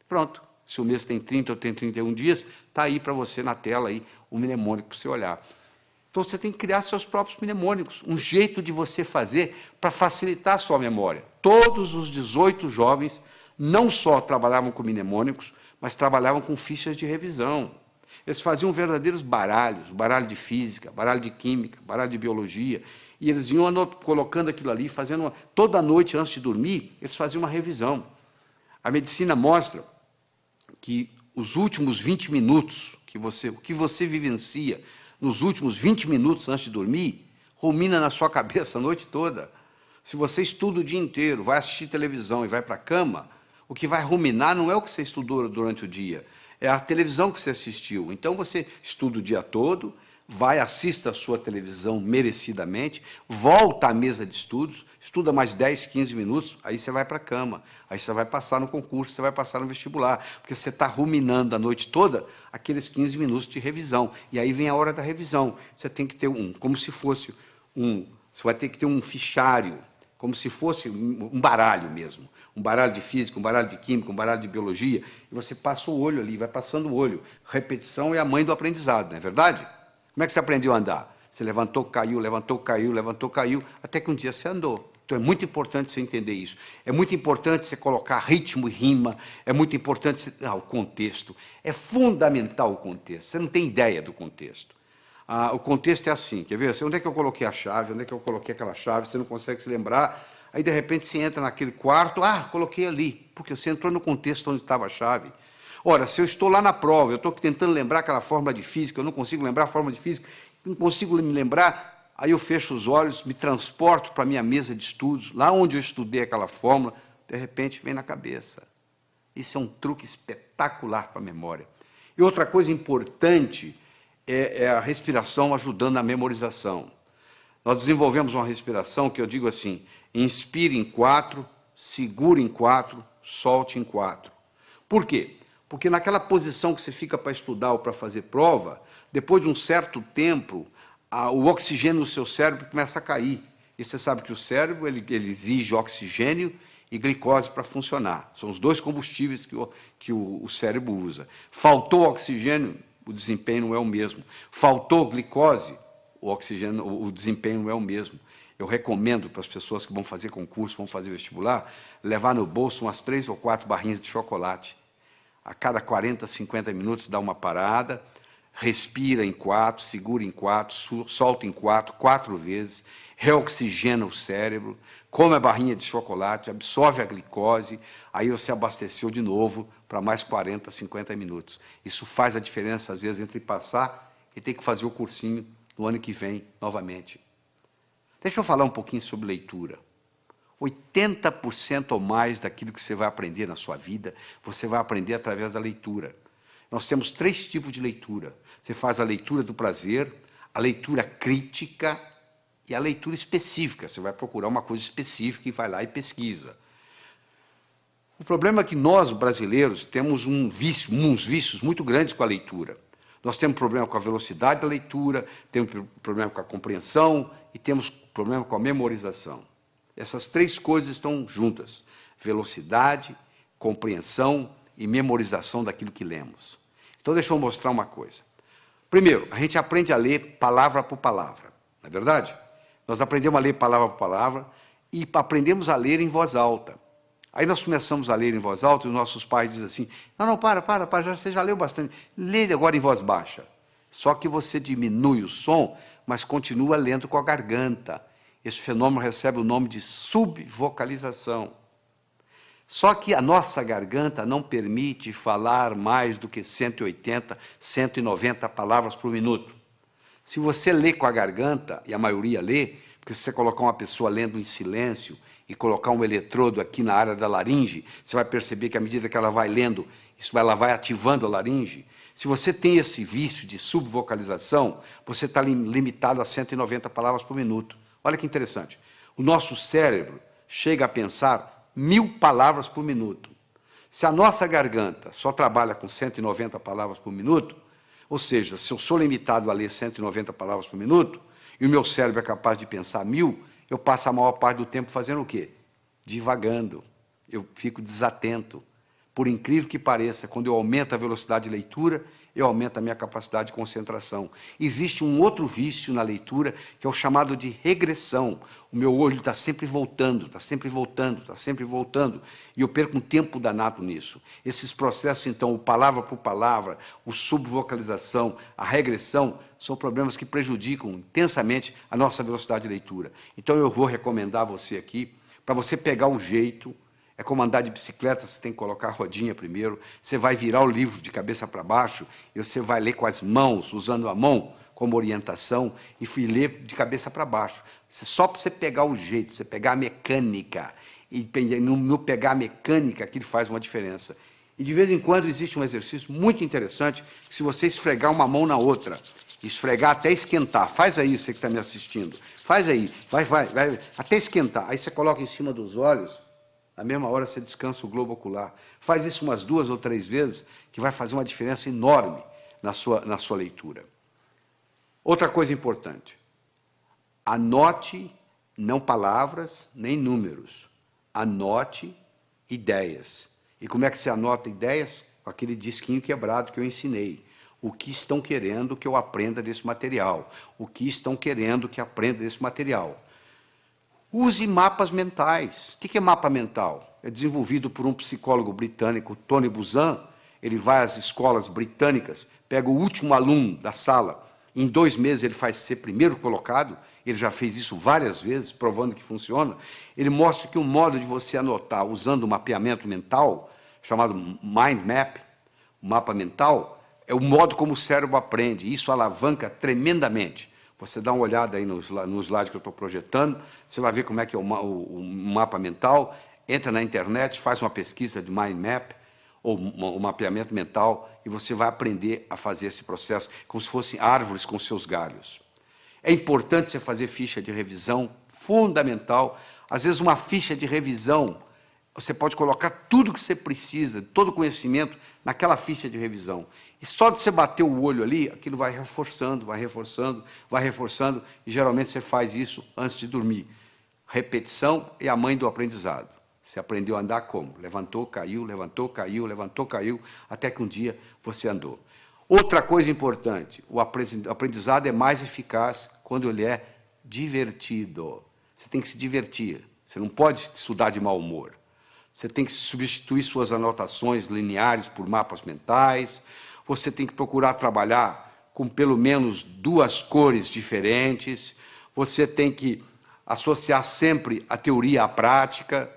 Pronto. Se o mês tem 30 ou tem 31 dias, está aí para você na tela aí, um mnemônico para você olhar. Então você tem que criar seus próprios mnemônicos, um jeito de você fazer para facilitar a sua memória. Todos os 18 jovens não só trabalhavam com mnemônicos, mas trabalhavam com fichas de revisão. Eles faziam verdadeiros baralhos, baralho de física, baralho de química, baralho de biologia, e eles iam colocando aquilo ali, fazendo toda noite antes de dormir, eles faziam uma revisão. A medicina mostra que os últimos 20 minutos, o que você vivencia nos últimos 20 minutos antes de dormir, rumina na sua cabeça a noite toda. Se você estuda o dia inteiro, vai assistir televisão e vai para a cama, o que vai ruminar não é o que você estudou durante o dia, é a televisão que você assistiu. Então você estuda o dia todo, vai, assista a sua televisão merecidamente, volta à mesa de estudos, estuda mais 10, 15 minutos, aí você vai para a cama, aí você vai passar no concurso, você vai passar no vestibular, porque você está ruminando a noite toda aqueles 15 minutos de revisão, e aí vem a hora da revisão, você tem que ter como se fosse você vai ter que ter um fichário, como se fosse um baralho mesmo, um baralho de física, um baralho de química, um baralho de biologia, e você passa o olho ali, vai passando o olho. Repetição é a mãe do aprendizado, não é verdade? Como é que você aprendeu a andar? Você levantou, caiu, levantou, caiu, levantou, caiu, até que um dia você andou. Então é muito importante você entender isso. É muito importante você colocar ritmo e rima, é muito importante você... o contexto. É fundamental o contexto, você não tem ideia do contexto. O contexto é assim, quer ver? Onde é que eu coloquei a chave? Onde é que eu coloquei aquela chave? Você não consegue se lembrar. Aí, de repente, você entra naquele quarto. Coloquei ali. Porque você entrou no contexto onde estava a chave. Ora, se eu estou lá na prova, eu estou tentando lembrar aquela fórmula de física, eu não consigo lembrar a fórmula de física, não consigo me lembrar, aí eu fecho os olhos, me transporto para a minha mesa de estudos, lá onde eu estudei aquela fórmula, de repente vem na cabeça. Isso é um truque espetacular para a memória. E outra coisa importante é a respiração ajudando na memorização. Nós desenvolvemos uma respiração que eu digo assim, inspire em 4, segure em 4, solte em 4. Por quê? Porque naquela posição que você fica para estudar ou para fazer prova, depois de um certo tempo, o oxigênio no seu cérebro começa a cair. E você sabe que o cérebro ele exige oxigênio e glicose para funcionar. São os dois combustíveis que o cérebro usa. Faltou oxigênio, o desempenho não é o mesmo. Faltou glicose, o desempenho não é o mesmo. Eu recomendo para as pessoas que vão fazer concurso, vão fazer vestibular, levar no bolso umas 3 ou 4 barrinhas de chocolate. A cada 40, 50 minutos dá uma parada, respira em 4, segura em 4, solta em 4, 4 vezes, reoxigena o cérebro, come a barrinha de chocolate, absorve a glicose, aí você abasteceu de novo para mais 40, 50 minutos. Isso faz a diferença, às vezes, entre passar e ter que fazer o cursinho no ano que vem, novamente. Deixa eu falar um pouquinho sobre leitura. 80% ou mais daquilo que você vai aprender na sua vida, você vai aprender através da leitura. Nós temos 3 tipos de leitura. Você faz a leitura do prazer, a leitura crítica e a leitura específica. Você vai procurar uma coisa específica e vai lá e pesquisa. O problema é que nós, brasileiros, temos uns vícios muito grandes com a leitura. Nós temos problema com a velocidade da leitura, temos problema com a compreensão e temos problema com a memorização. Essas 3 coisas estão juntas: velocidade, compreensão e memorização daquilo que lemos. Então, deixa eu mostrar uma coisa. Primeiro, a gente aprende a ler palavra por palavra, não é verdade? Nós aprendemos a ler palavra por palavra e aprendemos a ler em voz alta. Aí nós começamos a ler em voz alta e os nossos pais dizem assim, não, para, você já leu bastante, lê agora em voz baixa. Só que você diminui o som, mas continua lendo com a garganta. Esse fenômeno recebe o nome de subvocalização. Só que a nossa garganta não permite falar mais do que 180, 190 palavras por minuto. Se você lê com a garganta, e a maioria lê, porque se você colocar uma pessoa lendo em silêncio e colocar um eletrodo aqui na área da laringe, você vai perceber que à medida que ela vai lendo, ela vai ativando a laringe. Se você tem esse vício de subvocalização, você está limitado a 190 palavras por minuto. Olha que interessante. O nosso cérebro chega a pensar 1000 palavras por minuto. Se a nossa garganta só trabalha com 190 palavras por minuto, ou seja, se eu sou limitado a ler 190 palavras por minuto, e o meu cérebro é capaz de pensar 1000, eu passo a maior parte do tempo fazendo o quê? Divagando. Eu fico desatento. Por incrível que pareça, quando eu aumento a velocidade de leitura, eu aumento a minha capacidade de concentração. Existe um outro vício na leitura, que é o chamado de regressão. O meu olho está sempre voltando, está sempre voltando, está sempre voltando, e eu perco um tempo danado nisso. Esses processos, então, o palavra por palavra, o subvocalização, a regressão, são problemas que prejudicam intensamente a nossa velocidade de leitura. Então, eu vou recomendar a você aqui, para você pegar o jeito. É como andar de bicicleta, você tem que colocar a rodinha primeiro, você vai virar o livro de cabeça para baixo, e você vai ler com as mãos, usando a mão como orientação, e ler de cabeça para baixo. Só para você pegar o jeito, você pegar a mecânica, e no pegar a mecânica, aquilo faz uma diferença. E de vez em quando existe um exercício muito interessante, que se você esfregar uma mão na outra, Esfregar até esquentar. Faz aí, você que está me assistindo. Faz aí. Vai, até esquentar. Aí você coloca em cima dos olhos. Na mesma hora você descansa o globo ocular. Faz isso umas 2 ou 3 vezes, que vai fazer uma diferença enorme na sua leitura. Outra coisa importante. Anote não palavras nem números. Anote ideias. E como é que você anota ideias? Com aquele disquinho quebrado que eu ensinei. O que estão querendo que eu aprenda desse material? O que estão querendo que aprenda desse material? Use mapas mentais. O que é mapa mental? É desenvolvido por um psicólogo britânico, Tony Buzan. Ele vai às escolas britânicas, pega o último aluno da sala, em 2 meses ele faz ser primeiro colocado, ele já fez isso várias vezes, provando que funciona. Ele mostra que o modo de você anotar usando o mapeamento mental, chamado mind map, o mapa mental, é o modo como o cérebro aprende. Isso alavanca tremendamente. Você dá uma olhada aí no slide que eu estou projetando, você vai ver como é que é o mapa mental. Entra na internet, faz uma pesquisa de mind map, ou o mapeamento mental, e você vai aprender a fazer esse processo como se fossem árvores com seus galhos. É importante você fazer ficha de revisão, fundamental. Às vezes uma ficha de revisão, você pode colocar tudo que você precisa, todo o conhecimento, naquela ficha de revisão. E só de você bater o olho ali, aquilo vai reforçando, vai reforçando, vai reforçando, e geralmente você faz isso antes de dormir. Repetição é a mãe do aprendizado. Você aprendeu a andar como? Levantou, caiu, levantou, caiu, levantou, caiu, até que um dia você andou. Outra coisa importante, o aprendizado é mais eficaz quando ele é divertido. Você tem que se divertir. Você não pode estudar de mau humor. Você tem que substituir suas anotações lineares por mapas mentais. Você tem que procurar trabalhar com pelo menos 2 cores diferentes. Você tem que associar sempre a teoria à prática.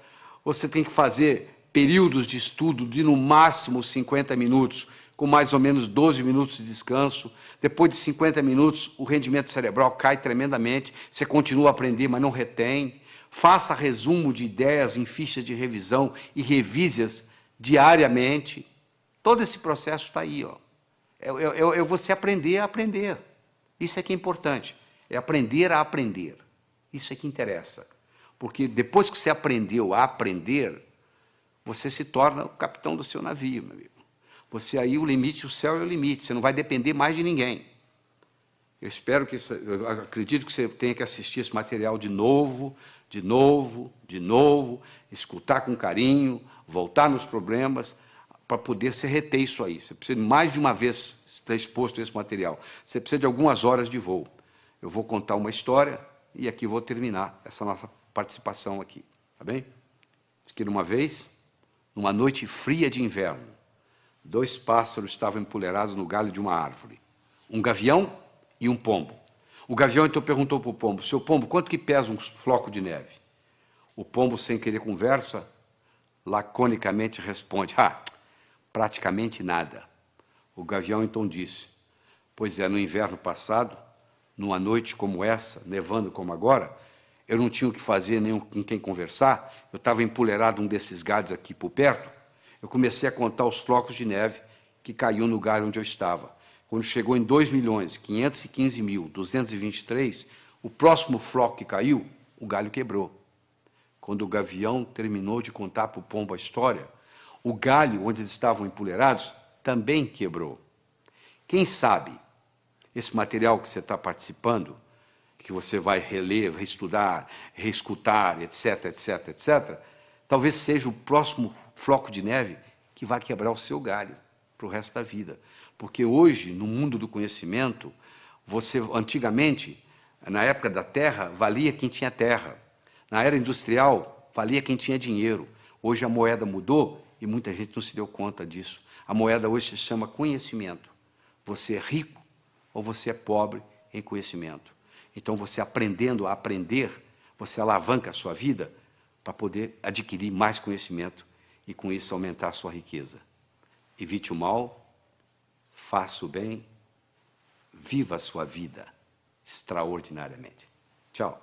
Você tem que fazer períodos de estudo de no máximo 50 minutos, com mais ou menos 12 minutos de descanso. Depois de 50 minutos, o rendimento cerebral cai tremendamente. Você continua a aprender, mas não retém. Faça resumo de ideias em fichas de revisão e revise-as diariamente. Todo esse processo está aí, ó. É você aprender a aprender. Isso é que é importante. É aprender a aprender. Isso é que interessa. Porque depois que você aprendeu a aprender, você se torna o capitão do seu navio, meu amigo. Você aí, o limite, o céu é o limite. Você não vai depender mais de ninguém. Eu espero que, eu acredito que você tenha que assistir esse material de novo, escutar com carinho, voltar nos problemas, para poder se reter isso aí. Você precisa mais de uma vez estar exposto a esse material. Você precisa de algumas horas de voo. Eu vou contar uma história e aqui vou terminar essa nossa participação aqui. Tá bem? Diz que uma vez, numa noite fria de inverno, 2 pássaros estavam empoleirados no galho de uma árvore. Um gavião e um pombo. O gavião então perguntou para o pombo: seu pombo, quanto que pesa um floco de neve? O pombo, sem querer conversa, laconicamente responde: praticamente nada. O gavião então disse: pois é, no inverno passado, numa noite como essa, nevando como agora, eu não tinha o que fazer, nem com quem conversar, eu estava empoleirado num desses galhos aqui por perto, eu comecei a contar os flocos de neve que caiu no galho onde eu estava. Quando chegou em 2.515.223, o próximo floco que caiu, o galho quebrou. Quando o gavião terminou de contar para o pombo a história, o galho onde eles estavam empoleirados também quebrou. Quem sabe esse material que você está participando, que você vai reler, reestudar, reescutar, etc., etc., etc., talvez seja o próximo floco de neve que vai quebrar o seu galho para o resto da vida. Porque hoje, no mundo do conhecimento, antigamente, na época da terra, valia quem tinha terra. Na era industrial, valia quem tinha dinheiro. Hoje a moeda mudou e muita gente não se deu conta disso. A moeda hoje se chama conhecimento. Você é rico ou você é pobre em conhecimento. Então, você aprendendo a aprender, você alavanca a sua vida para poder adquirir mais conhecimento e, com isso, aumentar a sua riqueza. Evite o mal, faça o bem, viva a sua vida extraordinariamente. Tchau.